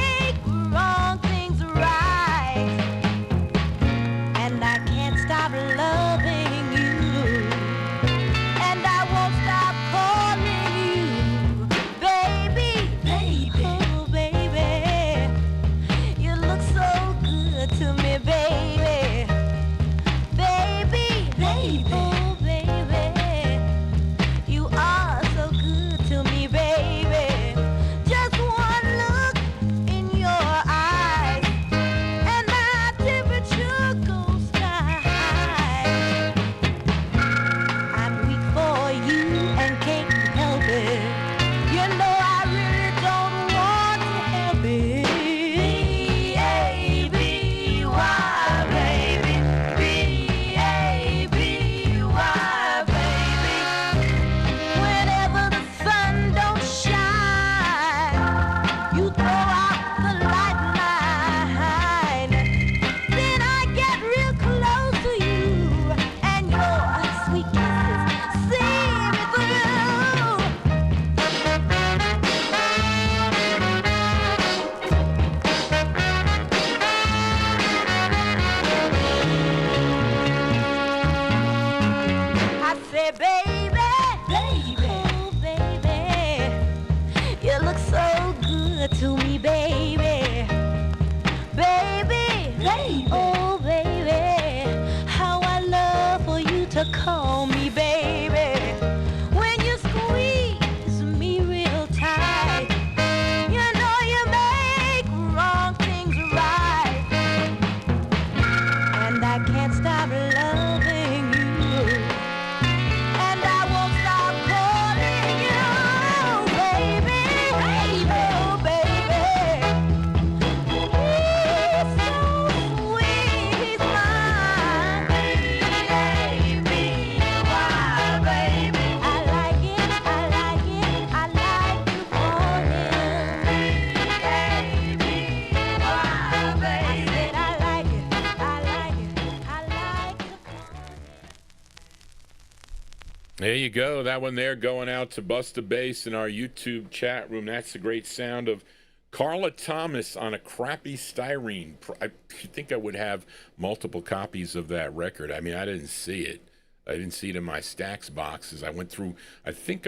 There you go. That one there going out to Busta Bass in our YouTube chat room. That's the great sound of Carla Thomas on a crappy styrene. I think I would have multiple copies of that record. I mean, I didn't see it. I didn't see it in my Stax boxes. I went through. I think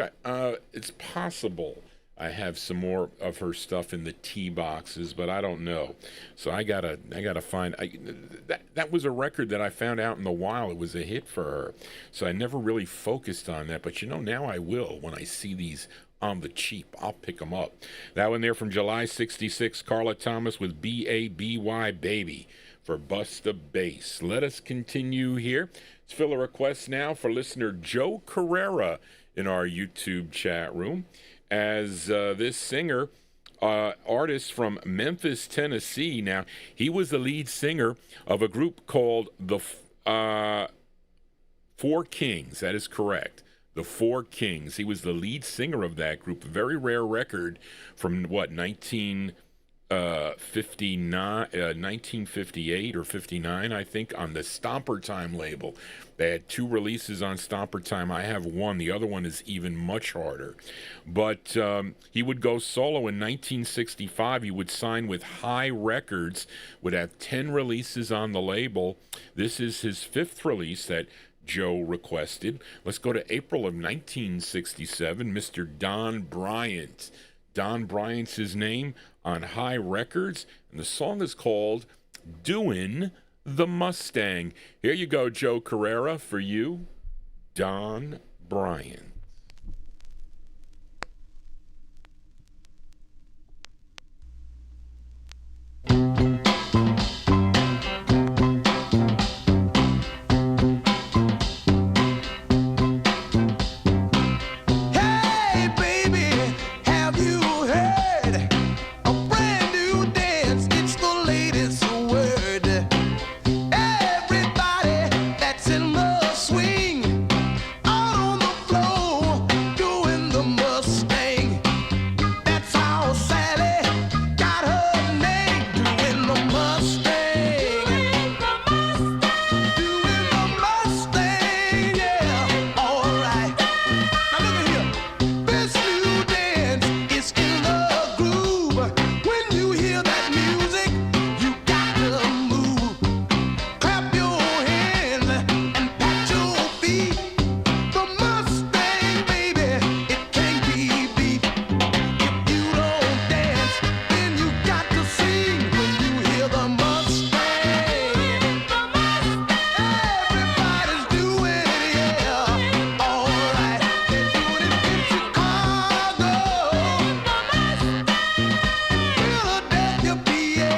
it's possible I have some more of her stuff in the T boxes, but I don't know. So I gotta find. That was a record that I found out in the wild. It was a hit for her. So I never really focused on that. But now I will when I see these on the cheap. I'll pick them up. That one there from July '66, Carla Thomas with B-A-B-Y Baby for Busta Bass. Let us continue here. Let's fill a request now for listener Joe Carrera in our YouTube chat room, as this singer, artist from Memphis, Tennessee. Now, he was the lead singer of a group called the Four Kings. That is correct. The Four Kings. He was the lead singer of that group. A very rare record from, 1958 or 59, I think, on the Stomper Time label. They had 2 releases on Stomper Time. I have one. The other one is even much harder. But he would go solo in 1965. He would sign with High Records, would have 10 releases on the label. This is his 5th release that Joe requested. Let's go to April of 1967. Mr. Don Bryant. Don Bryant's his name on High Records, and the song is called Doin' the Mustang. Here you go, Joe Carrera, for you, Don Bryant. Hey, baby, have you heard a brand new dance? It's the latest word. Everybody that's in the swing, out on the floor, doing the Mustang. That's how Sally got her name, doing the Mustang. Doing the Mustang, yeah, alright. Now look at here. This new dance is in the groove. When you hear that music, you got to move. Clap your hands and pat your feet. The Mustang, baby, it can't be beat. If you don't dance, then you got to sing. When you hear the Mustang, everybody's doing it, yeah, alright. They're doing it in Chicago, Philadelphia, PA,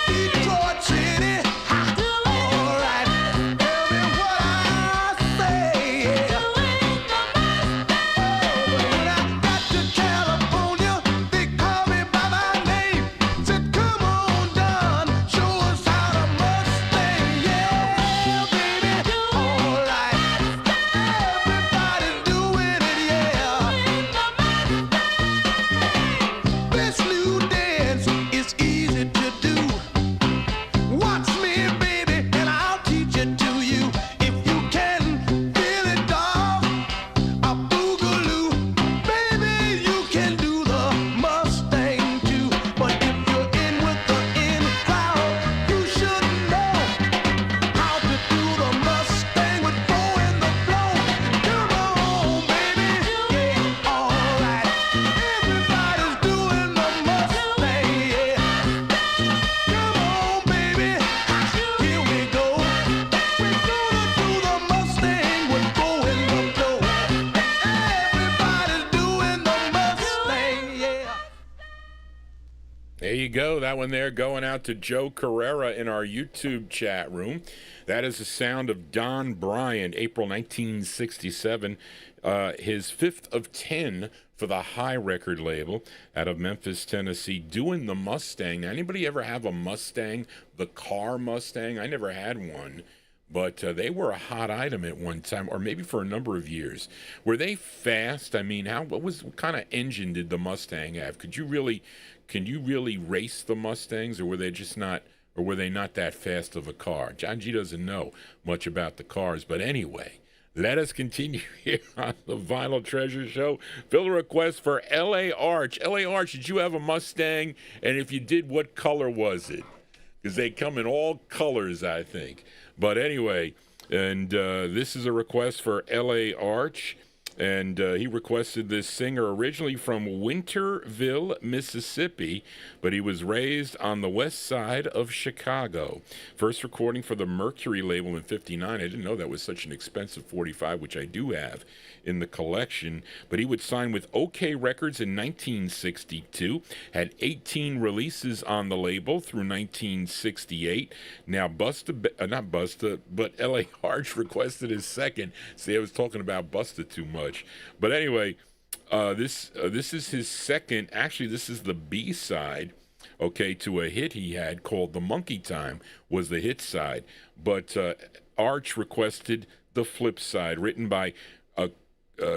Detroit City, alright. Tell me what I say, yeah. When I got to California, they call me by my name. Said, come on down, show us how to Mustang, yeah, baby, alright. Everybody's doing it, yeah. This new dance is easy to do. Watch me, baby, and I'll teach it to you. If you can feel it, dog, a boogaloo, baby, you can do the Mustang too. But if you're in with the in crowd, you should know how to do the Mustang with go in the flow. Come on, baby, yeah, alright. Everybody's doing the Mustang, yeah. Come on, baby, here we go. We're gonna do the Mustang with go in the flow. Everybody's doing the Mustang, yeah. There you go. That one there going out to Joe Carrera in our YouTube chat room. That is the sound of Don Bryant, April 1967. His 5th of 10 for the High record label out of Memphis, Tennessee, doing the Mustang. Now, anybody ever have a Mustang, the car Mustang? I never had one, but they were a hot item at one time, or maybe for a number of years. Were they fast? I mean, what kind of engine did the Mustang have? Can you really race the Mustangs, or were they just not, or were they not that fast of a car? John G doesn't know much about the cars, but anyway, Let us continue here on the Vinyl Treasure Show. Fill a request for L.A. Arch. L.A. Arch, did you have a Mustang? And if you did, what color was it? Because they come in all colors, I think. But anyway, and this is a request for L.A. Arch. And he requested this singer originally from Winterville, Mississippi, but he was raised on the west side of Chicago. First recording for the Mercury label in '59. I didn't know that was such an expensive 45, which I do have in the collection. But he would sign with OK Records in 1962, had 18 releases on the label through 1968. Now, not Busta, but L.A. Arch requested his second. See, I was talking about Busta too much. But anyway, this is his second. Actually, this is the B-side, okay, to a hit he had called "The Monkey Time" was the hit side. But Arch requested the flip side, written by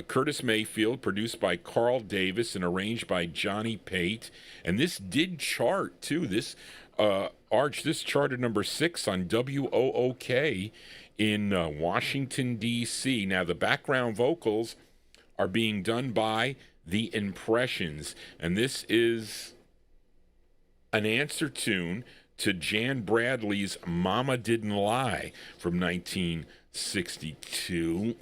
Curtis Mayfield, produced by Carl Davis, and arranged by Johnny Pate. And this did chart too. This Arch, this charted number 6 on WOOK in Washington, D.C. Now, the background vocals are being done by The Impressions, and this is an answer tune to Jan Bradley's Mama Didn't Lie from 1962.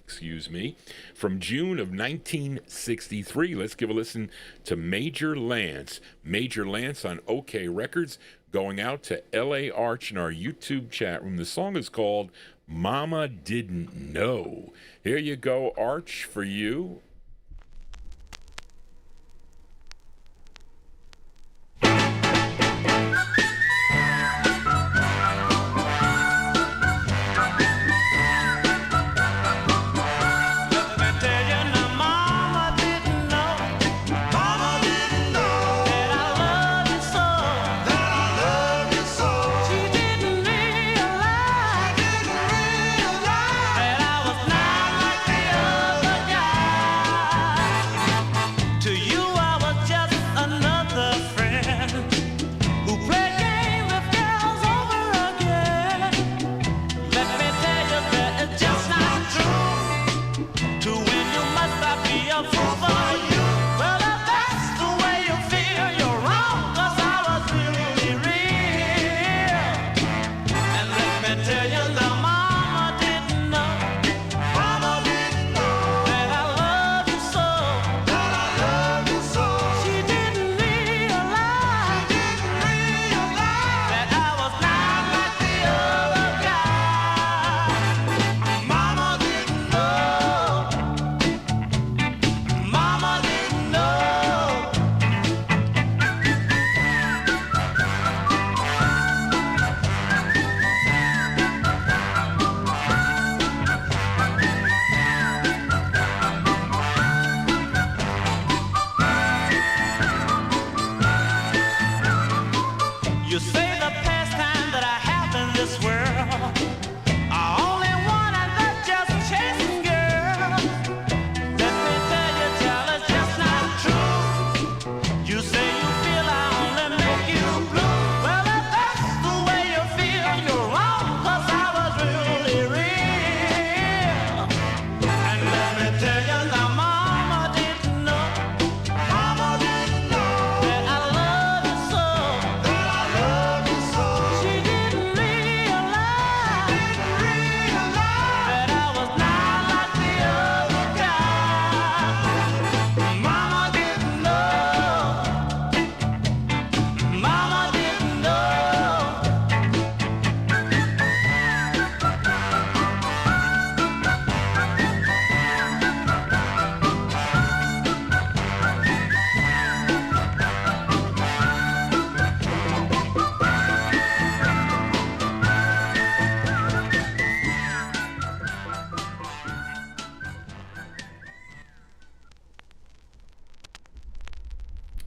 Excuse me. From June of 1963, let's give a listen to Major Lance. Major Lance on OK Records, going out to L.A. Arch in our YouTube chat room. The song is called Mama Didn't Know. Here you go, Arch, for you.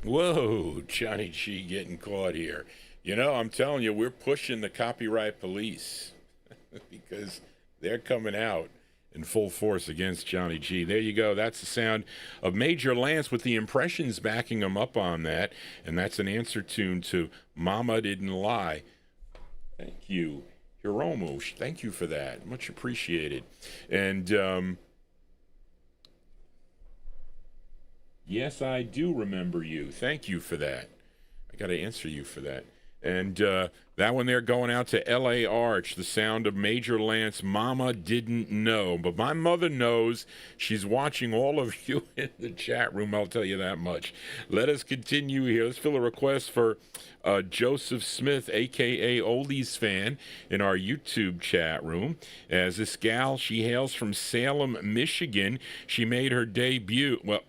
Whoa, Johnny G getting caught here. You know, I'm telling you, we're pushing the copyright police because they're coming out in full force against Johnny G. There you go. That's the sound of Major Lance with the Impressions backing him up on that. And that's an answer tune to Mama Didn't Lie. Thank you. Hiromu, thank you for that. Much appreciated. And yes, I do remember you. Thank you for that. I got to answer you for that. And that one there going out to L.A. Arch, the sound of Major Lance, Mama Didn't Know. But my mother knows. She's watching all of you in the chat room, I'll tell you that much. Let us continue here. Let's fill a request for Joseph Smith, a.k.a. Oldies Fan, in our YouTube chat room. As this gal, she hails from Salem, Michigan. She made her debut. Well...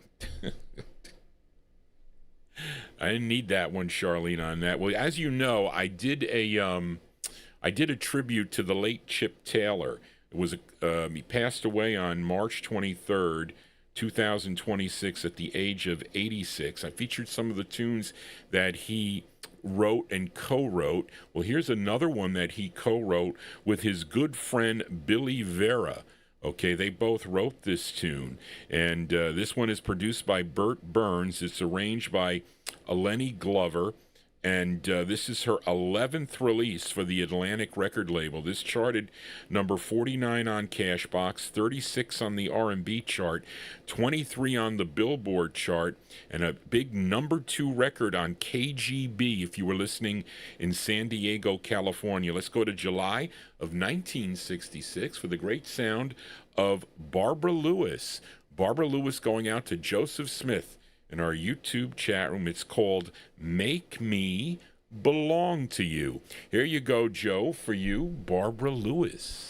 I didn't need that one, Charlene, on that. Well, as you know, I did a tribute to the late Chip Taylor. It was he passed away on March 23rd, 2026, at the age of 86. I featured some of the tunes that he wrote and co-wrote. Well, here's another one that he co-wrote with his good friend Billy Vera. Okay, they both wrote this tune, and this one is produced by Bert Burns. It's arranged by Eleni Glover, and this is her 11th release for the Atlantic record label. This charted number 49 on Cashbox, 36 on the R&B chart, 23 on the Billboard chart, and a big number 2 record on KGB if you were listening in San Diego, California. Let's go to July of 1966 for the great sound of Barbara Lewis. Barbara Lewis going out to Joseph Smith in our YouTube chat room. It's called Make Me Belong to You. Here you go, Joe, for you, Barbara Lewis.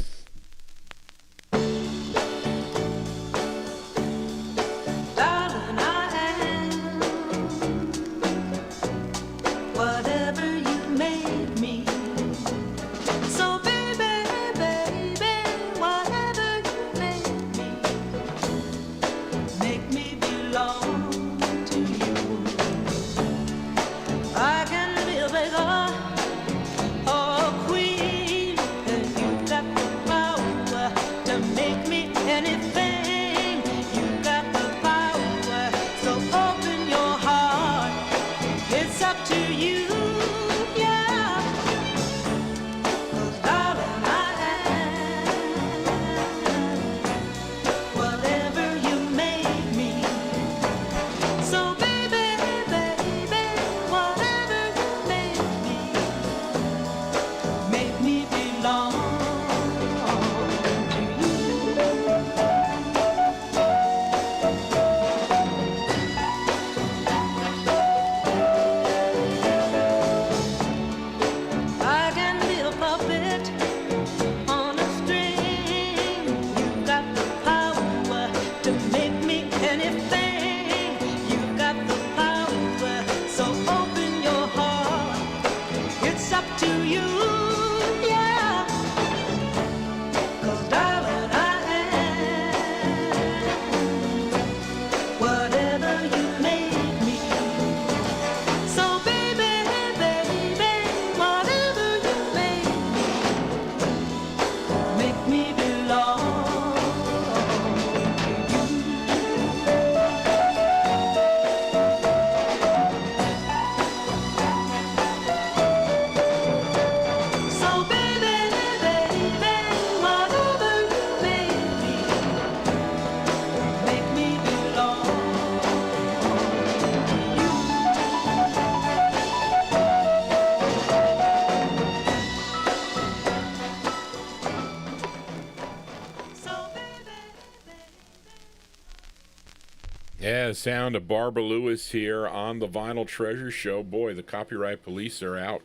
Yeah, sound of Barbara Lewis here on the Vinyltreasure Show. Boy, the copyright police are out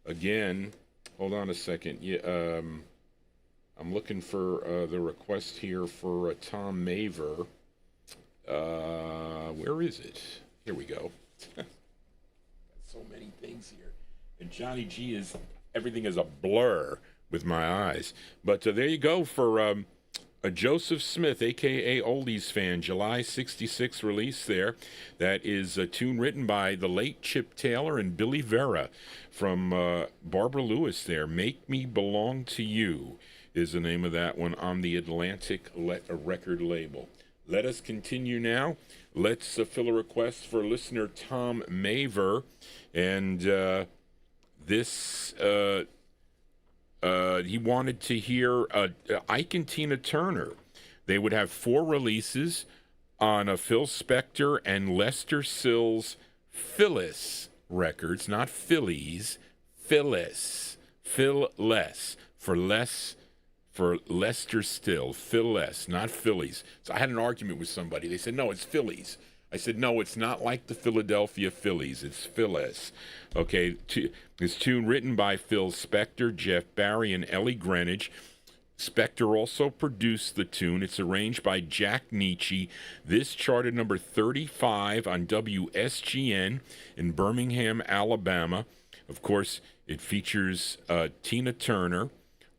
again. Hold on a second. Yeah, I'm looking for the request here for Tom Maver. Where is it? Here we go. So many things here. And Johnny G is, everything is a blur with my eyes. But there you go for a Joseph Smith, a.k.a. Oldies Fan, July 66 release there. That is a tune written by the late Chip Taylor and Billy Vera from Barbara Lewis there. Make Me Belong to You is the name of that one on the Atlantic record label. Let us continue now. Let's fill a request for listener Tom Maver. And this he wanted to hear Ike and Tina Turner. They would have 4 releases on a Phil Spector and Lester Sills Phyllis records, not Phillies, Phyllis, Phyllis, for Lester Still, Phyllis, not Phillies. So I had an argument with somebody. They said, no, it's Phillies. I said, no, it's not like the Philadelphia Phillies. It's Phyllis. Okay, this tune written by Phil Spector, Jeff Barry, and Ellie Greenwich. Spector also produced the tune. It's arranged by Jack Nietzsche. This charted number 35 on WSGN in Birmingham, Alabama. Of course, it features Tina Turner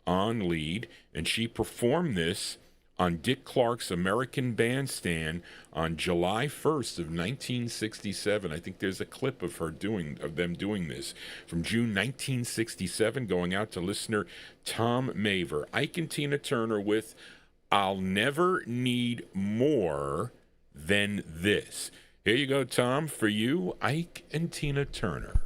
on lead, and she performed this on Dick Clark's American Bandstand on July 1st of 1967. I think there's a clip of them doing this from June 1967, going out to listener Tom Maver. Ike and Tina Turner with "I'll Never Need More Than This." Here you go, Tom, for you, Ike and Tina Turner.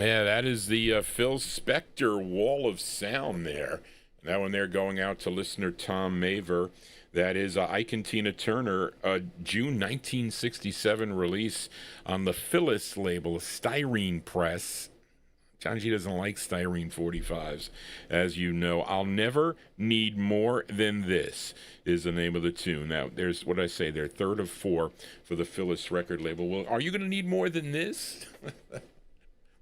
Yeah, that is the Phil Spector Wall of Sound there. That one there going out to listener Tom Maver. That is Ike and Tina Turner, June 1967 release on the Phyllis label, Styrene Press. Johnny G doesn't like styrene 45s, as you know. I'll Never Need More Than This is the name of the tune. Now, there's what I say, they're third of four for the Phyllis record label. Well, are you going to need more than this?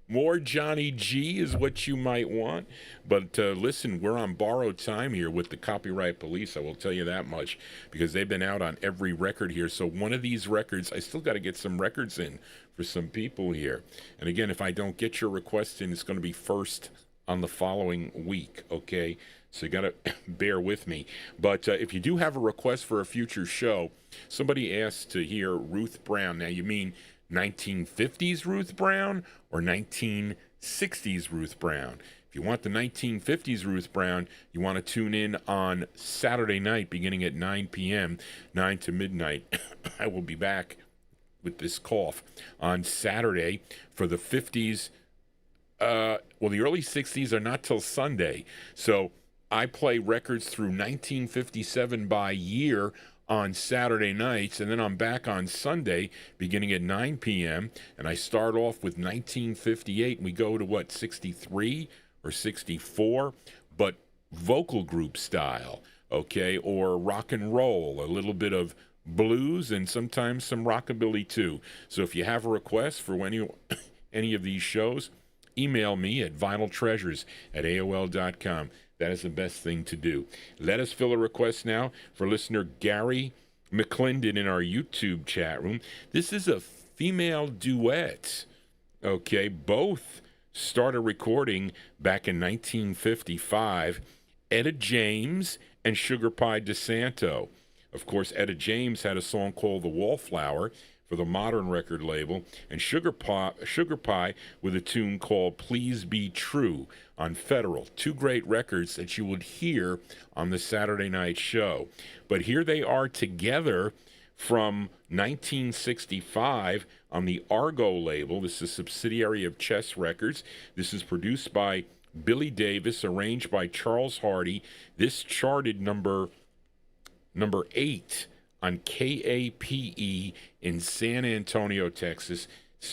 More Johnny G is what you might want. But listen, we're on borrowed time here with the copyright police. I will tell you that much, because they've been out on every record here. So one of these records, I still got to get some records in for some people here. And again, if I don't get your request in, it's going to be first on the following week, okay? So you got to bear with me. But if you do have a request for a future show, somebody asked to hear Ruth Brown. Now, you mean 1950s Ruth Brown or 1960s Ruth Brown? If you want the 1950s Ruth Brown, you want to tune in on Saturday night beginning at 9 p.m., 9 to midnight. I will be back with this cough on Saturday for the 50s. The early 60s are not till Sunday. So I play records through 1957 by year on Saturday nights, and then I'm back on Sunday beginning at 9 p.m., and I start off with 1958, and we go to, 63 or 64, but vocal group style, okay, or rock and roll, a little bit of blues, and sometimes some rockabilly too. So if you have a request for any of these shows, email me at vinyltreasures@aol.com. That is the best thing to do. Let us fill a request now for listener Gary McClendon in our YouTube chat room. This is a female duet, okay? Both started recording back in 1955. Etta James and Sugar Pie DeSanto. Of course, Etta James had a song called The Wallflower for the Modern record label, and Sugar Pie with a tune called Please Be True on Federal. Two great records that you would hear on the Saturday night show. But here they are together from 1965 on the Argo label. This is a subsidiary of Chess Records. This is produced by Billy Davis, arranged by Charles Hardy. This charted number 8 on KAPE in San Antonio, Texas.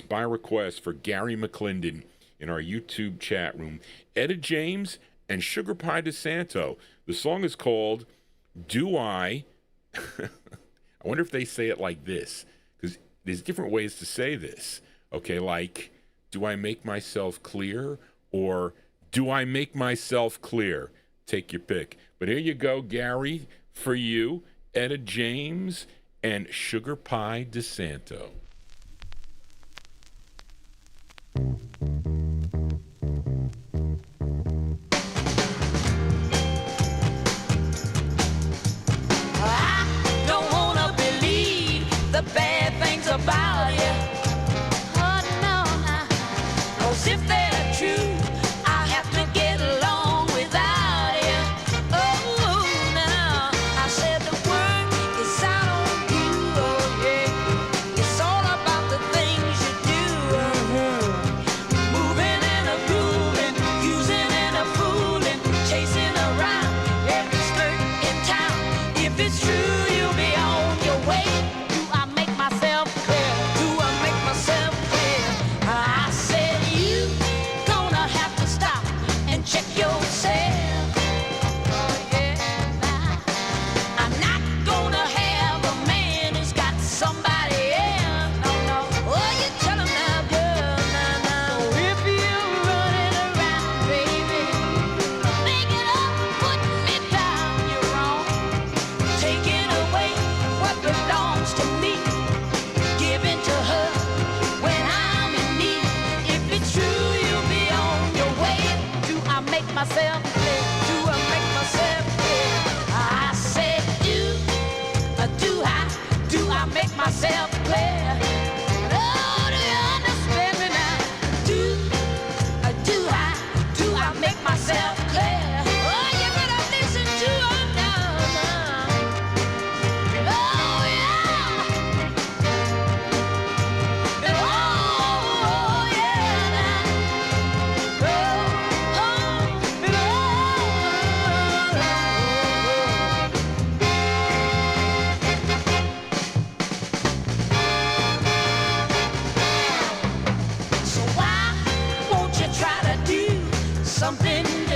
By request for Gary McClendon in our YouTube chat room. Etta James and Sugar Pie DeSanto. The song is called Do I... I wonder if they say it like this, because there's different ways to say this. Okay, like, do I make myself clear? Or do I make myself clear? Take your pick. But here you go, Gary, for you. Etta James and Sugar Pie DeSanto. I don't wanna believe the bad things about you. Oh no, 'cause if they're true, I have to get along without you. Oh no, I said the work is out on you. Oh yeah, it's all about the things you do. Moving and a grooving, using and a fooling, chasing around every skirt in town. If it's true, you'll be on your way. Do I make myself clear? Do I make myself clear? I said you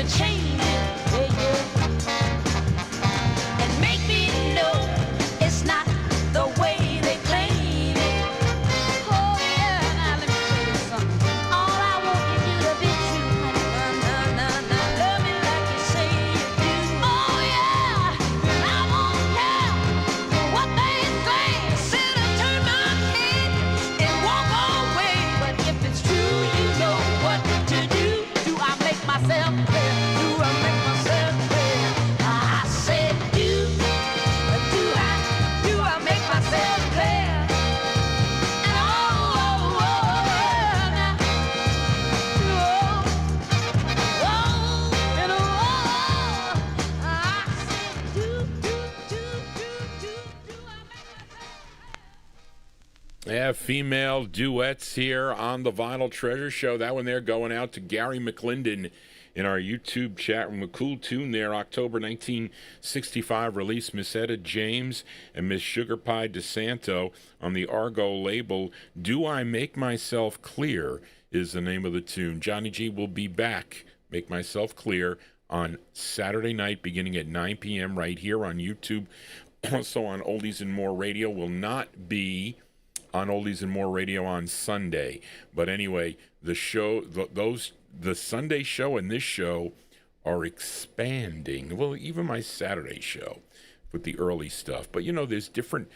change it, yeah, yeah. And make me know it's not the way they claim it. Oh yeah, now let me tell you something. All I want you to be true, honey. Love me like you say you do. Oh yeah, and I won't care what they say. Sit and turn my head and walk away. But if it's true, you know what to do. Do I make myself clear? Do I make myself clear? I said do. Do I make myself clear? And Yeah, female duets here on the Vinyl Treasure Show. That one there going out to Gary McClendon in our YouTube chat room. A cool tune there, October 1965 release. Miss Etta James and Miss Sugar Pie DeSanto on the Argo label. Do I Make Myself Clear is the name of the tune. Johnny G will be back, Make Myself Clear, on Saturday night beginning at 9 p.m. right here on YouTube. Also on Oldies and More Radio. Will not be on Oldies and More Radio on Sunday. But anyway, the show, the Sunday show and this show are expanding. Well, even my Saturday show with the early stuff. But, you know, there's different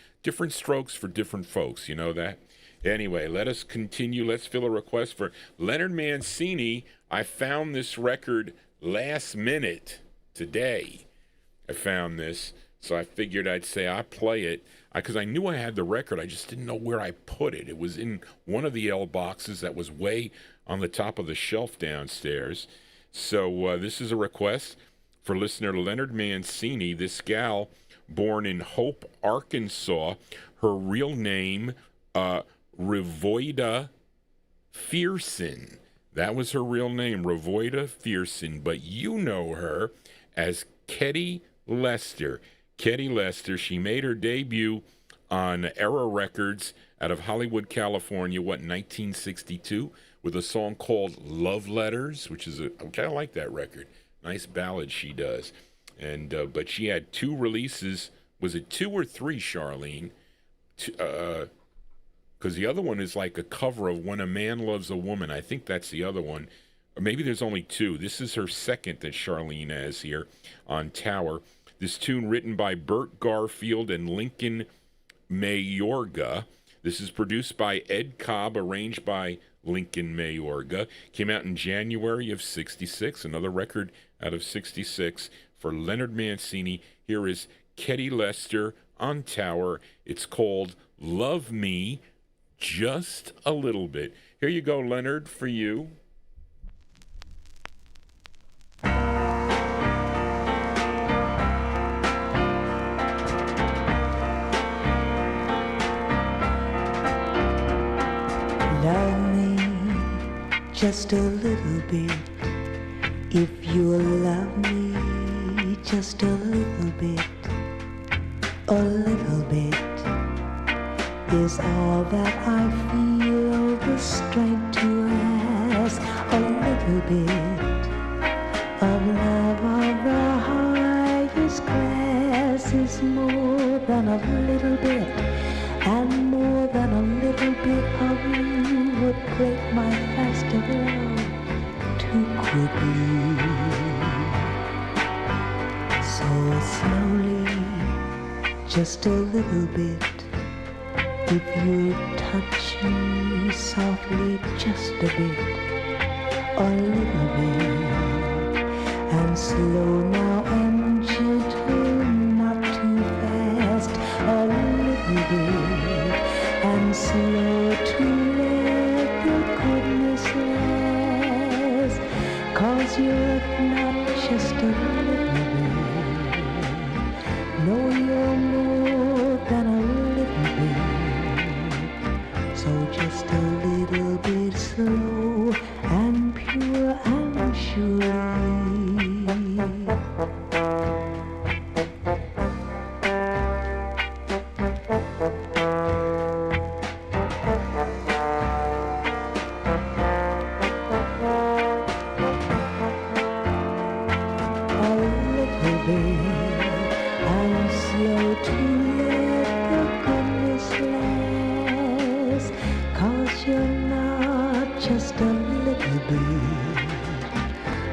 strokes for different folks. You know that? Anyway, let us continue. Let's fill a request for Leonard Mancini. I found this record last minute today. I found this, so I figured I'd say I'll play it. Because I knew I had the record, I just didn't know where I put it. It was in one of the L boxes that was way on the top of the shelf downstairs. So this is a request for listener Leonard Mancini. This gal, born in Hope, Arkansas, her real name, Revoida Fearson. That was her real name, Revoida Fearson. But you know her as Ketty Lester. Ketty Lester, she made her debut on Era Records out of Hollywood, California, 1962, with a song called Love Letters, which I kind of like that record. Nice ballad she does. And but she had two releases. Was it 2 or 3, Charlene? Because the other one is like a cover of When a Man Loves a Woman. I think that's the other one. Or maybe there's only 2. This is her second that Charlene has here on Tower. This tune written by Burt Garfield and Lincoln Mayorga. This is produced by Ed Cobb, arranged by Lincoln Mayorga. Came out in January of 66, another record out of 66 for Leonard Mancini. Here is Ketty Lester on Tower. It's called Love Me Just a Little Bit. Here you go, Leonard, for you. Love me just a little bit. If you love me just a little bit is all that I feel the strength to ask. A little bit of love of the highest class is more than a little bit, and more than a little bit of you would break my fast of love too quickly. So slowly, just a little bit. If you touch me softly just a bit, a little bit, and slow now and gentle, not too fast, a little bit, and slow to let the goodness last, 'cause you're not just a little bit, no, you're more than a little bit. So just a little bit slow and pure and sure. just a little bit.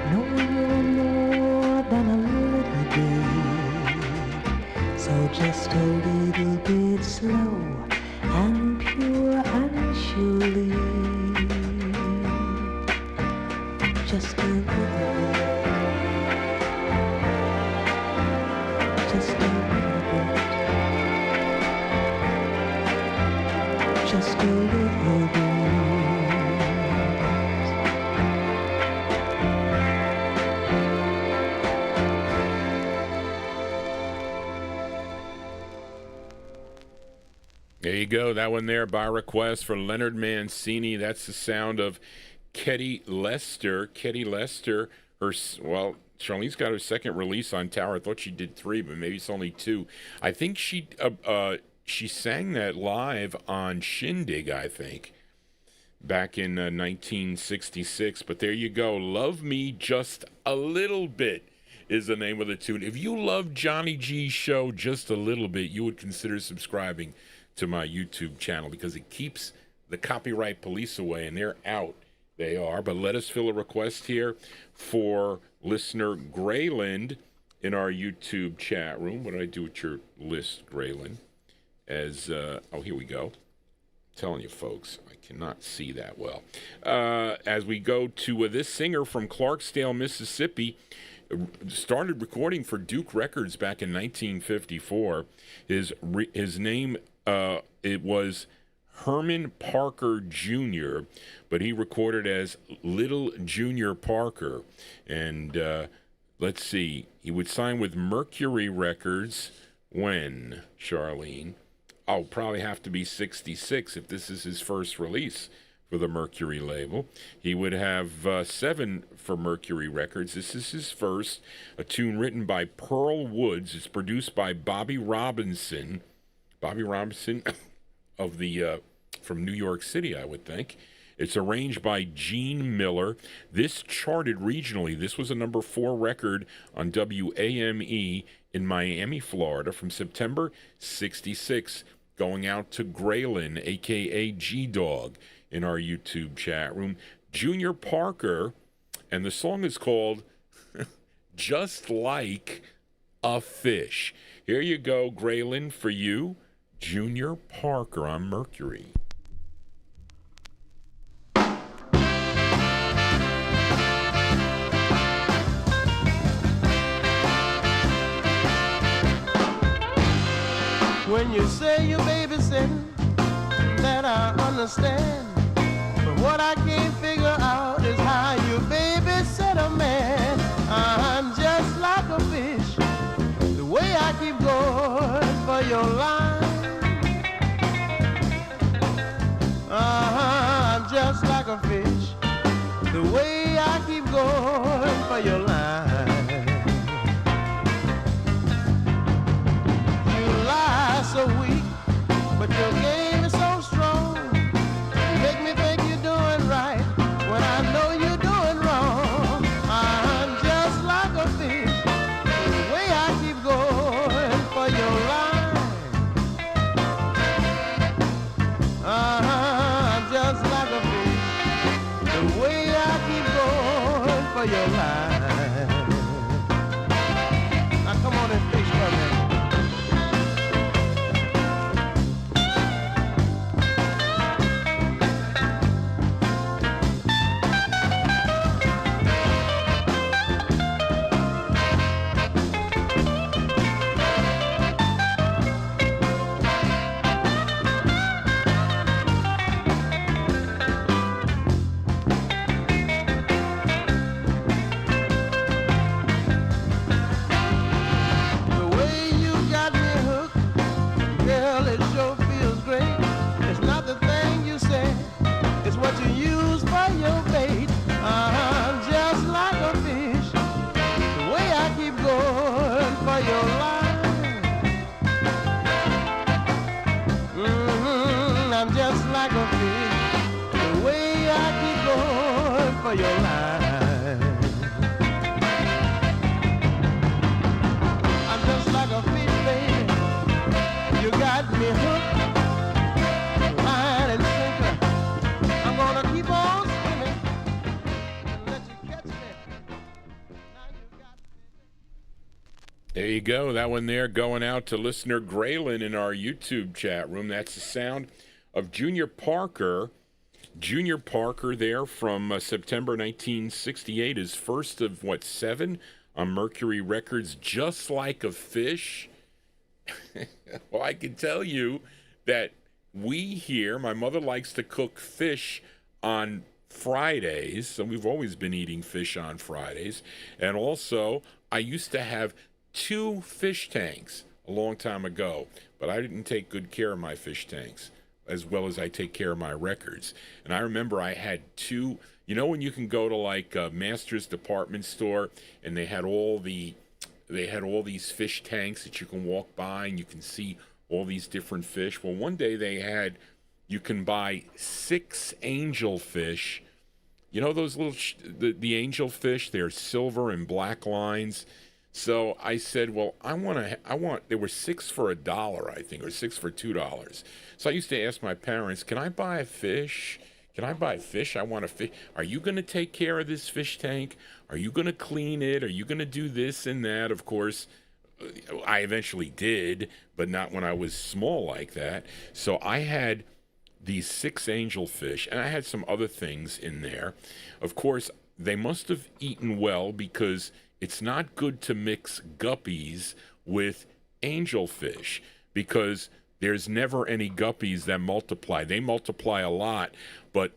No more than a little bit. So just a little bit slow and pure and surely. Just a little bit. Just a little bit. Just a little bit. There you go. That one there by request for Leonard Mancini. That's the sound of Ketty Lester. Ketty Lester, Charlene's got her second release on Tower. I thought she did 3, but maybe it's only 2. I think she sang that live on Shindig, I think, back in 1966. But there you go. Love Me Just a Little Bit is the name of the tune. If you love Johnny G's show just a little bit, you would consider subscribing to my YouTube channel because it keeps the copyright police away, and they're out. They are. But let us fill a request here for listener Grayland in our YouTube chat room. What did I do with your list, Grayland? Here we go. I'm telling you, folks, I cannot see that well. As we go to this singer from Clarksdale, Mississippi, started recording for Duke Records back in 1954. His name, it was Herman Parker Jr., but he recorded as Little Junior Parker. And let's see, he would sign with Mercury Records when, Charlene? Oh, probably have to be 66 if this is his first release for the Mercury label. He would have 7 for Mercury Records. This is his first, a tune written by Pearl Woods. It's produced by Bobby Robinson. Bobby Robinson of the from New York City, I would think. It's arranged by Gene Miller. This charted regionally. This was a number 4 record on WAME in Miami, Florida from September 66. Going out to Graylin, a.k.a. G-Dog, in our YouTube chat room. Junior Parker, and the song is called Just Like a Fish. Here you go, Graylin, for you. Junior Parker on Mercury. When you say you're babysitting, that I understand. But what I can't figure out is how you babysit a man. I'm just like a fish, the way I keep going for your line. I'm just like a fish, the way I keep going for your line. You lie so weak, but your game is so strong. You make me think you're doing right when I know you're doing wrong. I'm just like a fish, the way I keep going for your line. I'm just like a fish, the way I keep going for your line. Now come on and fish for me. I'm just like a fish, the way I keep going for your line. I'm just like a fish, baby. You got me hooked, line and sinker. I'm gonna keep on There you go. That one there going out to listener Graylin in our YouTube chat room. That's the sound of Junior Parker. Junior Parker there from September 1968 is first of, 7 on Mercury Records, Just Like a Fish. Well, I can tell you that we here, my mother likes to cook fish on Fridays, so we've always been eating fish on Fridays. And also, I used to have 2 fish tanks a long time ago, but I didn't take good care of my fish tanks as well as I take care of my records. And I remember I had 2, you know, when you can go to like a Master's department store and they had all these fish tanks that you can walk by and you can see all these different fish. Well, one day you can buy 6 angelfish. You know those little the angelfish? They're silver and black lines. So I said, well, I want. There were 6 for $1, I think, or 6 for $2. So I used to ask my parents, "Can I buy a fish? Can I buy fish? I want a fish. Are you going to take care of this fish tank? Are you going to clean it? Are you going to do this and that?" Of course, I eventually did, but not when I was small like that. So I had these 6 angelfish, and I had some other things in there. Of course, they must have eaten well because it's not good to mix guppies with angelfish because there's never any guppies that multiply. They multiply a lot, but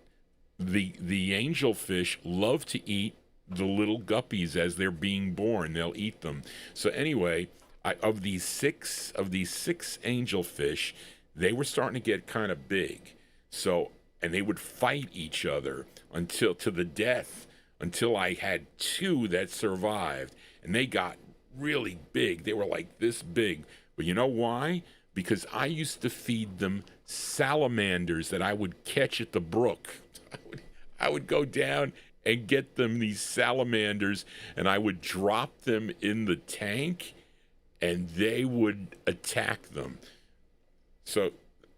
the angelfish love to eat the little guppies as they're being born. They'll eat them. So anyway, of these six angelfish, they were starting to get kind of big. So, and they would fight each other until to the death, until I had 2 that survived, and they got really big. They were like this big. But you know why? Because I used to feed them salamanders that I would catch at the brook. I would go down and get them these salamanders, and I would drop them in the tank, and they would attack them. So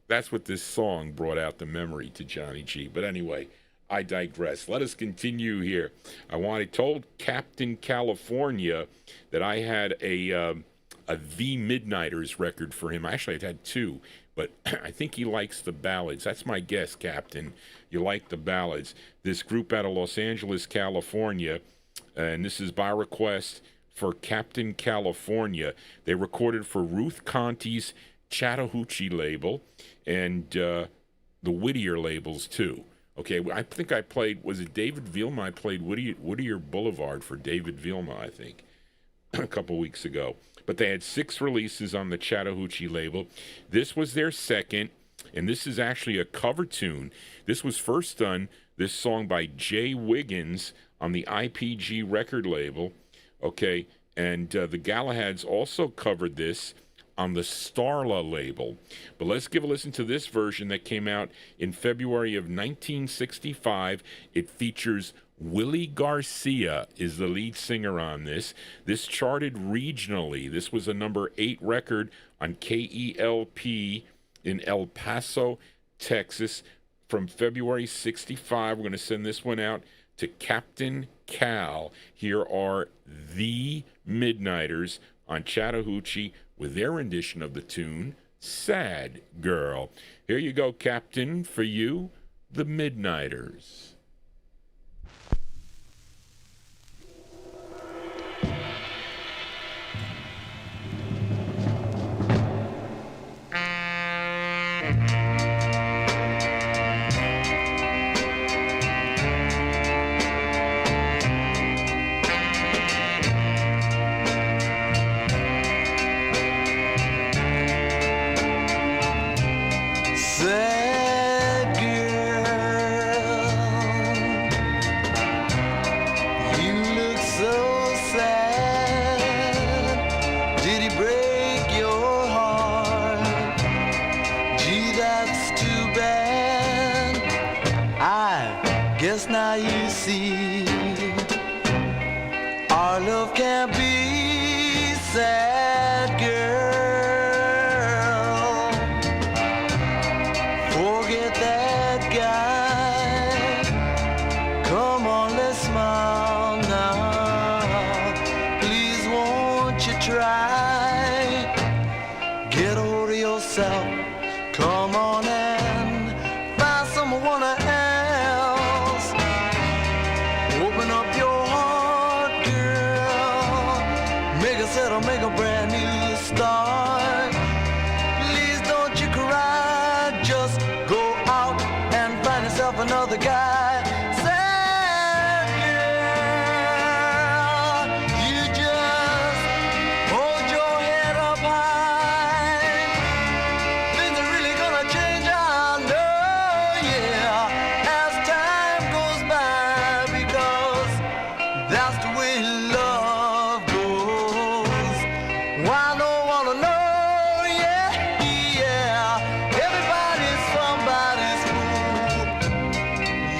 that's what this song brought out the memory to Johnny G. But anyway, I digress. Let us continue here. I told Captain California that I had a The Midnighters record for him. Actually, I'd had 2, but I think he likes the ballads. That's my guess, Captain. You like the ballads. This group out of Los Angeles, California, and this is by request for Captain California. They recorded for Ruth Conti's Chattahoochee label and the Whittier labels, too. Okay, I think I played, was it David Vilma? I played Whittier Boulevard for David Vilma, I think, a couple weeks ago. But they had 6 releases on the Chattahoochee label. This was their second, and this is actually a cover tune. This was first done, this song by Jay Wiggins on the IPG record label. Okay, and the Galahads also covered this on the Starla label. But let's give a listen to this version that came out in February of 1965. It features Willie Garcia is the lead singer on this. This charted regionally. This was a number 8 record on KELP in El Paso, Texas from February 65. We're going to send this one out to Captain Cal. Here are The Midnighters on Chattahoochee with their rendition of the tune, Sad Girl. Here you go, Captain, for you, The Midnighters. Sad girl, you look so sad. Did he break your heart? Gee, that's too bad. I guess now you see our love can't be sad, girl. Forget that guy. Come on, let's smile now. Please, won't you try? gotta make a brand new start. Please don't you cry, just go out and find yourself another guy. Sad girl, you just hold your head up high. Things are really gonna change, I know, yeah, as time goes by, because that's the way love goes. Why don't wanna know, yeah, yeah, everybody's somebody's fool.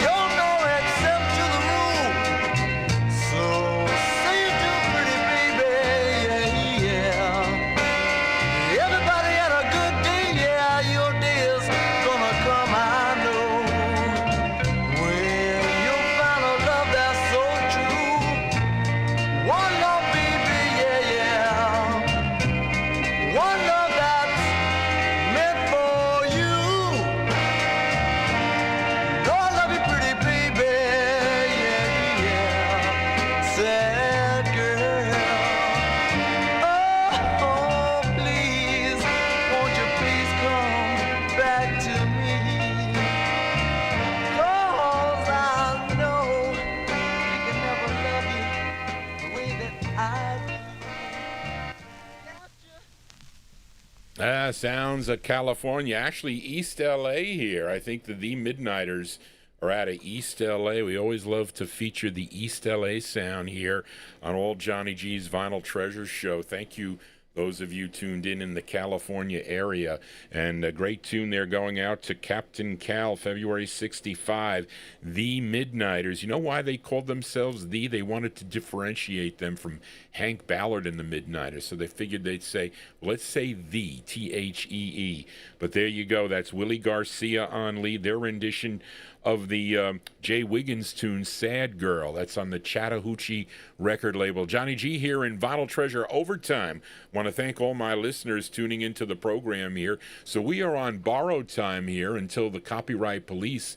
You're no exception to the rule. So say you do, pretty baby, yeah, yeah. Everybody had a good day, yeah, your day is gonna come, I know. When you find a love that's so true, one love, baby, yeah, yeah. One love that's meant for you. Lord, love you, pretty baby, yeah, yeah. Sad girl. Oh, please, won't you please come back to me? 'Cause I know he can never love you the way that I do. Sounds of California. Actually, East LA here. I think the Midnighters are out of East LA. We always love to feature the East LA sound here on Old Johnny G's Vinyl Treasures show. Thank you, those of you tuned in the California area. And a great tune there going out to Captain Cal, February 65, the Midnighters. You know why they called themselves the? They wanted to differentiate them from Hank Ballard and the Midnighters. So they figured they'd say, well, let's say the, T-H-E-E. But there you go. That's Willie Garcia on lead. Their rendition of the Jay Wiggins tune, Sad Girl. That's on the Chattahoochee record label. Johnny G here in Vinyl Treasure Overtime. Want to thank all my listeners tuning into the program here. So we are on borrowed time here until the copyright police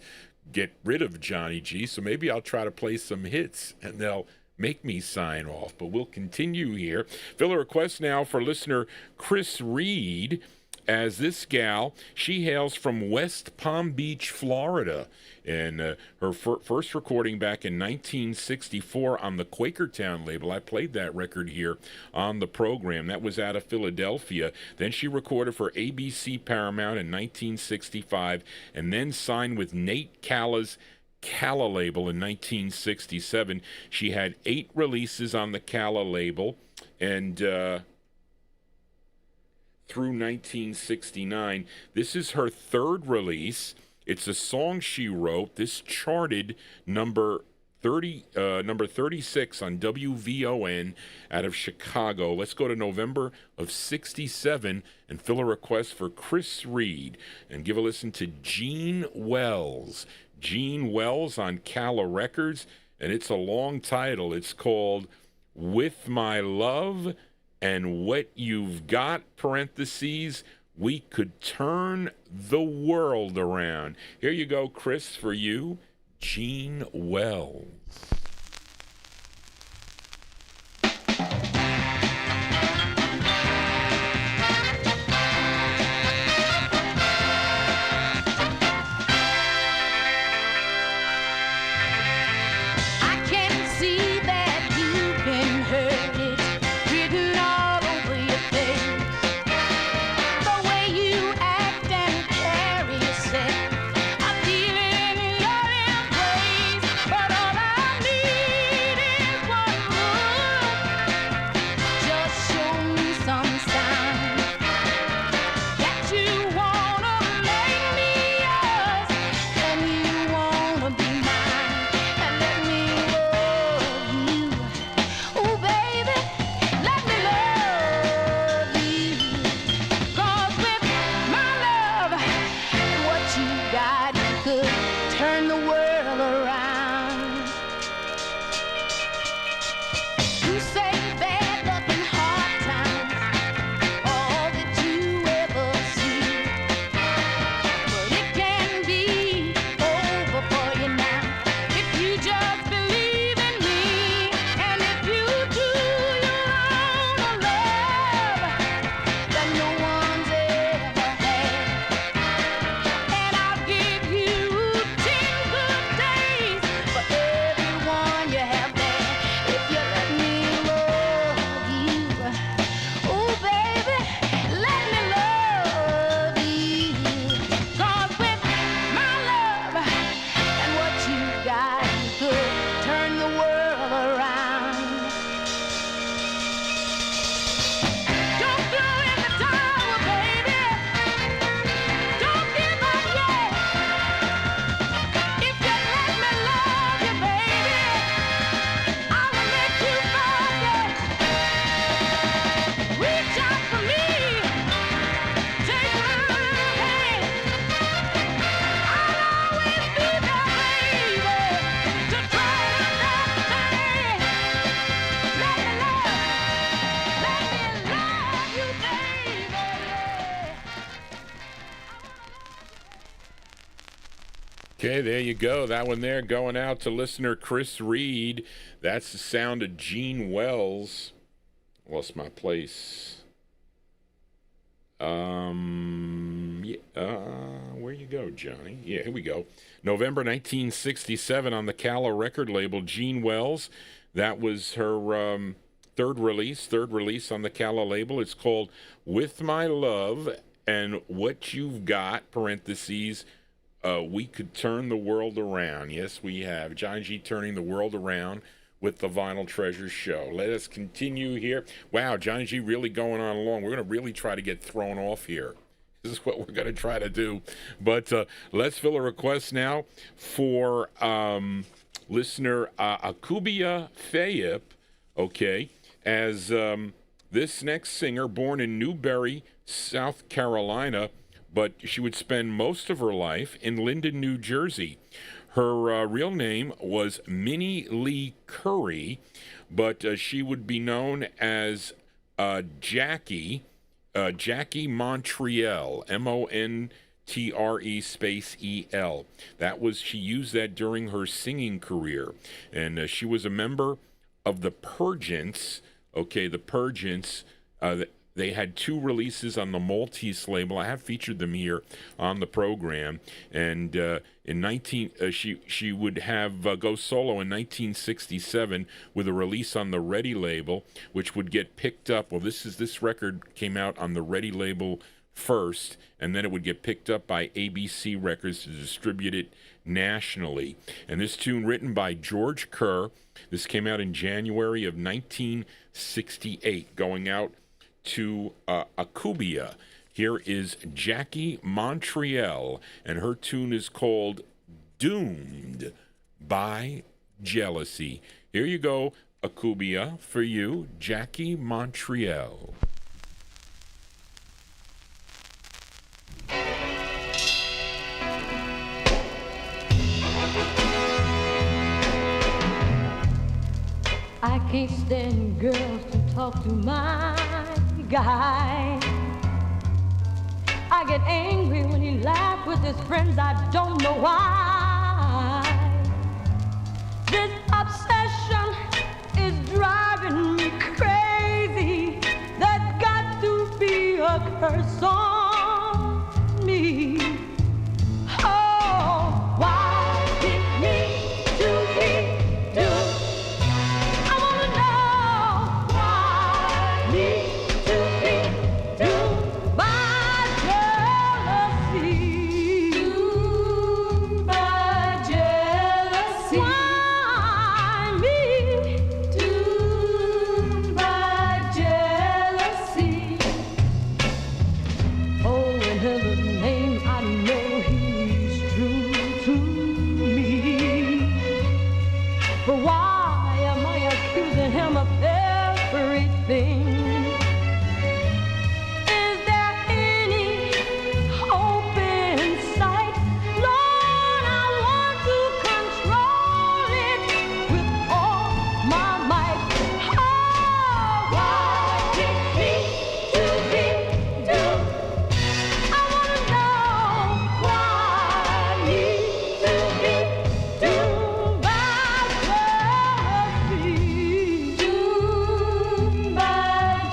get rid of Johnny G. So maybe I'll try to play some hits and they'll make me sign off. But we'll continue here. Fill a request now for listener Chris Reed. As this gal, she hails from West Palm Beach, Florida, and her first recording back in 1964 on the Quakertown label. I played that record here on the program. That was out of Philadelphia. Then she recorded for ABC Paramount in 1965, and then signed with Nate Calla's Calla label in 1967. She had 8 releases on the Calla label, and through 1969. This is her 3rd release. It's a song she wrote. This charted number 36 on WVON out of Chicago. Let's go to November of 67 and fill a request for Chris Reed and give a listen to Gene Wells. Gene Wells on Calla Records, and it's a long title. It's called With My Love and What You've Got, parentheses, we could turn the world around. Here you go, Chris, for you, Gene Wells. I can see that you've been hurted, written all over your face. The way you act and carry yourself, I feel it in your embrace. But all I need Okay, there you go. That one there going out to listener Chris Reed. That's the sound of Gene Wells. Lost my place. Where you go, Johnny? Yeah, here we go. November 1967 on the Calla record label, Gene Wells. That was her third release on the Calla label. It's called With My Love and What You've Got, parentheses, we could turn the world around. Yes, we have. Johnny G turning the world around with the Vinyltreasure show. Let us continue here. Wow, Johnny G really going on along. We're going to really try to get thrown off here. This is what we're going to try to do. But let's fill a request now for listener Akubia Fayip, okay, as this next singer, born in Newberry, South Carolina, but she would spend most of her life in Linden, New Jersey. Her real name was Minnie Lee Curry, but she would be known as Jackie Montreal, M-O-N-T-R-E space E-L. That was, she used that during her singing career. And she was a member of the Purgents. Okay, the Purgents, they had 2 releases on the Maltese label. I have featured them here on the program. And she would have go solo in 1967 with a release on the Ready label, which would get picked up. Well, this record came out on the Ready label first, and then it would get picked up by ABC Records to distribute it nationally. And this tune, written by George Kerr, this came out in January of 1968, going out to Akubia. Here is Jackie Montreal, and her tune is called Doomed by Jealousy. Here you go, Akubia, for you, Jackie Montreal. I can't stand girls to talk to my guy. I get angry when he laughs with his friends, I don't know why. This obsession is driving me crazy. There's got to be a curse on me. Oh, why did me to be do? I wanna know why me to be doomed by jealousy. Doomed by jealousy. Why me doomed by jealousy? Oh, in heaven's name, I know he's true to me. But why am I accusing him of everything? Is there any hope in sight? Lord, I want to control it with all my might. Oh, why did me to be doomed? I wanna know why me to be doomed by jealousy. Doomed by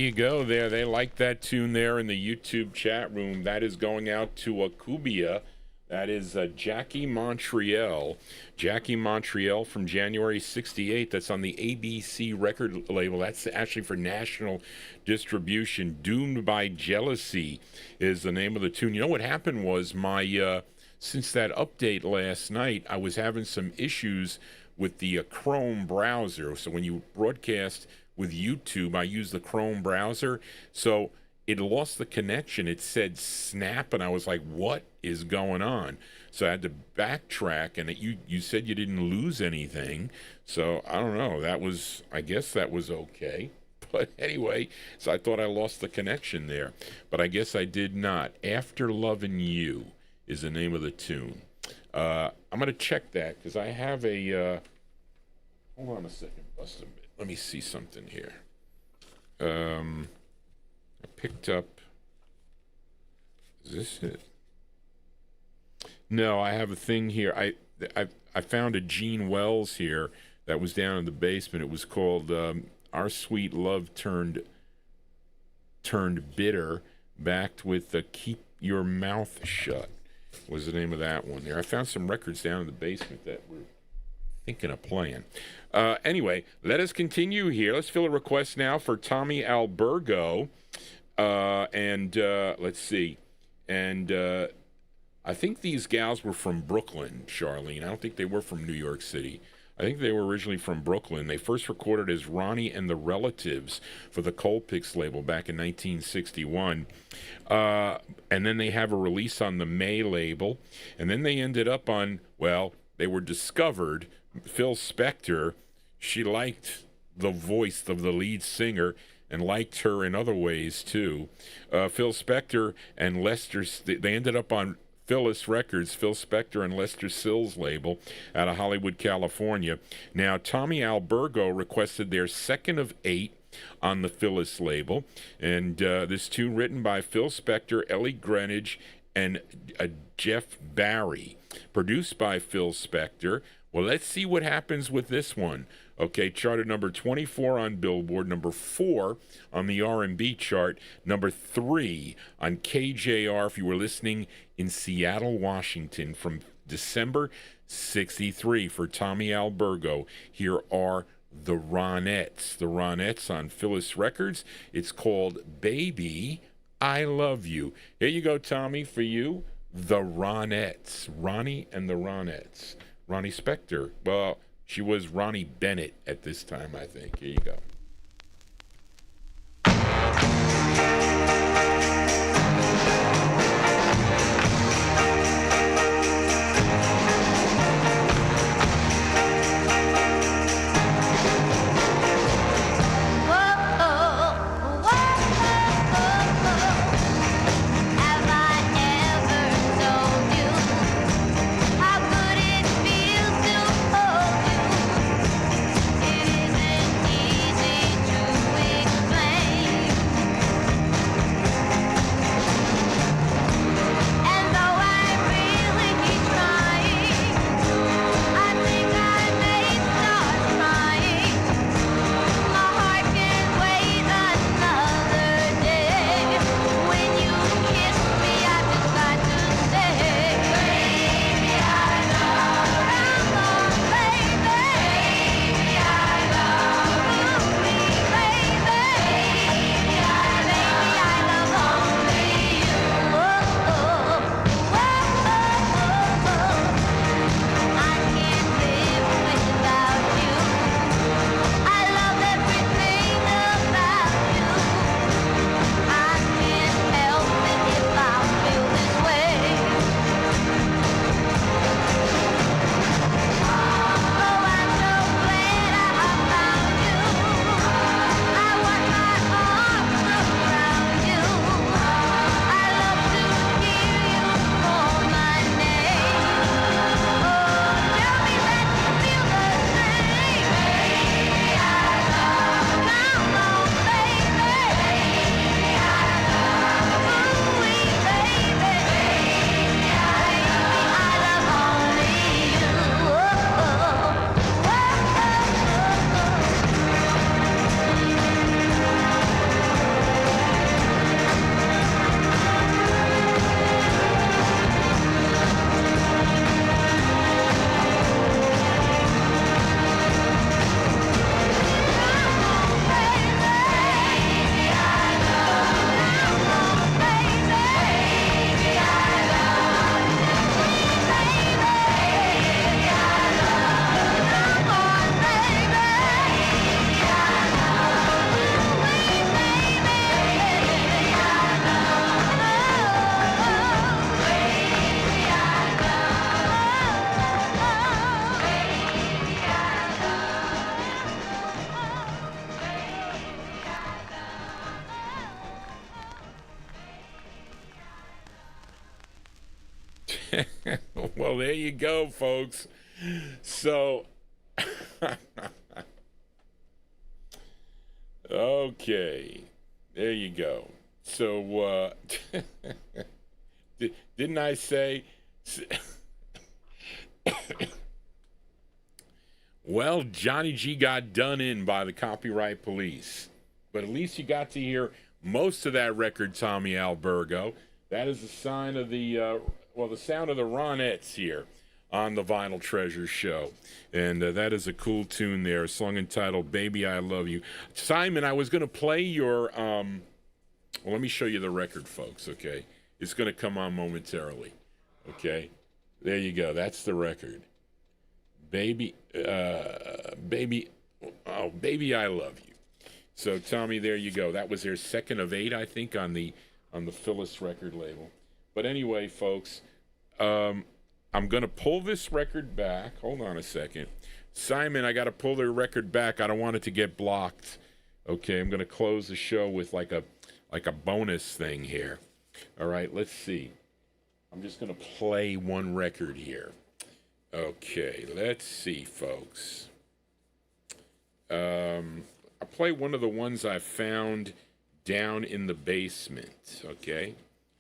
you go. There, they like that tune there in the YouTube chat room. That is going out to Akubia. That is Jackie Montreal. Jackie Montreal from January 68. That's on the ABC record label. That's actually for national distribution. Doomed by Jealousy is the name of the tune. You know what happened was since that update last night, I was having some issues with the Chrome browser. So when you broadcast with YouTube, I use the Chrome browser. So it lost the connection. It said snap, and I was like, what is going on? So I had to backtrack, and you said you didn't lose anything. So I don't know. I guess that was okay. But anyway, so I thought I lost the connection there. But I guess I did not. After Lovin' You is the name of the tune. I'm going to check that because I have a... hold on a second. Let me see something here. I picked up... Is this it? No, I have a thing here. I found a Gene Wells here that was down in the basement. It was called Our Sweet Love Turned Bitter, backed with Keep Your Mouth Shut was the name of that one there. I found some records down in the basement that we're thinking of playing. Anyway, let us continue here. Let's fill a request now for Tommy Albergo. Let's see. And I think these gals were from Brooklyn, Charlene. I don't think they were from New York City. I think they were originally from Brooklyn. They first recorded as Ronnie and the Relatives for the Colpix label back in 1961. And then they have a release on the May label. And then they ended up on, well, they were discovered. Phil Spector, she liked the voice of the lead singer and liked her in other ways, too. Phil Spector and Lester, they ended up on Phyllis Records, Phil Spector and Lester Sills label out of Hollywood, California. Now, Tommy Albergo requested their second of 8 on the Phyllis label. And this tune written by Phil Spector, Ellie Greenwich, and Jeff Barry. Produced by Phil Spector. Well, let's see what happens with this one. Okay, charted number 24 on Billboard, number 4 on the R&B chart, number 3 on KJR, if you were listening in Seattle, Washington, from December 63 for Tommy Albergo. Here are the Ronettes. The Ronettes on Phyllis Records. It's called Baby, I Love You. Here you go, Tommy, for you. The Ronettes. Ronnie and the Ronettes. Ronnie Spector. Well, she was Ronnie Bennett at this time, I think. Here you go. Easy Well, there you go, folks. So, okay, there you go. So, didn't I say? Well, Johnny G got done in by the copyright police, but at least you got to hear most of that record, Tommy Albergo. That is a sign of the the sound of the Ronettes here on the Vinyltreasure show, and that is a cool tune there, a song entitled "Baby I Love You." Simon, I was going to play your. Well, let me show you the record, folks. Okay, it's going to come on momentarily. Okay, there you go. That's the record. Baby, baby, oh, baby, I love you. So, Tommy, there you go. That was their second of 8, I think, on the Phyllis record label. But anyway, folks, I'm gonna pull this record back. Hold on a second, Simon. I got to pull the record back. I don't want it to get blocked. Okay, I'm gonna close the show with like a bonus thing here. All right, let's see. I'm just gonna play one record here. Okay, let's see, folks. I'll play one of the ones I found down in the basement. Okay,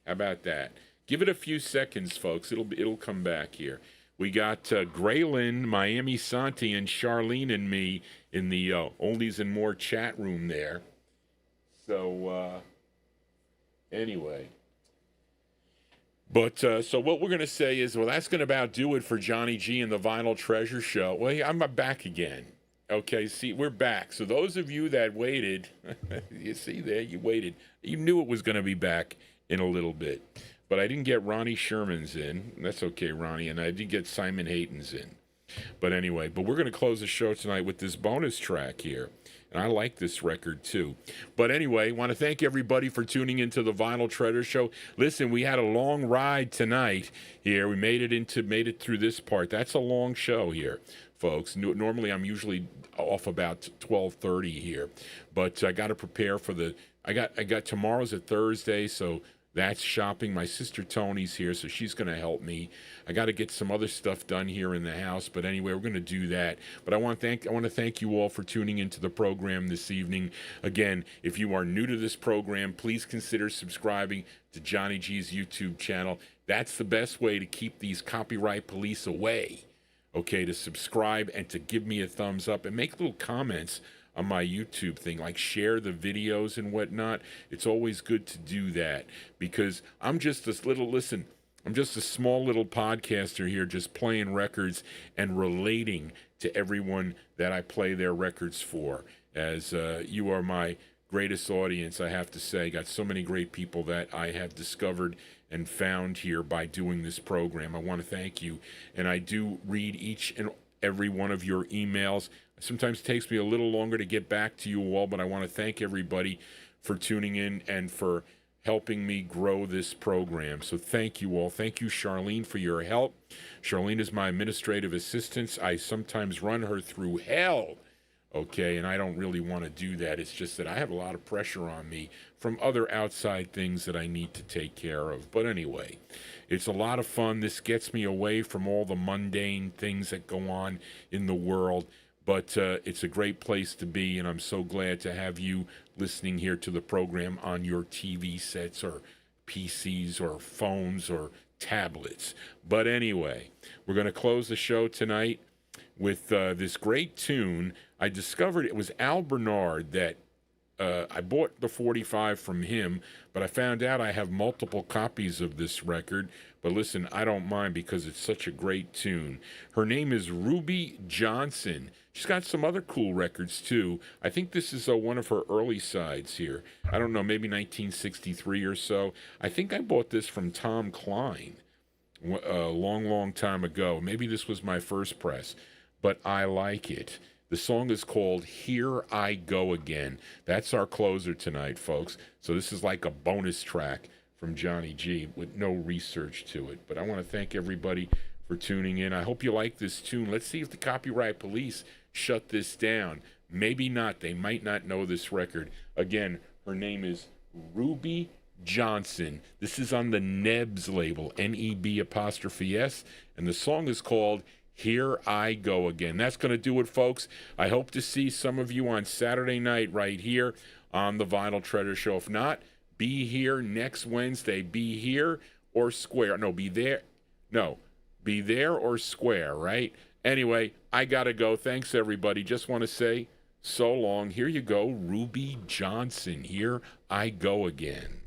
how about that? Give it a few seconds, folks. It'll come back here. We got Graylin, Miami Santi, and Charlene and me in the Oldies and More chat room there. So anyway. But so what we're going to say is, well, that's going to about do it for Johnny G and the Vinyltreasure show. Well, I'm back again. Okay, see, we're back. So those of you that waited, you see there, you waited. You knew it was going to be back in a little bit. But I didn't get Ronnie Sherman's in. That's okay, Ronnie. And I did get Simon Hayden's in. But anyway, we're going to close the show tonight with this bonus track here. And I like this record, too. But anyway, want to thank everybody for tuning into the Vinyltreasure show. Listen, we had a long ride tonight here. We made it through this part. That's a long show here, folks. Normally, I'm usually off about 12:30 here. But I got to prepare for I got tomorrow's a Thursday, so that's shopping. My sister Tony's here, so she's going to help me. I got to get some other stuff done here in the house, but anyway, we're going to do that. But I want to thank you all for tuning into the program this evening. Again, if you are new to this program, please consider subscribing to Johnny G's YouTube channel. That's the best way to keep these copyright police away. Okay, to subscribe and to give me a thumbs up and make little comments on my YouTube thing, like share the videos and whatnot. It's always good to do that because I'm just a small little podcaster here just playing records and relating to everyone that I play their records for. As you are my greatest audience, I have to say. Got so many great people that I have discovered and found here by doing this program. I want to thank you. And I do read each and every one of your emails. Sometimes it takes me a little longer to get back to you all, but I want to thank everybody for tuning in and for helping me grow this program. So thank you all. Thank you, Charlene, for your help. Charlene is my administrative assistant. I sometimes run her through hell, okay, and I don't really want to do that. It's just that I have a lot of pressure on me from other outside things that I need to take care of. But anyway, it's a lot of fun. This gets me away from all the mundane things that go on in the world. But it's a great place to be, and I'm so glad to have you listening here to the program on your TV sets or PCs or phones or tablets. But anyway, we're going to close the show tonight with this great tune. I discovered it was Al Bernard that I bought the 45 from him, but I found out I have multiple copies of this record. But listen, I don't mind because it's such a great tune. Her name is Ruby Johnson. She's got some other cool records, too. I think this is one of her early sides here. I don't know, maybe 1963 or so. I think I bought this from Tom Klein a long time ago. Maybe this was my first press, but I like it. The song is called Here I Go Again. That's our closer tonight, folks. So this is like a bonus track from Johnny G with no research to it. But I want to thank everybody for tuning in. I hope you like this tune. Let's see if the copyright police shut this down. Maybe not. They might not know this record. Again, her name is Ruby Johnson. This is on the Nebs label, N-E-B''S, and the song is called Here I Go Again. That's going to do it, folks. I hope to see some of you on Saturday night right here on the Vinyl Treasure Show. If not, be here next Wednesday. Be here or square. No, be there. No, be there or square, right? Anyway, I got to go. Thanks, everybody. Just want to say so long. Here you go, Ruby Johnson. Here I Go Again.